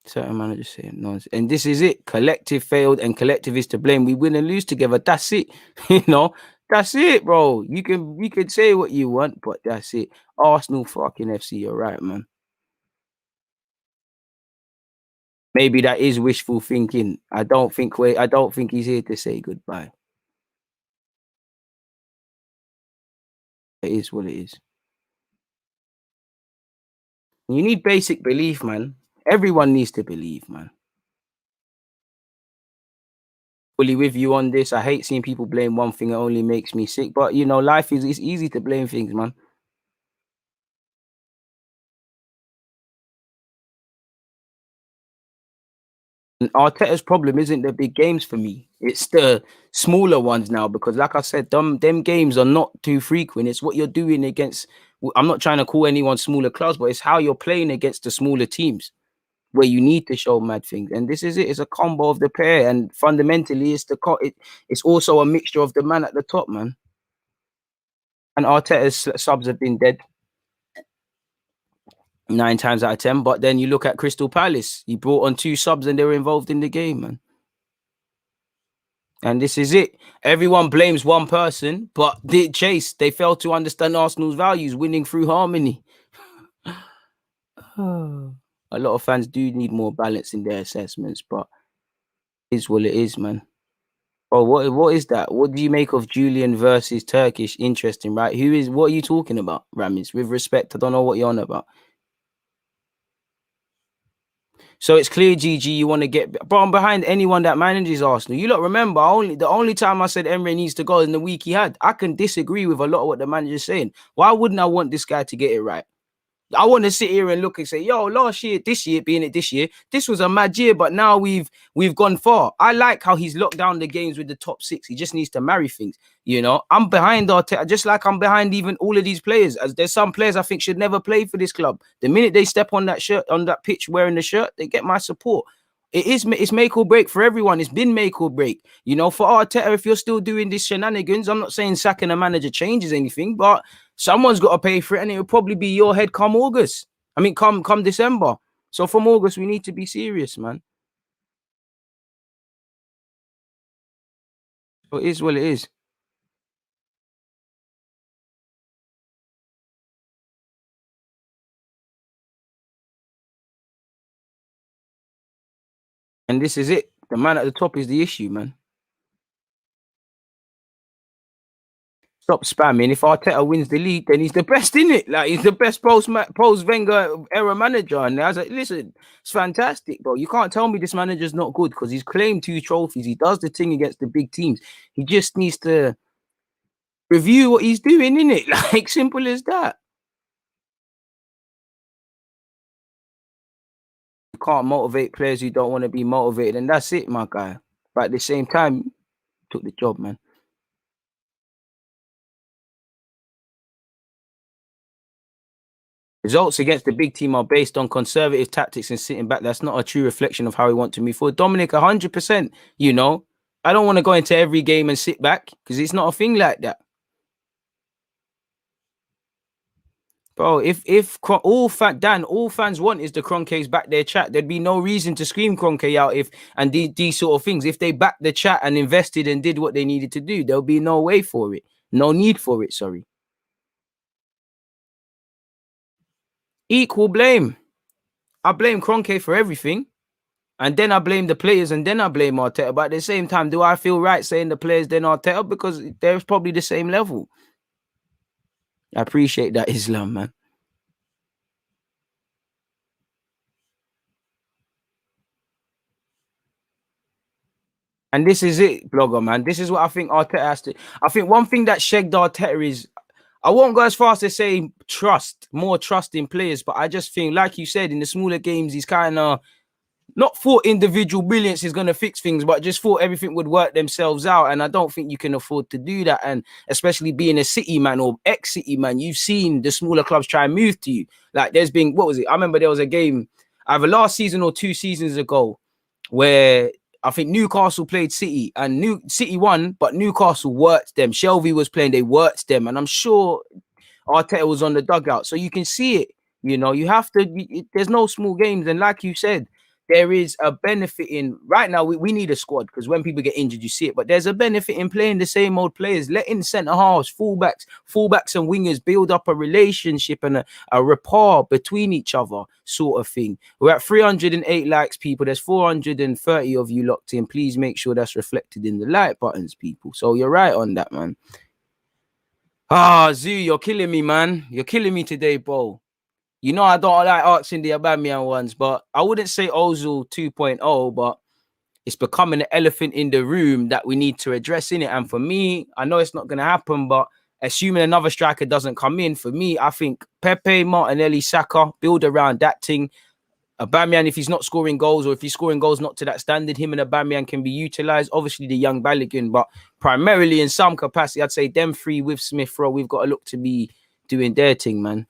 Certain managers say nonsense. And this is it. Collective failed and collective is to blame. We win and lose together. That's it. You know, that's it, bro. You can say what you want, but that's it. Arsenal fucking FC, you're right, man. Maybe that is wishful thinking. I don't think he's here to say goodbye. It is what it is. You need basic belief, man. Everyone needs to believe, man. Fully with you on this. I hate seeing people blame one thing. It only makes me sick. But you know, life is it's easy to blame things, man. And Arteta's problem isn't the big games for me. It's the smaller ones now because, like I said, them games are not too frequent. It's what you're doing against. I'm not trying to call anyone smaller clubs, but it's how you're playing against the smaller teams where you need to show mad things. And this is it. It's a combo of the pair, and fundamentally, it's also a mixture of the man at the top, man. And Arteta's subs have been dead 9 times out of 10. But then you look at Crystal Palace. He brought on 2 subs and they were involved in the game, man. And this is it. Everyone blames one person, but they failed to understand Arsenal's values, winning through harmony. A lot of fans do need more balance in their assessments, but it is what it is, man. Oh, what is that? What do you make of Julian versus Turkish? Interesting, right? What are you talking about, Ramis? With respect, I don't know what you're on about. So it's clear, GG, you want to get, but I'm behind anyone that manages Arsenal. You lot remember, the only time I said Emre needs to go in the week he had. I can disagree with a lot of what the manager's saying. Why wouldn't I want this guy to get it right? I want to sit here and look and say, yo, last year, this year, this was a mad year, but now we've gone far. I like how he's locked down the games with the top 6. He just needs to marry things. You know, I'm behind Arteta, just like I'm behind even all of these players. As there's some players I think should never play for this club. The minute they step on that pitch wearing the shirt, they get my support. It's make or break for everyone. It's been make or break. You know, for Arteta, if you're still doing this shenanigans, I'm not saying sacking a manager changes anything, but someone's got to pay for it, and it will probably be your head come August. I mean, come December. So from August, we need to be serious, man. So it is what it is. And this is it. The man at the top is the issue, man. Stop spamming. If Arteta wins the league, then he's the best in it. Like he's the best post Wenger era manager. And I was like, listen, it's fantastic, bro. You can't tell me this manager's not good because he's claimed 2 trophies. He does the thing against the big teams. He just needs to review what he's doing, in it. Like simple as that. You can't motivate players who don't want to be motivated, and that's it, my guy. But at the same time, took the job, man. Results against the big team are based on conservative tactics and sitting back. That's not a true reflection of how we want to move forward. Dominic, 100%, you know, I don't want to go into every game and sit back because it's not a thing like that. Bro, if all fans want is the Kroenkes back their chat, there'd be no reason to scream Kroenke out and these sort of things. If they backed the chat and invested and did what they needed to do, there'll be no way for it. No need for it, sorry. Equal blame. I blame Kroenke for everything. And then I blame the players and then I blame Arteta. But at the same time, do I feel right saying the players then Arteta? Because they're probably the same level. I appreciate that, Islam, man. And this is it, blogger, man. This is what I think Arteta has to. I think one thing that shagged Arteta is, I won't go as far as to say more trust in players, but I just think, like you said, in the smaller games, he's kind of not thought individual brilliance is going to fix things, but just thought everything would work themselves out. And I don't think you can afford to do that. And especially being a City man or ex-City man, you've seen the smaller clubs try and move to you. Like there's been, what was it? I remember there was a game, either last season or 2 seasons ago, where I think Newcastle played City and City won, but Newcastle worked them. Shelby was playing, they worked them, and I'm sure Arteta was on the dugout, so you can see it. You know, you have to. There's no small games, and like you said, there is a benefit in right now. We need a squad because when people get injured, you see it. But there's a benefit in playing the same old players, letting centre halves, fullbacks, and wingers build up a relationship and a rapport between each other, sort of thing. We're at 308 likes, people. There's 430 of you locked in. Please make sure that's reflected in the like buttons, people. So you're right on that, man. Ah, Zoo, you're killing me, man. You're killing me today, bro. You know I don't like asking the Aubameyang ones, but I wouldn't say Ozil 2.0, but it's becoming an elephant in the room that we need to address in it. And for me, I know it's not going to happen, but assuming another striker doesn't come in, for me, I think Pepe, Martinelli, Saka, build around that thing. Aubameyang, if he's not scoring goals or if he's scoring goals not to that standard, him and Aubameyang can be utilised. Obviously, the young Balogun, but primarily in some capacity, I'd say them three with Smith Rowe, we've got to look to be doing their thing, man.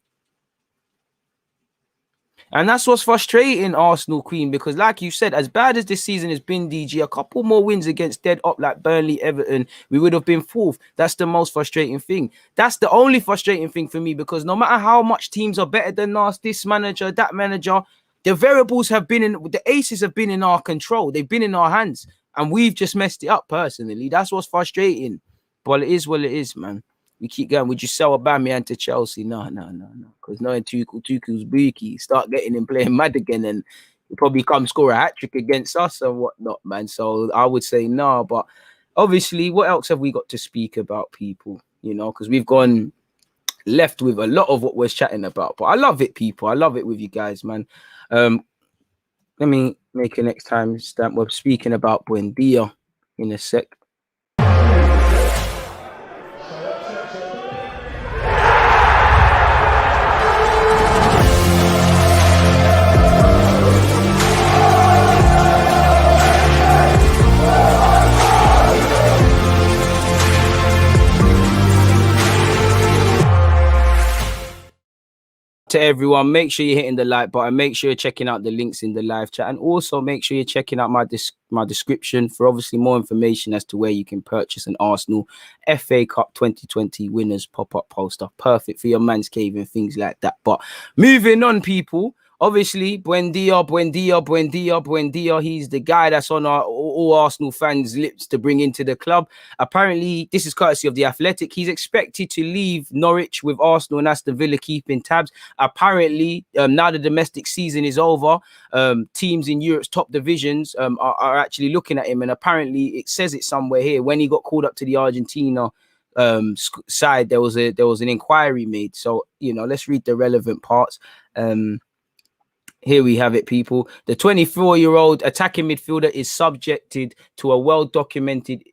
And that's what's frustrating, Arsenal Queen, because like you said, as bad as this season has been, DG, a couple more wins against dead up like Burnley, Everton, we would have been fourth. That's the most frustrating thing. That's the only frustrating thing for me, because no matter how much teams are better than us, this manager, that manager, the variables have been in, the aces have been in our control. They've been in our hands, and we've just messed it up personally. That's what's frustrating. But it is what it is, man. We keep going. Would you sell Aubameyang to Chelsea? No. Because knowing Tuchel's bookie, start getting him playing mad again, and he'll probably come score a hat-trick against us and whatnot, man. So I would say no. But obviously, what else have we got to speak about, people? You know, because we've gone left with a lot of what we're chatting about. But I love it, people. I love it with you guys, man. Let me make a next time stamp. We're speaking about Buendia in a sec. To everyone, make sure you're hitting the like button, make sure you're checking out the links in the live chat, and also make sure you're checking out my description for obviously more information as to where you can purchase an Arsenal FA Cup 2020 winners pop-up poster, perfect for your man's cave and things like that. But moving on, people, obviously Buendia, he's the guy that's on all Arsenal fans' lips to bring into the club. Apparently, this is courtesy of The Athletic. He's expected to leave Norwich with Arsenal and Aston Villa keeping tabs. Apparently, now the domestic season is over, teams in Europe's top divisions are actually looking at him, and apparently it says it somewhere here. When he got called up to the Argentina side, there was an inquiry made. So, you know, let's read the relevant parts. Here we have it, people. The 24-year-old attacking midfielder is subjected to a well-documented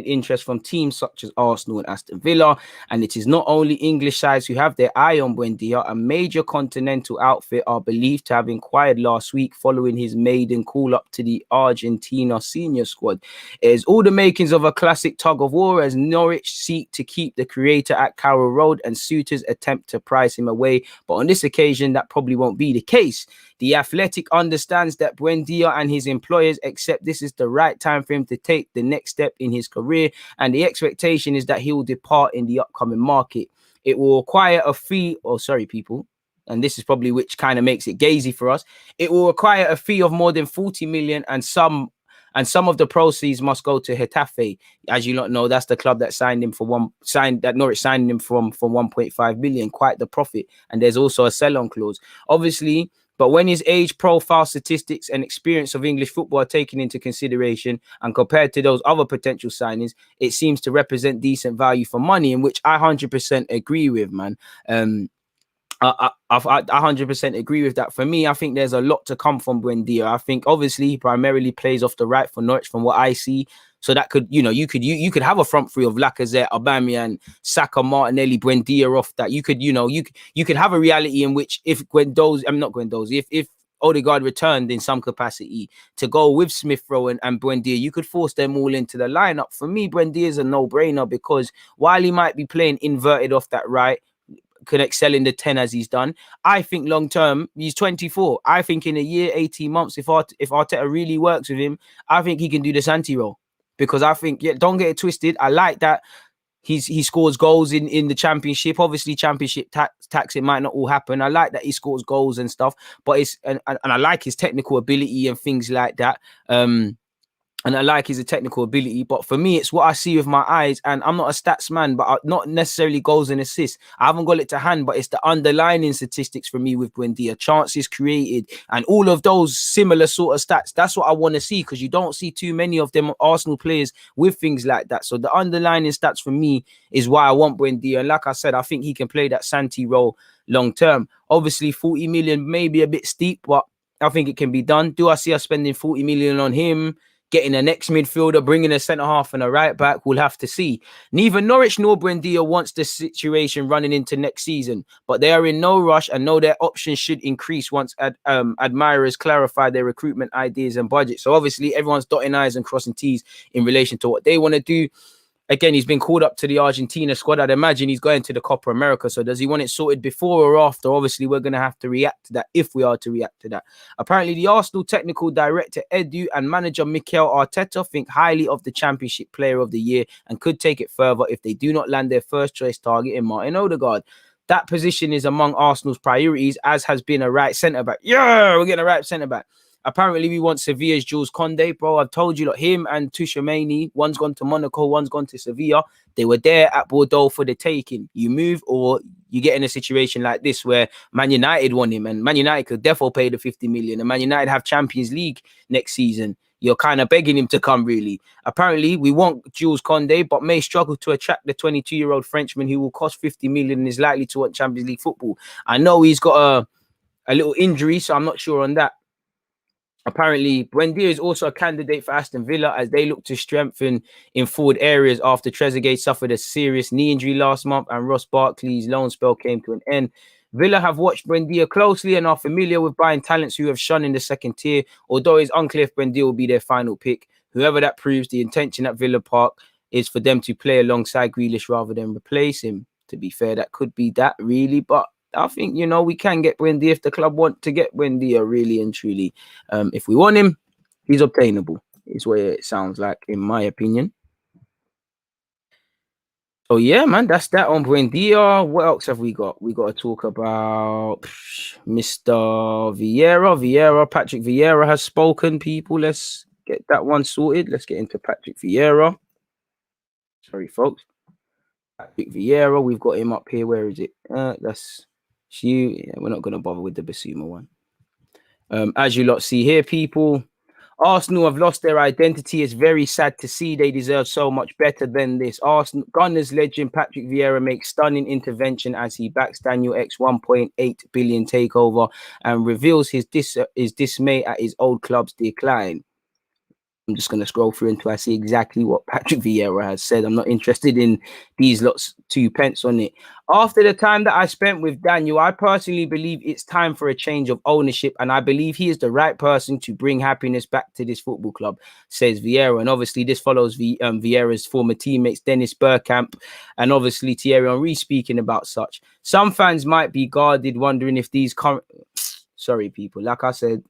interest from teams such as Arsenal and Aston Villa. And it is not only English sides who have their eye on Buendia. A major continental outfit are believed to have inquired last week following his maiden call up to the Argentina senior squad. It is all the makings of a classic tug of war as Norwich seek to keep the creator at Carroll Road and suitors attempt to price him away. But on this occasion, that probably won't be the case. The Athletic understands that Buendia and his employers accept this is the right time for him to take the next step in his career, and the expectation is that he will depart in the upcoming market. It will require a fee, people, and this is probably which kind of makes it gazy for us. It will require a fee of more than 40 million, and some of the proceeds must go to Getafe. As you not know, that's the club that Norwich signed him from 1.5 million, quite the profit. And there's also a sell-on clause, obviously. But when his age profile, statistics, and experience of English football are taken into consideration and compared to those other potential signings, it seems to represent decent value for money, in which I 100% agree with, man. I 100% agree with that. For me, I think there's a lot to come from Buendia. I think obviously he primarily plays off the right for Norwich from what I see. So that could, you know, you could have a front three of Lacazette, Aubameyang, Saka, Martinelli, Buendia off that. You could, you know, you could have a reality in which if Odegaard returned in some capacity to go with Smith Rowe and Buendia, you could force them all into the lineup. For me, Buendia is a no-brainer because while he might be playing inverted off that right, can excel in the 10 as he's done. I think long term, he's 24. I think in a year, 18 months, if Arteta really works with him, I think he can do the Santi role. Because I think, yeah, don't get it twisted. I like that he scores goals in the championship. Obviously, championship tax, it might not all happen. I like that he scores goals and stuff, but and I like his technical ability and things like that. And I like his technical ability, but for me, it's what I see with my eyes. And I'm not a stats man, but not necessarily goals and assists. I haven't got it to hand, but it's the underlining statistics for me with Buendia, chances created, and all of those similar sort of stats. That's what I want to see, because you don't see too many of them Arsenal players with things like that. So the underlining stats for me is why I want Buendia. And like I said, I think he can play that Santi role long term. Obviously, 40 million may be a bit steep, but I think it can be done. Do I see us spending 40 million on him? Getting a next midfielder, bringing a centre-half and a right-back, we'll have to see. Neither Norwich nor Buendia wants the situation running into next season, but they are in no rush and know their options should increase once admirers clarify their recruitment ideas and budget. So obviously, everyone's dotting I's and crossing T's in relation to what they want to do. Again, he's been called up to the Argentina squad. I'd imagine he's going to the Copa America. So does he want it sorted before or after? Obviously, we're going to have to react to that if we are to react to that. Apparently, the Arsenal technical director, Edu, and manager Mikel Arteta think highly of the Championship Player of the Year and could take it further if they do not land their first choice target in Martin Odegaard. That position is among Arsenal's priorities, as has been a right centre-back. Yeah, we're getting a right centre-back. Apparently, we want Sevilla's Jules Koundé, bro. I've told you, like, him and Tuchemani, one's gone to Monaco, one's gone to Sevilla. They were there at Bordeaux for the taking. You move, or you get in a situation like this where Man United want him, and Man United could definitely pay the 50 million, and Man United have Champions League next season. You're kind of begging him to come, really. Apparently, we want Jules Koundé, but may struggle to attract the 22-year-old Frenchman who will cost 50 million and is likely to want Champions League football. I know he's got a little injury, so I'm not sure on that. Apparently, Buendia is also a candidate for Aston Villa as they look to strengthen in forward areas after Trezeguet suffered a serious knee injury last month and Ross Barkley's loan spell came to an end. Villa have watched Buendia closely and are familiar with buying talents who have shone in the second tier, although it's unclear if Buendia will be their final pick. Whoever that proves, the intention at Villa Park is for them to play alongside Grealish rather than replace him. To be fair, that could be that, really, but I think, you know, we can get Buendia if the club want to get Buendia, really and truly. If we want him, he's obtainable, is what it sounds like, in my opinion. So, yeah, man, that's that on Buendia. What else have we got? We got to talk about Mr. Vieira. Patrick Vieira has spoken, people. Let's get that one sorted. Let's get into Patrick Vieira. Sorry, folks. Patrick Vieira, we've got him up here. Where is it? That's... Yeah, we're not going to bother with the Basuma one. As you lot see here, people, Arsenal have lost their identity. It's very sad to see. They deserve so much better than this. Arsenal Gunners legend Patrick Vieira makes stunning intervention as he backs Daniel X 1.8 billion takeover and reveals his dismay at his old club's decline. I'm just going to scroll through until I see exactly what Patrick Vieira has said. I'm not interested in these lots 2 pence on it. After the time that I spent with Daniel, I personally believe it's time for a change of ownership, and I believe he is the right person to bring happiness back to this football club, says Vieira. And obviously this follows Vieira's former teammates Dennis Bergkamp and obviously Thierry Henry speaking about such. Some fans might be guarded, wondering if these sorry, people, like I said,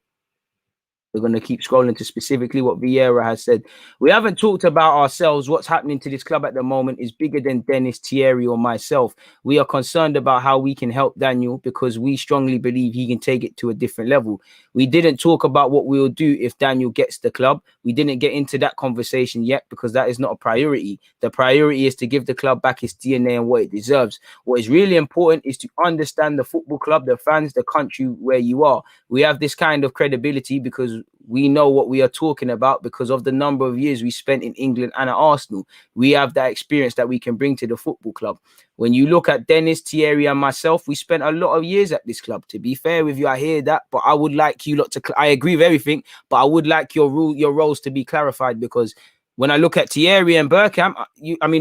we're going to keep scrolling to specifically what Vieira has said. We haven't talked about ourselves. What's happening to this club at the moment is bigger than Dennis, Thierry, or myself. We are concerned about how we can help Daniel because we strongly believe he can take it to a different level. We didn't talk about what we'll do if Daniel gets the club. We didn't get into that conversation yet because that is not a priority. The priority is to give the club back its DNA and what it deserves. What is really important is to understand the football club, the fans, the country where you are. We have this kind of credibility because we know what we are talking about because of the number of years we spent in England and at Arsenal. We have that experience that we can bring to the football club. When you look at Dennis, Thierry, and myself, we spent a lot of years at this club. To be fair with you, I hear that, but I would like you lot to... I agree with everything, but I would like your roles to be clarified because when I look at Thierry and Bergkamp,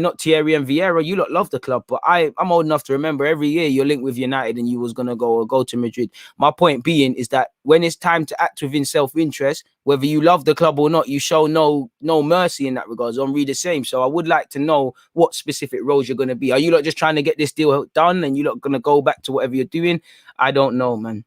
not Thierry and Vieira, you lot love the club, but I'm old enough to remember every year you're linked with United and you was going to go to Madrid. My point being is that when it's time to act within self-interest, whether you love the club or not, you show no mercy in that regards. I'm really the same. So I would like to know what specific roles you're going to be. Are you lot just trying to get this deal done and you lot going to go back to whatever you're doing? I don't know, man.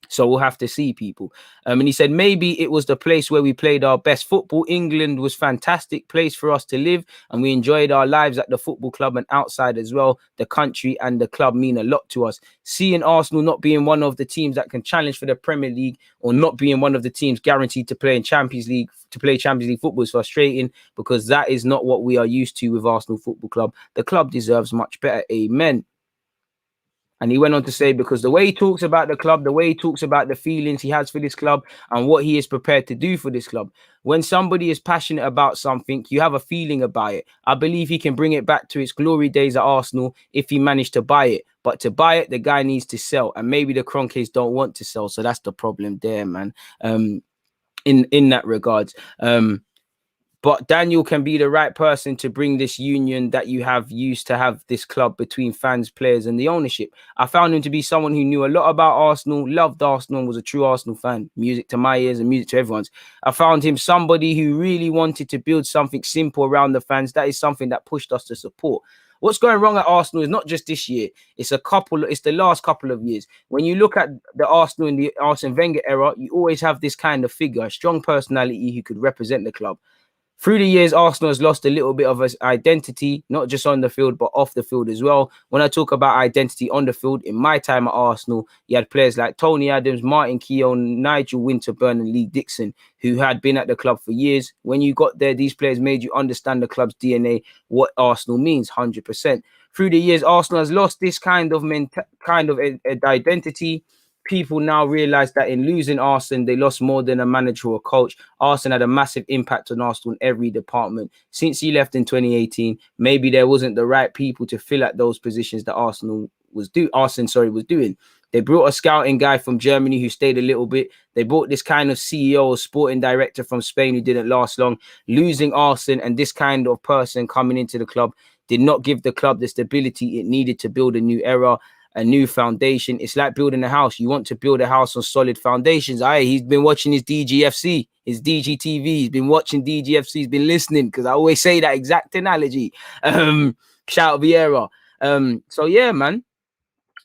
So we'll have to see, people. And he said, maybe it was the place where we played our best football. England was a fantastic place for us to live, and we enjoyed our lives at the football club and outside as well. The country and the club mean a lot to us. Seeing Arsenal not being one of the teams that can challenge for the Premier League, or not being one of the teams guaranteed to play in Champions League, to play Champions League football, is frustrating, because that is not what we are used to with Arsenal Football Club. The club deserves much better. Amen. And he went on to say, because the way he talks about the club, the way he talks about the feelings he has for this club and what he is prepared to do for this club. When somebody is passionate about something, you have a feeling about it. I believe he can bring it back to its glory days at Arsenal if he managed to buy it. But to buy it, the guy needs to sell. And maybe the Kroenkes don't want to sell. So that's the problem there, man. In that regards. But Daniel can be the right person to bring this union that you have used to have this club between fans, players, and the ownership. I found him to be someone who knew a lot about Arsenal, loved Arsenal, and was a true Arsenal fan. Music to my ears and music to everyone's. I found him somebody who really wanted to build something simple around the fans. That is something that pushed us to support. What's going wrong at Arsenal is not just this year. It's the last couple of years. When you look at the Arsenal in the Arsene Wenger era, you always have this kind of figure, a strong personality who could represent the club. Through the years, Arsenal has lost a little bit of its identity, not just on the field, but off the field as well. When I talk about identity on the field, in my time at Arsenal, you had players like Tony Adams, Martin Keown, Nigel Winterburn, and Lee Dixon, who had been at the club for years. When you got there, these players made you understand the club's DNA, what Arsenal means, 100%. Through the years, Arsenal has lost this kind of identity. People now realize that in losing Arsene, they lost more than a manager or a coach. Arsene had a massive impact on Arsenal in every department. Since he left in 2018, maybe there wasn't the right people to fill at those positions that Arsene was doing. They brought a scouting guy from Germany who stayed a little bit. They brought this kind of CEO or sporting director from Spain who didn't last long. Losing Arsene and this kind of person coming into the club did not give the club the stability it needed to build a new era, a new foundation. It's like building a house. You want to build a house on solid foundations. He's been watching his DGFC, his DGTV. He's been watching DGFC. He's been listening, because I always say that exact analogy. Shout out Vieira. So yeah, man.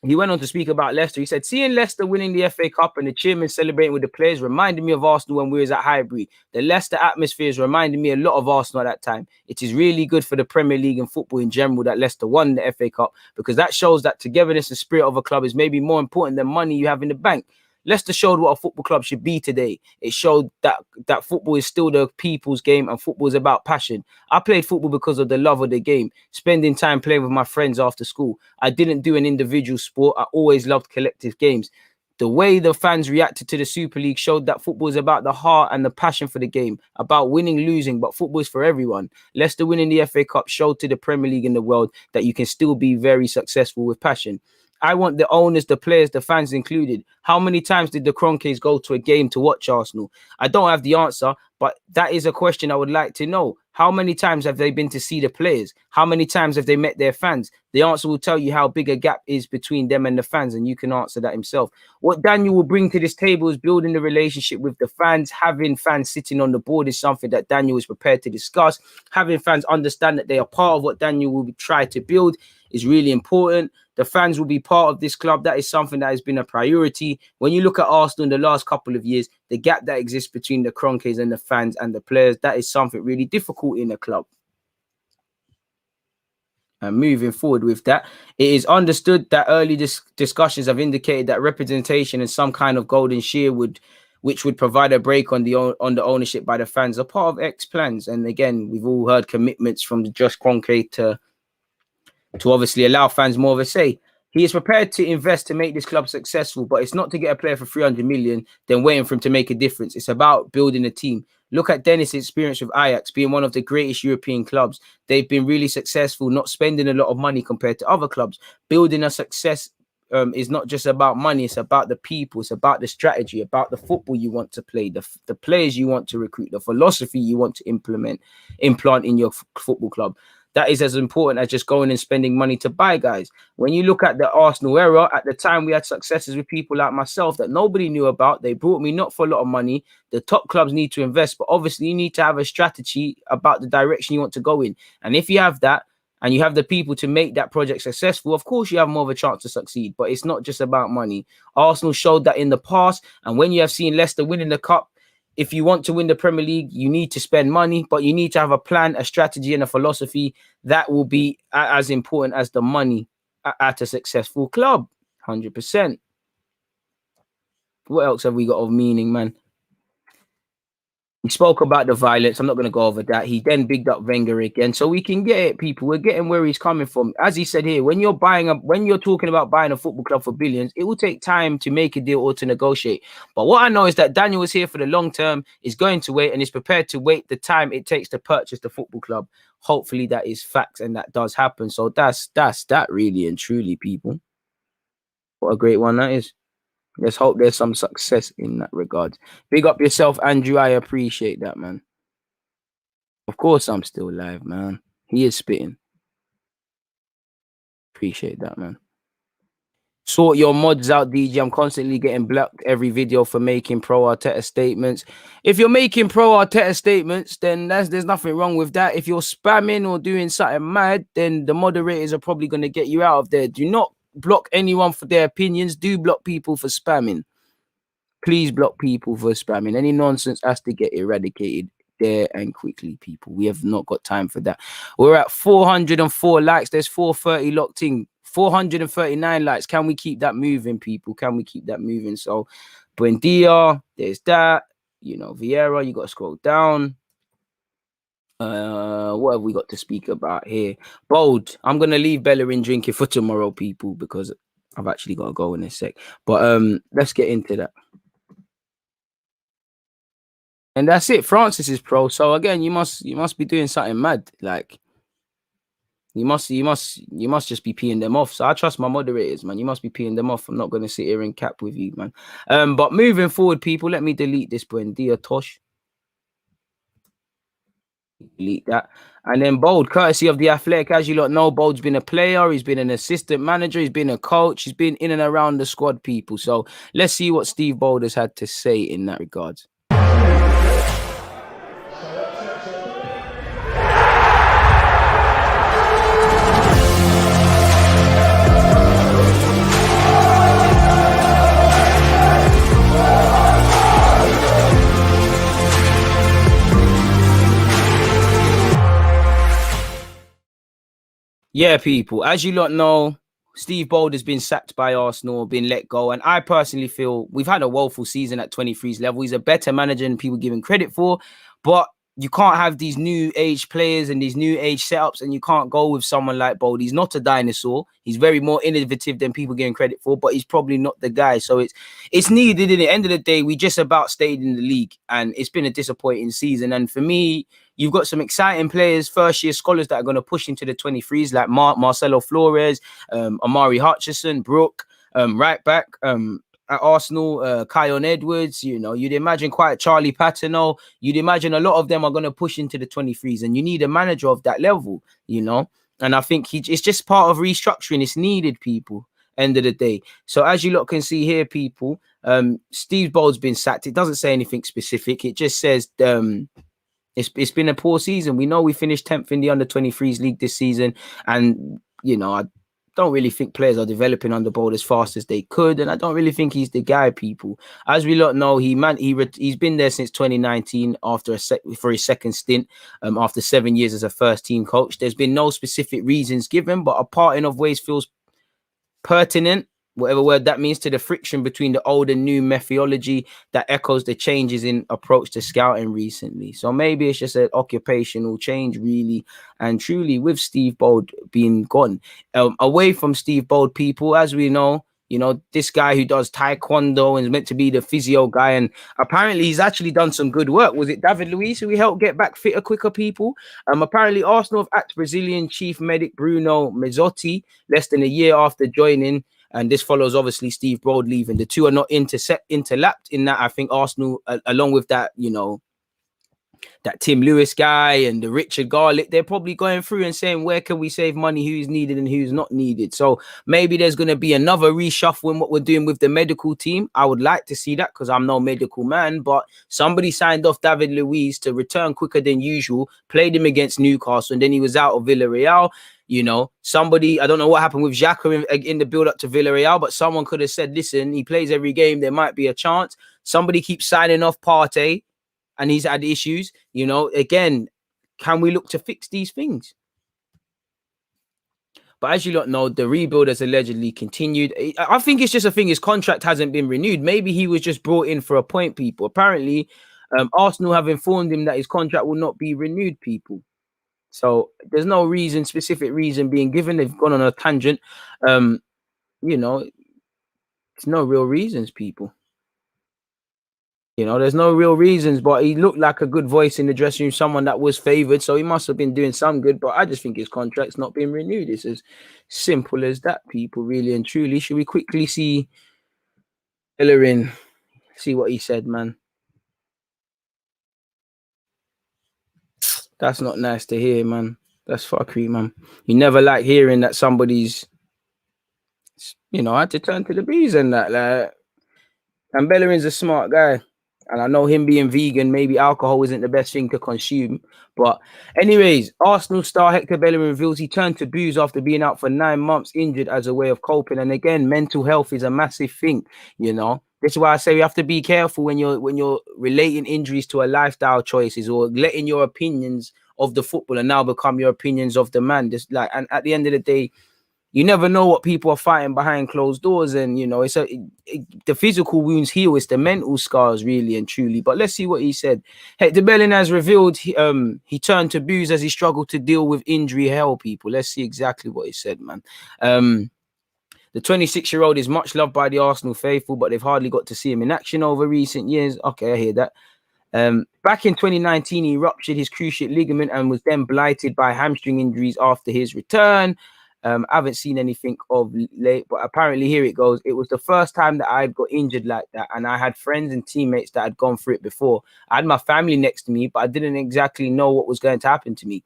He went on to speak about Leicester. He said, seeing Leicester winning the FA Cup and the chairman celebrating with the players reminded me of Arsenal when we was at Highbury. The Leicester atmosphere is reminding me a lot of Arsenal at that time. It is really good for the Premier League and football in general that Leicester won the FA Cup, because that shows that togetherness and spirit of a club is maybe more important than money you have in the bank. Leicester showed what a football club should be today. It showed that football is still the people's game and football is about passion. I played football because of the love of the game, spending time playing with my friends after school. I didn't do an individual sport. I always loved collective games. The way the fans reacted to the Super League showed that football is about the heart and the passion for the game, about winning, losing, but football is for everyone. Leicester winning the FA Cup showed to the Premier League and the world that you can still be very successful with passion. I want the owners, the players, the fans included. How many times did the Kroenkes go to a game to watch Arsenal? I don't have the answer, but that is a question I would like to know. How many times have they been to see the players? How many times have they met their fans? The answer will tell you how big a gap is between them and the fans, and you can answer that himself. What Daniel will bring to this table is building the relationship with the fans. Having fans sitting on the board is something that Daniel is prepared to discuss. Having fans understand that they are part of what Daniel will try to build is really important. The fans will be part of this club. That is something that has been a priority. When you look at Arsenal in the last couple of years, the gap that exists between the Kroenkes and the fans and the players, that is something really difficult in a club. And moving forward with that, it is understood that early discussions have indicated that representation and some kind of golden share which would provide a break on the ownership by the fans, are part of X plans. And again, we've all heard commitments from Josh Kroenke to obviously allow fans more of a say. He is prepared to invest to make this club successful, but it's not to get a player for 300 million, then waiting for him to make a difference. It's about building a team. Look at Dennis' experience with Ajax, being one of the greatest European clubs. They've been really successful, not spending a lot of money compared to other clubs, building a success is not just about money. It's about the people. It's about the strategy, about the football you want to play, the players you want to recruit, the philosophy you want to implant in your football club. That is as important as just going and spending money to buy guys. When you look at the Arsenal era, at the time we had successes with people like myself that nobody knew about. They brought me not for a lot of money. The top clubs need to invest, but obviously you need to have a strategy about the direction you want to go in. And if you have that, and you have the people to make that project successful, of course you have more of a chance to succeed. But it's not just about money. Arsenal showed that in the past. And when you have seen Leicester winning the cup, if you want to win the Premier League, you need to spend money, but you need to have a plan, a strategy, and a philosophy that will be as important as the money at a successful club. 100%. What else have we got of meaning, man? We spoke about the violence. I'm not going to go over that. He then bigged up Wenger again. So we can get it, people. We're getting where he's coming from. As he said here, when you're talking about buying a football club for billions, it will take time to make a deal or to negotiate. But what I know is that Daniel is here for the long term, is going to wait, and is prepared to wait the time it takes to purchase the football club. Hopefully that is facts and that does happen. So that's that really and truly, people. What a great one that is. Let's hope there's some success in that regard. Big up yourself, Andrew. I appreciate that, man. Of course, I'm still alive, man. He is spitting. Appreciate that, man. Sort your mods out, DJ. I'm constantly getting blocked every video for making pro Arteta statements. If you're making pro Arteta statements, then there's nothing wrong with that. If you're spamming or doing something mad, then the moderators are probably going to get you out of there. Do not block anyone for their opinions. Do block people for spamming. Please block people for spamming. Any nonsense has to get eradicated there and quickly, people. We have not got time for that. We're at 404 likes. There's 430 locked in. 439 likes. Can we keep that moving, people? Can we keep that moving? So, BUENDIA, there's that. You know, Vieira, you got to scroll down. What have we got to speak about here? Bold. I'm gonna leave Bellerin drinking for tomorrow, people, because I've actually got to go in a sec. But let's get into that. And that's it. Francis is pro. So again, you must be doing something mad. Like you must just be peeing them off. So I trust my moderators, man. You must be peeing them off. I'm not gonna sit here and cap with you, man. But moving forward, people, let me delete this BUENDIA Tosh. Delete that. And then Bold, courtesy of The Athletic, as you lot know, Bold's been a player, he's been an assistant manager, he's been a coach, he's been in and around the squad, people. So let's see what Steve Bold has had to say in that regard. Yeah, people, as you lot know, Steve Bold has been sacked by Arsenal, been let go. And I personally feel we've had a woeful season at 23's level. He's a better manager than people give him credit for. But you can't have these new age players and these new age setups, and you can't go with someone like Bold. He's not a dinosaur. He's very more innovative than people giving credit for, but he's probably not the guy. So it's needed. In the end of the day, we just about stayed in the league, and it's been a disappointing season. And for me, you've got some exciting players, first-year scholars that are going to push into the 23s, like Marcelo Flores, Amari Hutchinson, Brooke, right back, at Arsenal, Kion Edwards. You know, you'd imagine quite Charlie Patino. You'd imagine a lot of them are going to push into the 23s, and you need a manager of that level, you know. And I think it's just part of restructuring. It's needed, people, end of the day. So as you lot can see here, people, Steve Bold's been sacked. It doesn't say anything specific. It just says it's been a poor season. We know we finished 10th in the under-23s league this season, and you know, I don't really think players are developing under Bold as fast as they could, and I don't really think he's the guy, people. As we lot know, he's been there since 2019 for his second stint, after 7 years as a first team coach. There's been no specific reasons given, but a parting of ways feels pertinent, whatever word that means, to the friction between the old and new methodology that echoes the changes in approach to scouting recently. So maybe it's just an occupational change, really and truly, with Steve Bold being gone. Away from Steve Bold, people, as we know, you know, this guy who does taekwondo and is meant to be the physio guy, and apparently he's actually done some good work. Was it David Luiz who helped get back fitter quicker, people? Apparently Arsenal have axed Brazilian chief medic Bruno Mezzotti less than a year after joining. And this follows obviously Steve Broad leaving. The two are not interlapped in that. I think Arsenal, along with that, you know, that Tim Lewis guy and the Richard Garlick, they're probably going through and saying, where can we save money, who's needed and who's not needed. So maybe there's going to be another reshuffle in what we're doing with the medical team. I would like to see that because I'm no medical man, but somebody signed off David Luiz to return quicker than usual, played him against Newcastle, and then he was out of Villarreal. You know, somebody, I don't know what happened with Xhaka in the build-up to Villarreal, but someone could have said, listen, he plays every game, there might be a chance. Somebody keeps signing off Partey, and he's had issues. You know, again, can we look to fix these things? But as you lot know, the rebuild has allegedly continued. I think it's just a thing, his contract hasn't been renewed. Maybe he was just brought in for a point, people. Apparently, Arsenal have informed him that his contract will not be renewed, people. So there's no reason, specific reason being given. They've gone on a tangent. You know, it's no real reasons, people. You know, there's no real reasons, but he looked like a good voice in the dressing room, someone that was favoured, so he must have been doing some good, but I just think his contract's not being renewed. It's as simple as that, people, really and truly. Should we quickly see Bellerin, see what he said, man? That's not nice to hear, man. That's fuckery, man. You never like hearing that somebody's, you know, had to turn to the bees and that. Like, and Bellerin's a smart guy. And I know him being vegan, maybe alcohol isn't the best thing to consume. But anyways, Arsenal star Hector Bellerin reveals he turned to booze after being out for 9 months injured as a way of coping. And again, mental health is a massive thing, you know. This is why I say we have to be careful when you're relating injuries to a lifestyle choices or letting your opinions of the footballer now become your opinions of the man. Just like, and at the end of the day, you never know what people are fighting behind closed doors, and you know it's the physical wounds heal, it's the mental scars, really and truly. But let's see what he said. Hector Bellerin has revealed he turned to booze as he struggled to deal with injury hell, people. Let's see exactly what he said, man. The 26-year-old is much loved by the Arsenal faithful, but they've hardly got to see him in action over recent years. Okay, I hear that. Back in 2019, he ruptured his cruciate ligament and was then blighted by hamstring injuries after his return. I haven't seen anything of late, but apparently here it goes. It was the first time that I got injured like that, and I had friends and teammates that had gone through it before. I had my family next to me, but I didn't exactly know what was going to happen to me.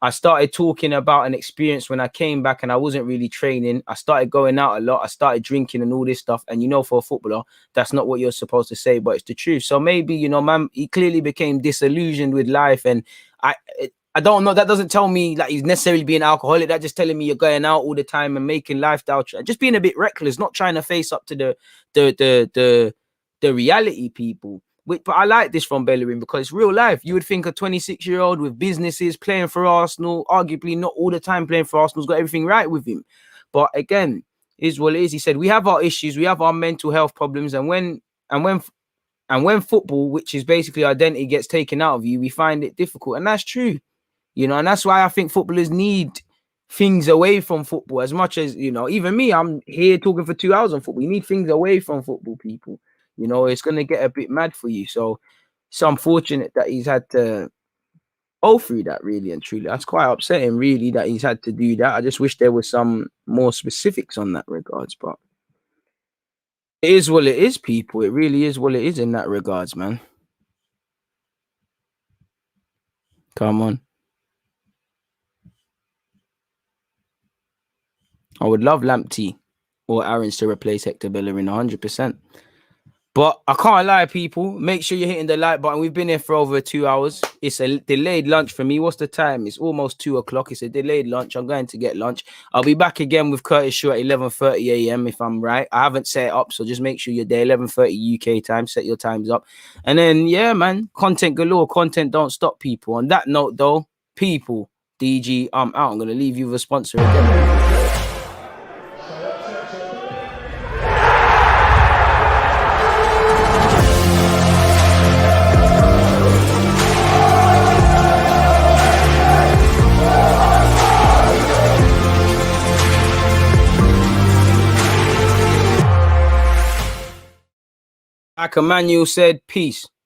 I started talking about an experience when I came back and I wasn't really training. I started going out a lot. I started drinking and all this stuff. And, you know, for a footballer, that's not what you're supposed to say, but it's the truth. So maybe, you know, man, he clearly became disillusioned with life. And I don't know. That doesn't tell me like he's necessarily being alcoholic. That's just telling me you're going out all the time and making lifestyle, just being a bit reckless, not trying to face up to the reality, people. But I like this from Bellerin because it's real life. You would think a 26-year-old with businesses playing for Arsenal, arguably not all the time playing for Arsenal, has got everything right with him. But again, is what it is. He said, we have our issues, we have our mental health problems, and when football, which is basically identity, gets taken out of you, we find it difficult. And that's true. You know, and that's why I think footballers need things away from football as much as, you know, even me, I'm here talking for 2 hours on football. You need things away from football, people. You know, it's going to get a bit mad for you. So it's unfortunate that he's had to go through that, really and truly. That's quite upsetting, really, that he's had to do that. I just wish there was some more specifics on that regards, but it is what it is, people. It really is what it is in that regards, man. Come on. I would love Lamptey or Aarons to replace Hector Bellerin 100%. But I can't lie, people. Make sure you're hitting the like button. We've been here for over 2 hours. It's a delayed lunch for me. What's the time? It's almost 2 o'clock. It's a delayed lunch. I'm going to get lunch. I'll be back again with Curtis Shaw at 11:30 a.m. if I'm right. I haven't set it up, so just make sure you're there. 11:30 UK time. Set your times up. And then, yeah, man, content galore. Content don't stop, people. On that note, though, people, DG, I'm out. I'm going to leave you with a sponsor again. Like Emmanuel said, peace.